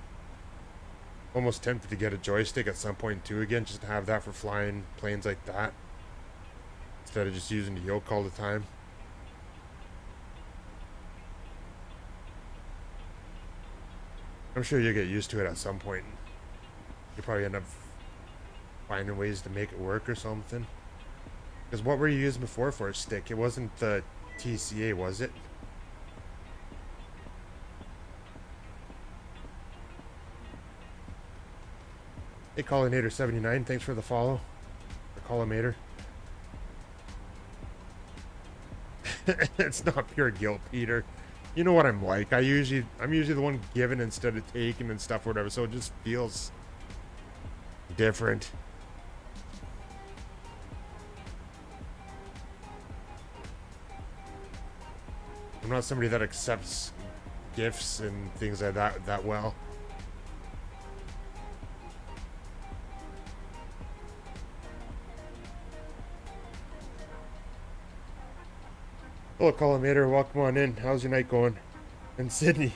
almost tempted to get a joystick at some point too again, just to have that for flying planes like that. Instead of just using the yoke all the time. I'm sure you'll get used to it at some point. You'll probably end up finding ways to make it work or something. Because what were you using before for a stick? It wasn't the TCA, was it? Hey, Collinator79, thanks for the follow. Or Collimator. It's not pure guilt, Peter. You know what I'm like. I'm usually the one giving instead of taking and stuff or whatever, so it just feels different. I'm not somebody that accepts gifts and things like that well. Hello, Collimator. Welcome on in. How's your night going? In Sydney.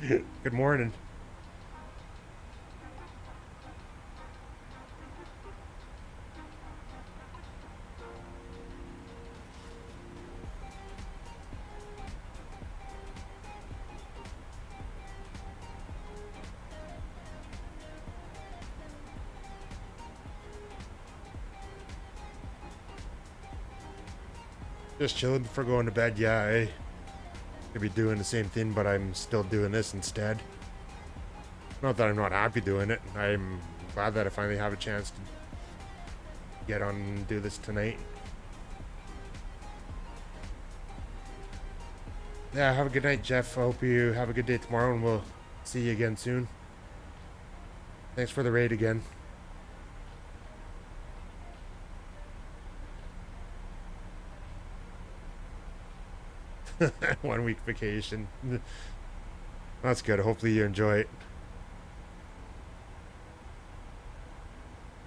Good morning. Just chilling before going to bed. Yeah, I could be doing the same thing, but I'm still doing this instead. Not that I'm not happy doing it. I'm glad that I finally have a chance to get on and do this tonight. Yeah, have a good night, Jeff. I hope you have a good day tomorrow, and we'll see you again soon. Thanks for the raid again. 1 week vacation. That's good. Hopefully you enjoy it.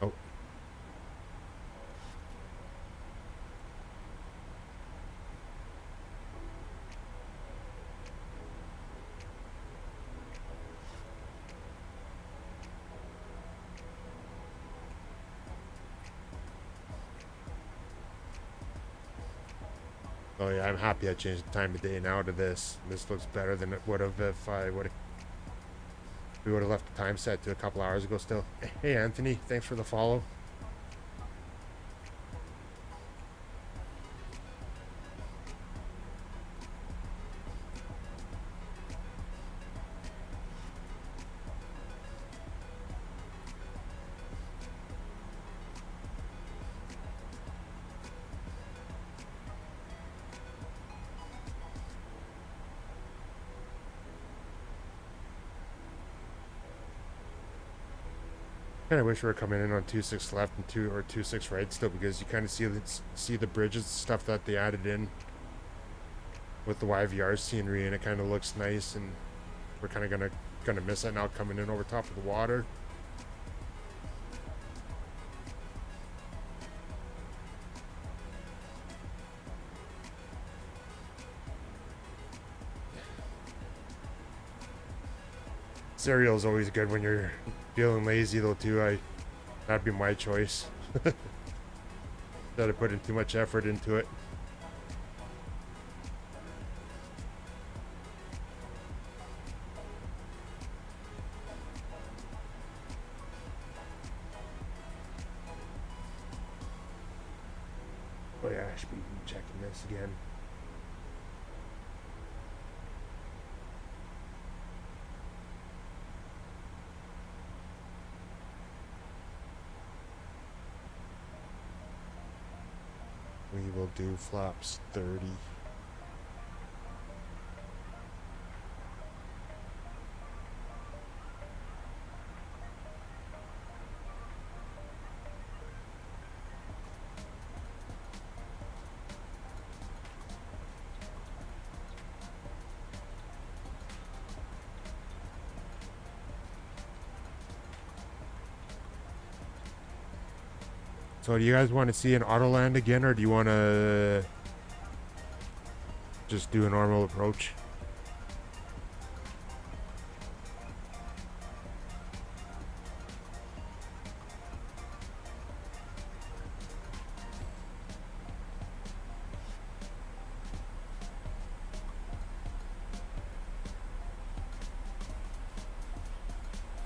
Oh. Oh yeah, I'm happy I changed the time of day now to this. This looks better than it would have if we would have left the time set to a couple hours ago still. Hey Anthony, thanks for the follow. Kind of wish we were coming in on 2-6 left and 2-6 right still, because you kind of see the bridges stuff that they added in with the YVR scenery, and it kind of looks nice, and we're kind of gonna miss it now coming in over top of the water. Cereal is always good when you're feeling lazy though too. That'd be my choice. Instead of putting too much effort into it. Oh yeah, I should be checking this again. We will do flaps 30. So do you guys want to see an auto land again, or do you want to just do a normal approach?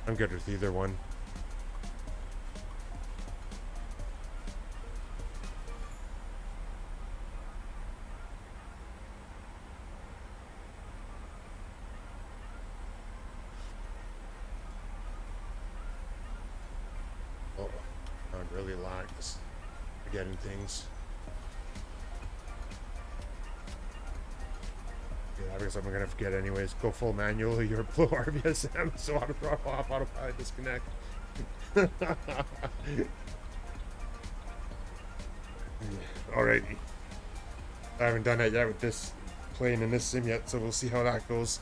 I'm good with either one. Oh, I'm really lax forgetting things. Yeah, because I'm gonna forget anyways. Go full manual, you're below RVSM, so auto throttle off, autopilot disconnect. Alrighty. I haven't done that yet with this plane in this sim yet, so we'll see how that goes.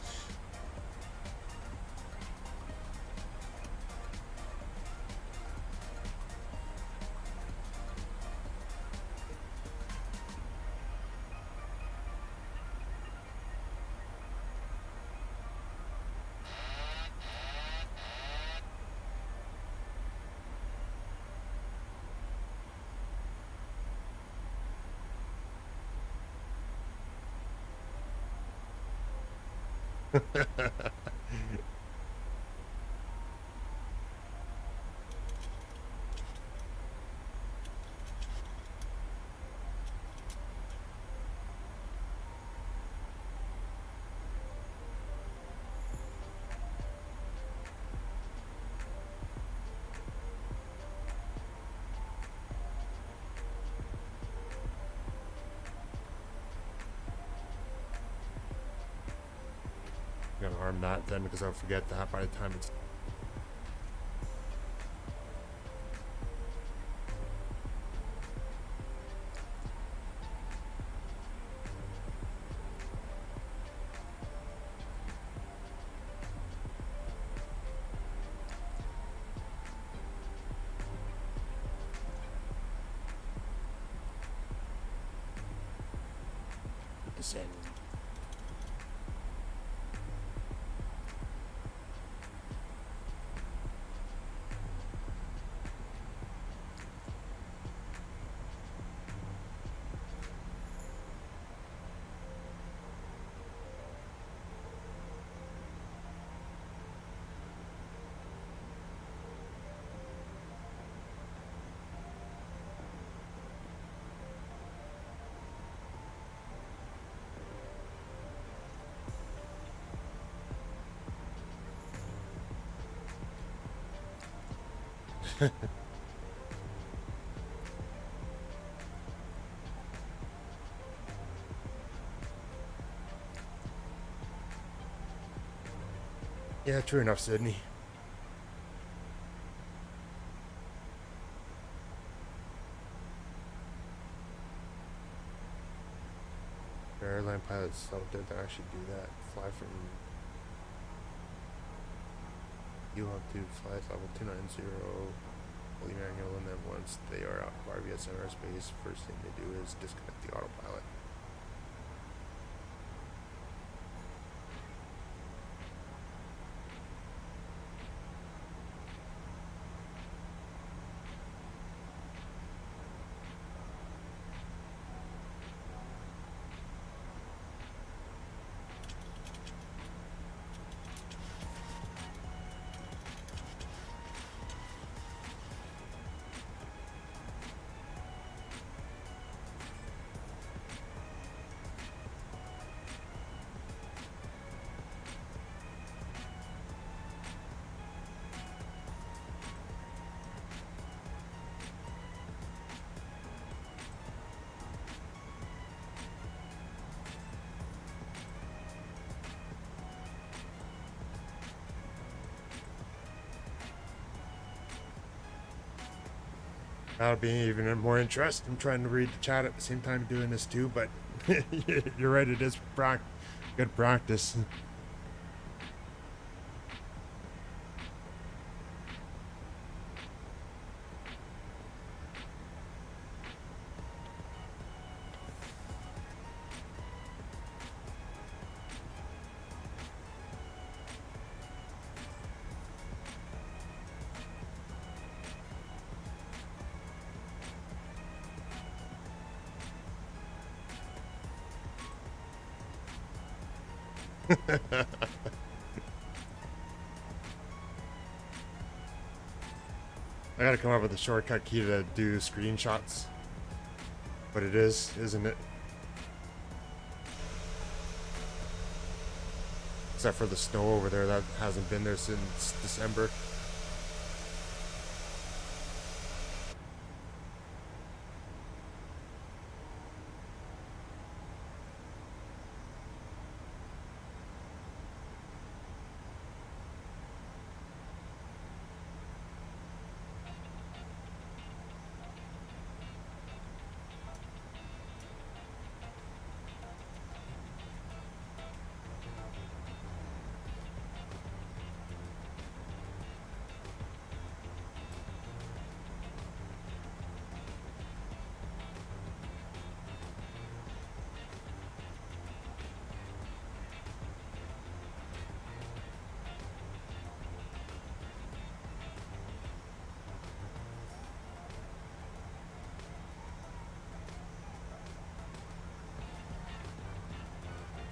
I'm gonna arm that then, because I'll forget that by the time it's descend. Yeah, true enough, Sydney. Airline pilots out there that actually do that. Fly from U-Hub to flight level 290, fully manual, and then once they are out of RVS and airspace, first thing they do is disconnect the autopilot. That'll be even more interesting. I'm trying to read the chat at the same time doing this too, but you're right, it is good practice. I gotta come up with a shortcut key to do screenshots. But it is, isn't it? Except for the snow over there, that hasn't been there since December.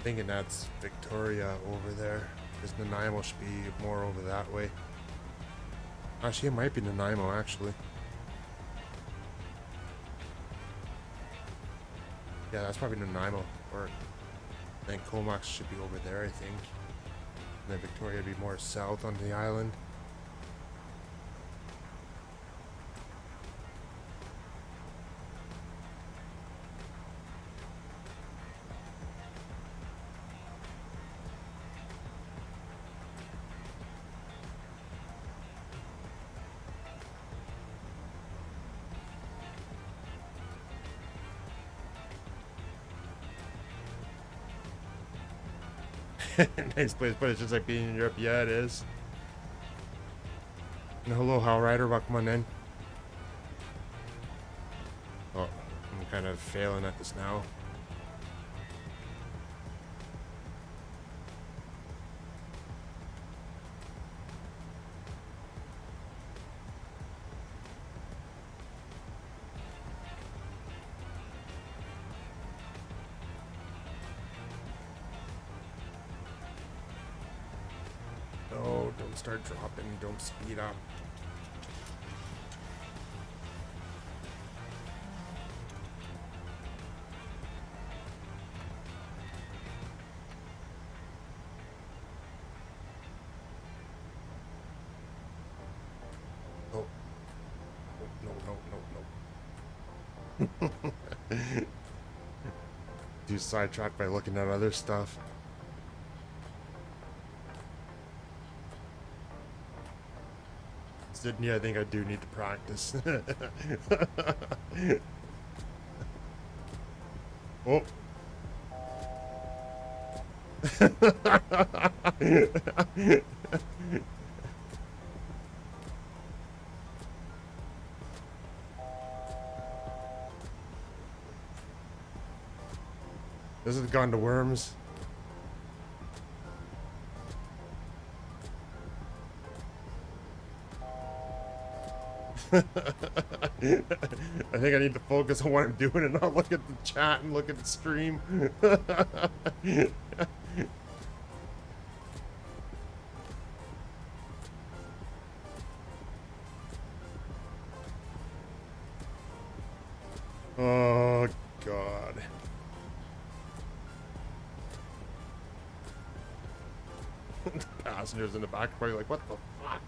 Thinking that's Victoria over there, because Nanaimo should be more over that way. Actually, it might be Nanaimo, actually. Yeah, that's probably Nanaimo, or then Comox should be over there, I think. And then Victoria would be more south on the island. Nice place, but it's just like being in Europe. Yeah, it is. And hello, Howlrider, welcome on in. Oh, I'm kind of failing at this now. No, don't start dropping, don't speed up. Oh, Too sidetracked by looking at other stuff. Sydney, I think I do need to practice. Oh. This has gone to worms. I think I need to focus on what I'm doing and not look at the chat and look at the stream. Oh, God. The passengers in the back are probably like, what the fuck?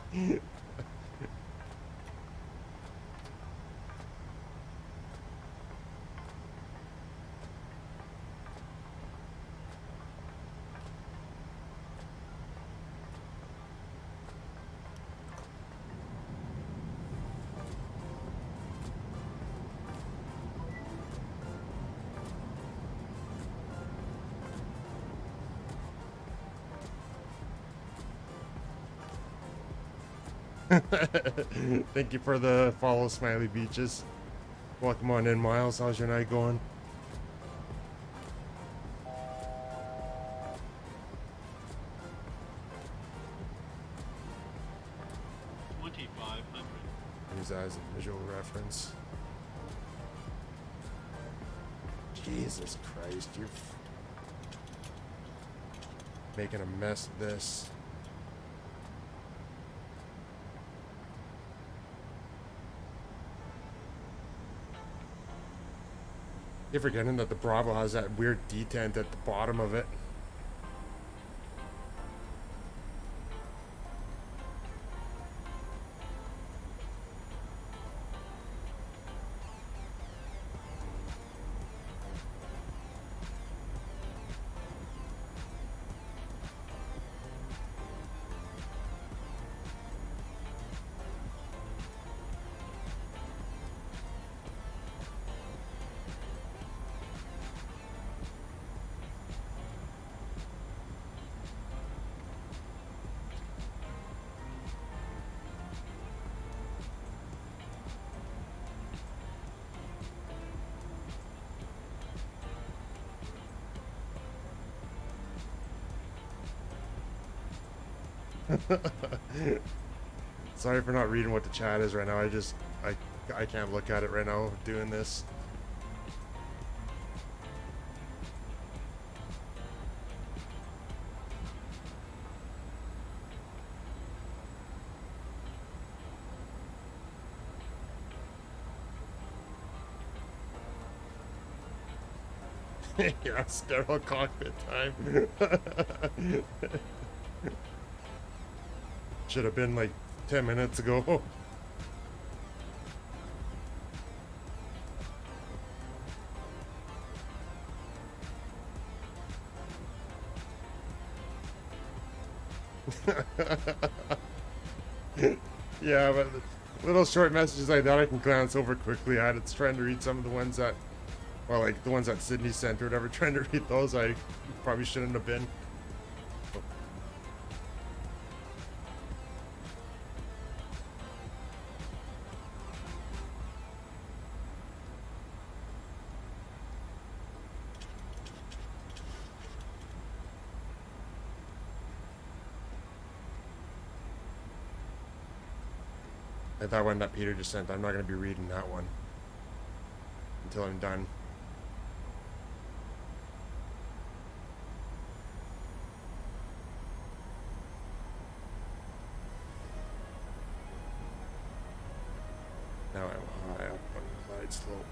Thank you for the follow, Smiley Beaches. Welcome on in, Miles. How's your night going? Use that as a visual reference. Jesus Christ, you're making a mess of this. You're forgetting that the Bravo has that weird detent at the bottom of it. Sorry for not reading what the chat is right now. I can't look at it right now doing this. Yeah, sterile cockpit time. Should have been like 10 minutes ago. Yeah, but little short messages like that I can glance over quickly. I was trying to read some of the ones that, well, like the ones that Sydney sent or whatever. Trying to read those, I probably shouldn't have been. That one that Peter just sent, I'm not going to be reading that one until I'm done. Now I'm high up on the glide slope.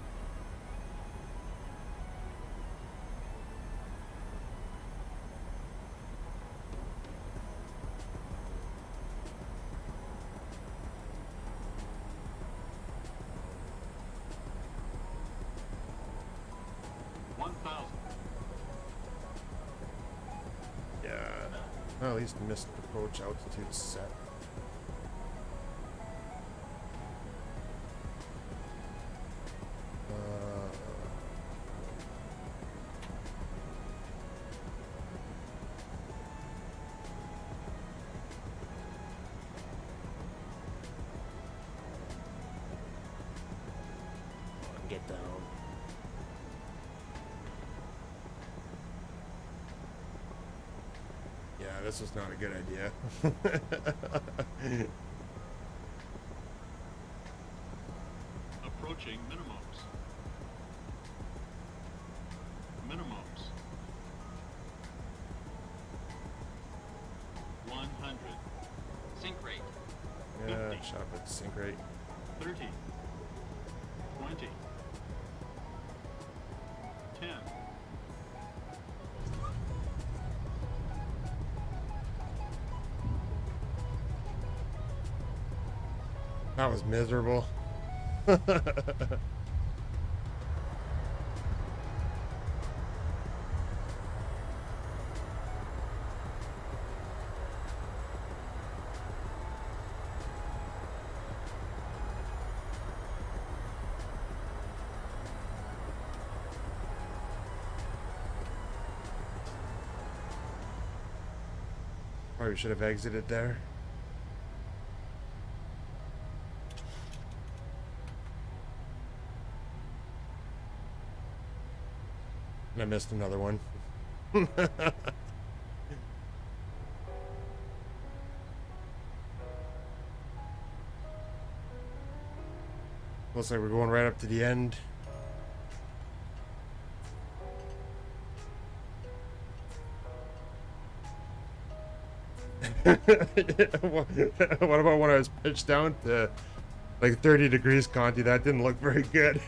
Well, at least missed approach altitude set. Get down. Yeah, this was not a good idea. Approaching minimums. Minimums. 100. Sink rate. Yeah, 50. shop at sync rate. 30. 20. 10. That was miserable. Probably should have exited there. And I missed another one. Looks like we're going right up to the end. What about when I was pitched down to like 30 degrees, Conti? That didn't look very good.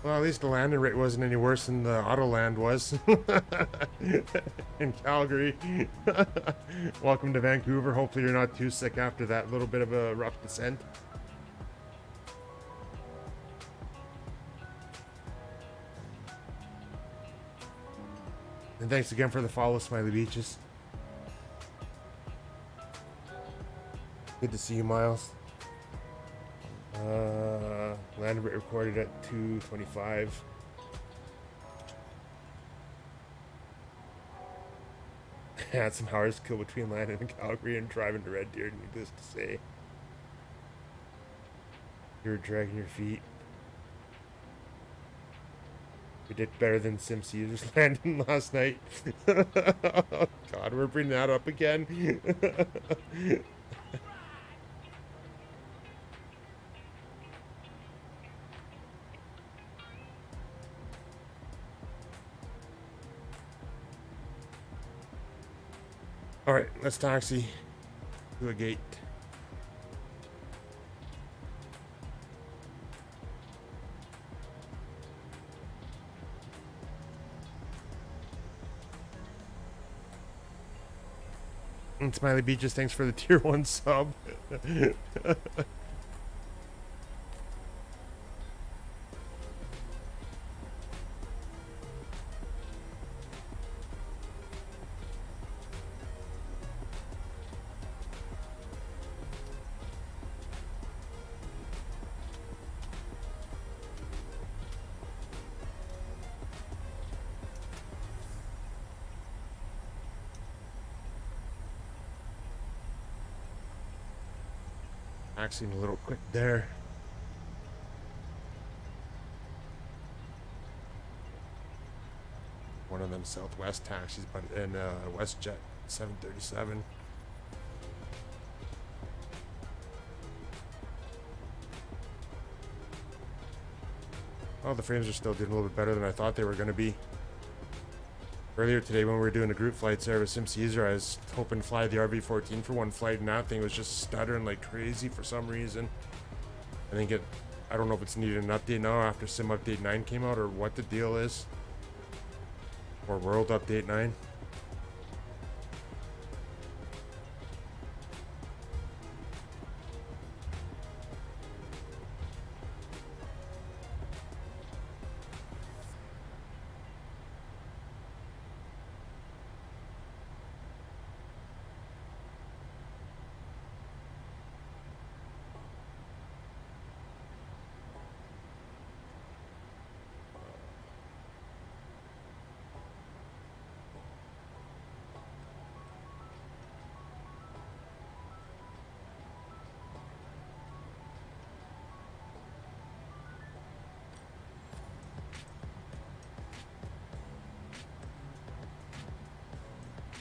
Well, at least the landing rate wasn't any worse than the auto land was in Calgary. Welcome to Vancouver. Hopefully you're not too sick after that little bit of a rough descent. And thanks again for the follow, Smiley Beaches. Good to see you, Miles. Land rate recorded at 225. Had some hours kill between landing in Calgary and driving to Red Deer, needless to say. You were dragging your feet. We did better than SimC's landing last night. God, we're bringing that up again. All right, let's taxi to a gate. And Smiley Beaches, thanks for the tier 1 sub. Axing a little quick there. one of them Southwest taxis, but in WestJet 737. Oh, the frames are still doing a little bit better than I thought they were going to be. Earlier today when we were doing a group flight service Sim Caesar, I was hoping to fly the RV-14 for one flight, and that thing was just stuttering like crazy for some reason. I don't know if it's needed an update now after Sim Update 9 came out, or what the deal is. Or World Update 9.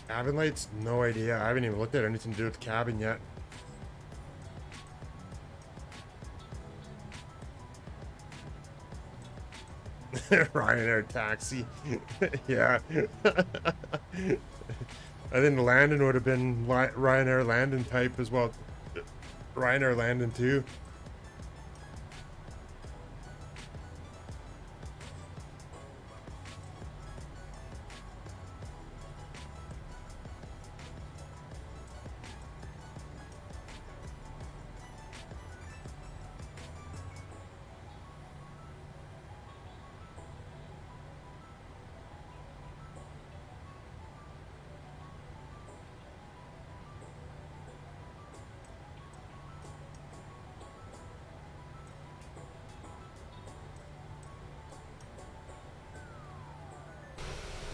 Cabin lights? No idea. I haven't even looked at anything to do with the cabin yet. Ryanair taxi. Yeah. I think the landing would have been Ryanair landing type as well. Ryanair landing too.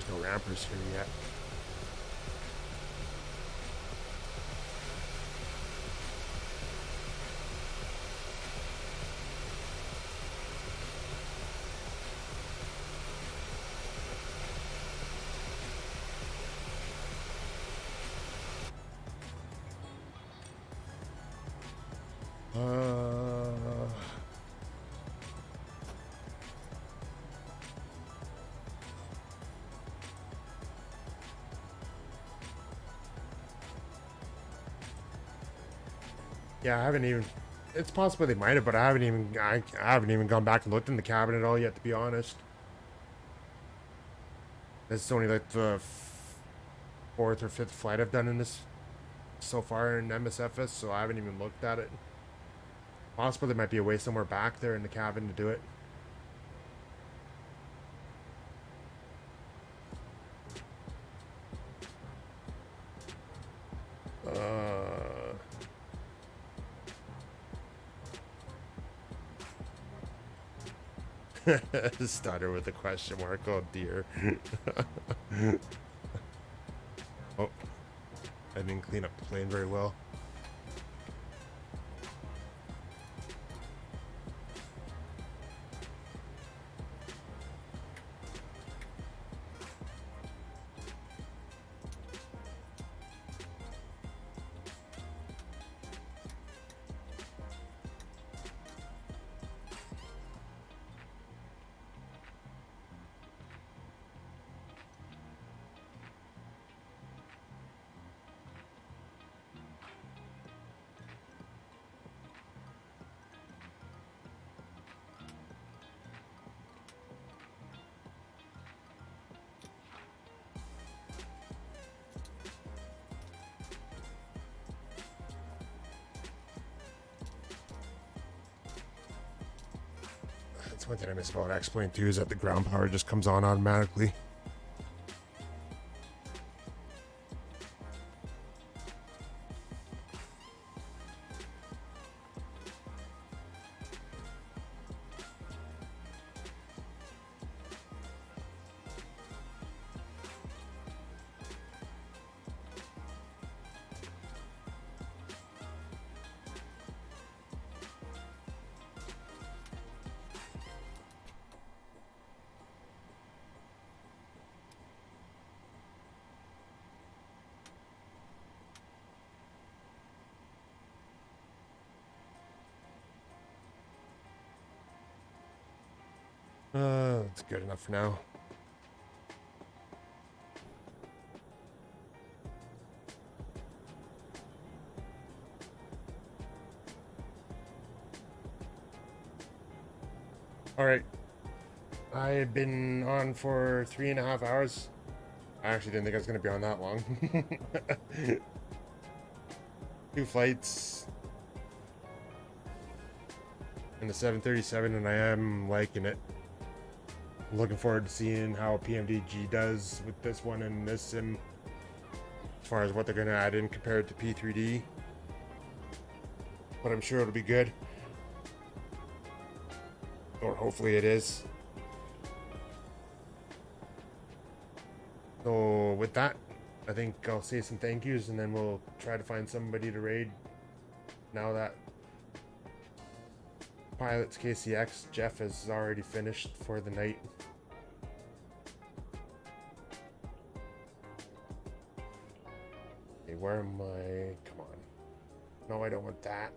There's no rampers here yet. Yeah, I haven't even. It's possible they might have, but I haven't even. I haven't even gone back and looked in the cabin at all yet, to be honest. This is only like the fourth or fifth flight I've done in this so far in MSFS, so I haven't even looked at it. Possible there might be a way somewhere back there in the cabin to do it. Stutter with a question mark. Oh dear. Oh, I didn't clean up the plane very well. That's one thing I miss about X-Plane 2 is that the ground power just comes on automatically. It's good enough for now. All right. I've been on for 3.5 hours. I actually didn't think I was going to be on that long. 2 flights. And the 737, and I am liking it. I'm looking forward to seeing how PMDG does with this one and this sim. As far as what they're going to add in compared to P3D. But I'm sure it'll be good. Or hopefully it is. So with that, I think I'll say some thank yous and then we'll try to find somebody to raid. Now that Pilot's KCX, Jeff has already finished for the night. Okay, where am I? Come on. No, I don't want that.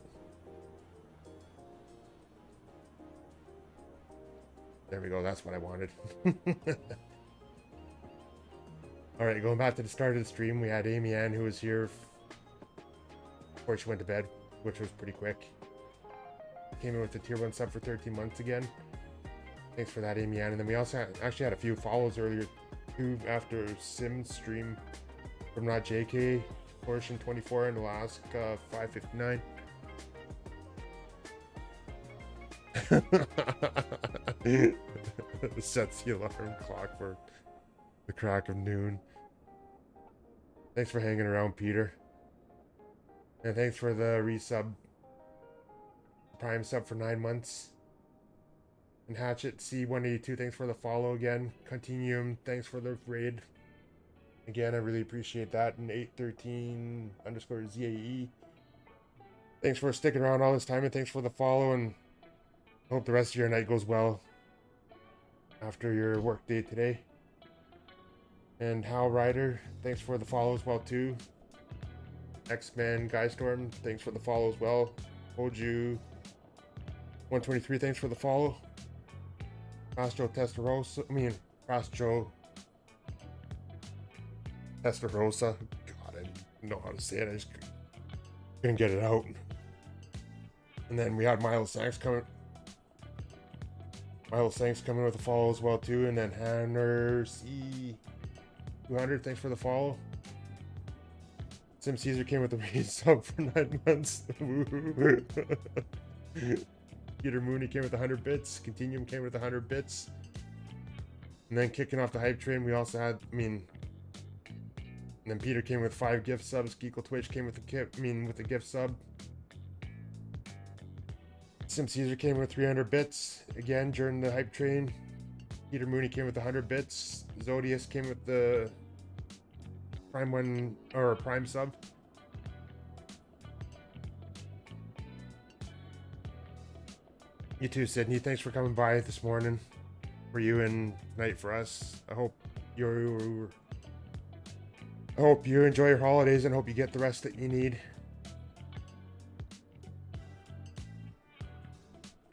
There we go, that's what I wanted. Alright, going back to the start of the stream, we had Amy Ann who was here before she went to bed, which was pretty quick. Came in with the tier 1 sub for 13 months again. Thanks for that, Amy Ann. And then we also actually had a few follows earlier too after Sim stream from Not JK, portion 24 in Alaska 559. Sets the alarm clock for the crack of noon. Thanks for hanging around, Peter. And thanks for the resub. Prime sub for 9 months. And Hatchet C182, thanks for the follow again. Continuum, thanks for the raid. Again, I really appreciate that. And 813_ZAE. Thanks for sticking around all this time and thanks for the follow, and hope the rest of your night goes well after your work day today. And Hal Ryder, thanks for the follow as well too. X-Men Guy Storm, thanks for the follow as well. Hoju 123, thanks for the follow. Rastro Testarossa, Rastro Testarossa. God, I don't know how to say it, I just couldn't get it out. And then we had Miles Sanks coming. Miles Sanks coming with a follow as well too. And then Hanner C200, thanks for the follow. Sim Caesar came with a resub for 9 months. Peter Mooney came with 100 bits. Continuum came with 100 bits. And then kicking off the hype train, we also had, and then Peter came with 5 gift subs. Geekle Twitch came with a gift sub. Sim Caesar came with 300 bits again during the hype train. Peter Mooney came with 100 bits. Zodius came with the Prime 1 or Prime sub. You too, Sydney. Thanks for coming by this morning for you and tonight for us. I hope you enjoy your holidays and hope you get the rest that you need.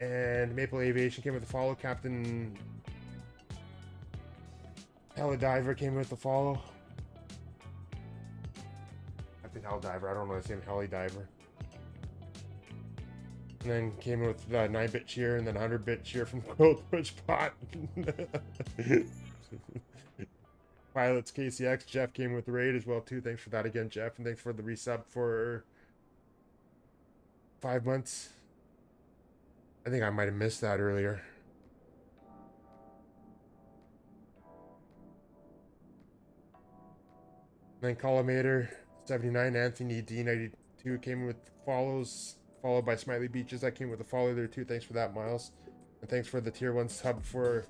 And Maple Aviation came with a follow. Captain Helidiver came with the follow. Captain Helidiver, I don't know the same Helidiver. And then came with 9-bit cheer and then 100-bit cheer from Quill Twitch Pot. Pilot's KCX, Jeff came with the raid as well too. Thanks for that again, Jeff, and thanks for the resub for 5 months. I think I might have missed that earlier. Then Collimator 79, Anthony D92 came with follows, followed by Smiley Beaches. That came with a follow there too. Thanks for that, Miles. And thanks for the tier 1 sub for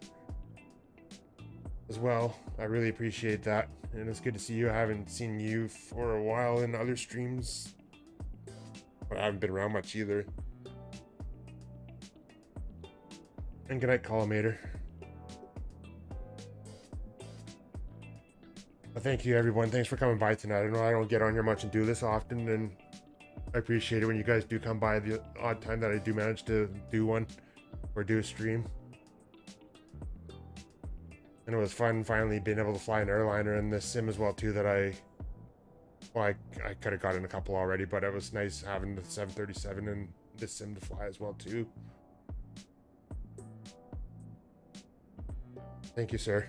as well. I really appreciate that. And it's good to see you. I haven't seen you for a while in other streams. But I haven't been around much either. And good night, Collimator. Well, thank you, everyone. Thanks for coming by tonight. I know I don't get on here much and do this often, and I appreciate it when you guys do come by the odd time that I do manage to do one or do a stream. And it was fun finally being able to fly an airliner in this sim as well too. That I could have gotten a couple already, but it was nice having the 737 and this sim to fly as well too. Thank you, sir.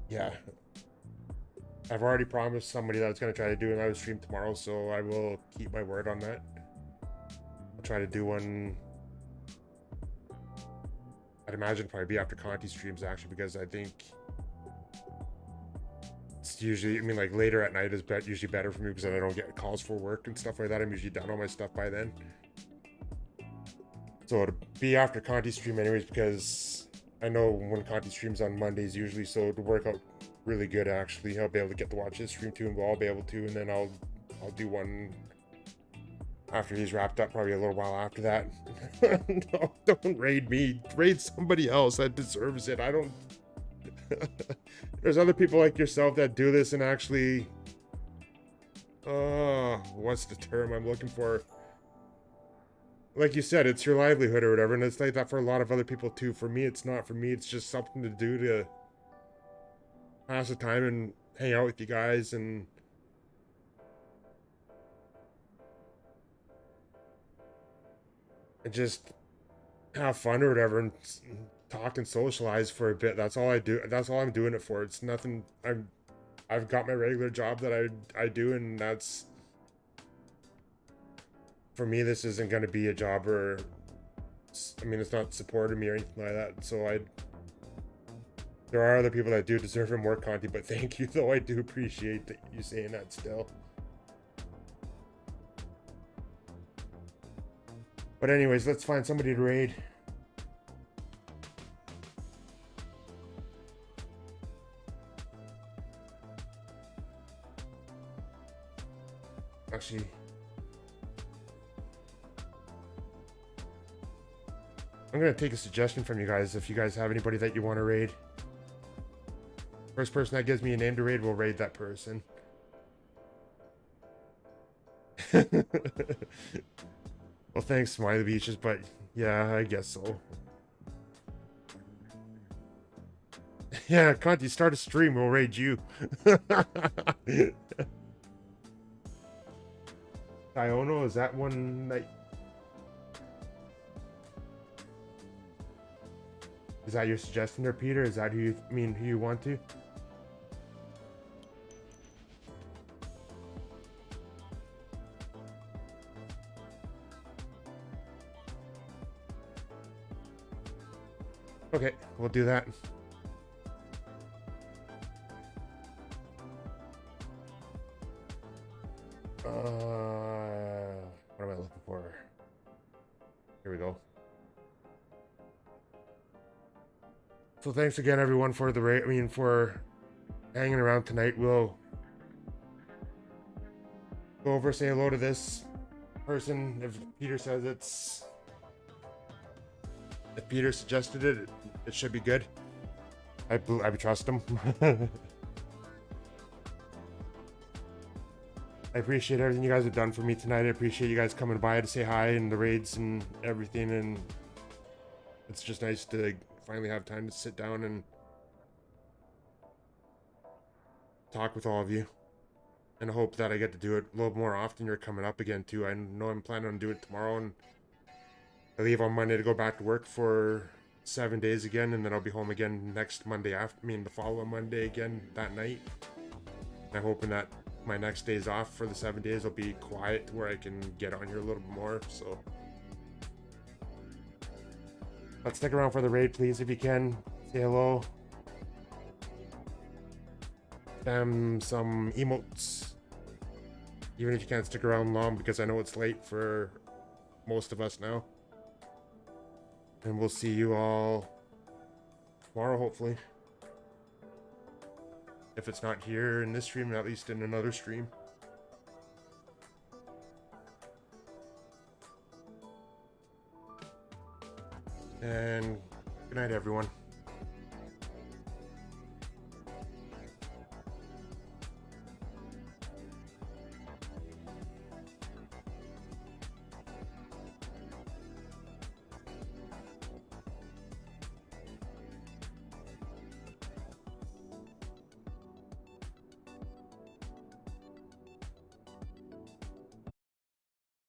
Yeah. I've already promised somebody that I was going to try to do another stream tomorrow, so I will keep my word on that. I'll try to do one. I'd imagine probably be after Conti streams actually, because I think it's usually, I mean, like later at night is usually better for me because then I don't get calls for work and stuff like that. I'm usually done all my stuff by then. So it'll be after Conti stream anyways, because I know when Conti streams on Mondays usually, so it'll work out really good actually. I'll be able to get to watch his stream too, and we'll all be able to, and then I'll do one after he's wrapped up, probably a little while after that. No, don't raid me. Raid somebody else that deserves it. I don't. There's other people like yourself that do this and actually. What's the term I'm looking for? Like you said, it's your livelihood or whatever, and it's like that for a lot of other people too. For me, it's not. For me, it's just something to do to pass the time and hang out with you guys and. And just have fun or whatever and talk and socialize for a bit. That's all I do. That's all I'm doing it for. It's nothing. I've got my regular job that I do, and that's for me. This isn't going to be a job or I mean, it's not supporting me or anything like that. So there are other people that do deserve more content, but thank you though. I do appreciate that you saying that still. But anyways, let's find somebody to raid. Actually, I'm gonna take a suggestion from you guys. If you guys have anybody that you want to raid, first person that gives me a name to raid, will raid that person. Well, thanks, Smiley Beaches, but yeah, I guess so. Yeah, Conti, start a stream, we'll raid you. Iono, is that one that... Is that your suggestion there, Peter? Is that who you want to? Okay, we'll do that. What am I looking for? Here we go. So thanks again, everyone, for for hanging around tonight. We'll go over, say hello to this person. If Peter says it's... If Peter suggested it, it should be good. I trust him. I appreciate everything you guys have done for me tonight. I appreciate you guys coming by to say hi and the raids and everything. And it's just nice to finally have time to sit down and talk with all of you. And I hope that I get to do it a little more often. You're coming up again too. I know I'm planning on doing it tomorrow, and I leave on Monday to go back to work for 7 days again, and then I'll be home again next Monday the following Monday again that night. I'm hoping that my next days off for the 7 days will be quiet to where I can get on here a little bit more. So let's stick around for the raid, please, if you can. Say hello. Spam some emotes. Even if you can't stick around long, because I know it's late for most of us now. And we'll see you all tomorrow, hopefully. If it's not here in this stream, at least in another stream. And good night, everyone.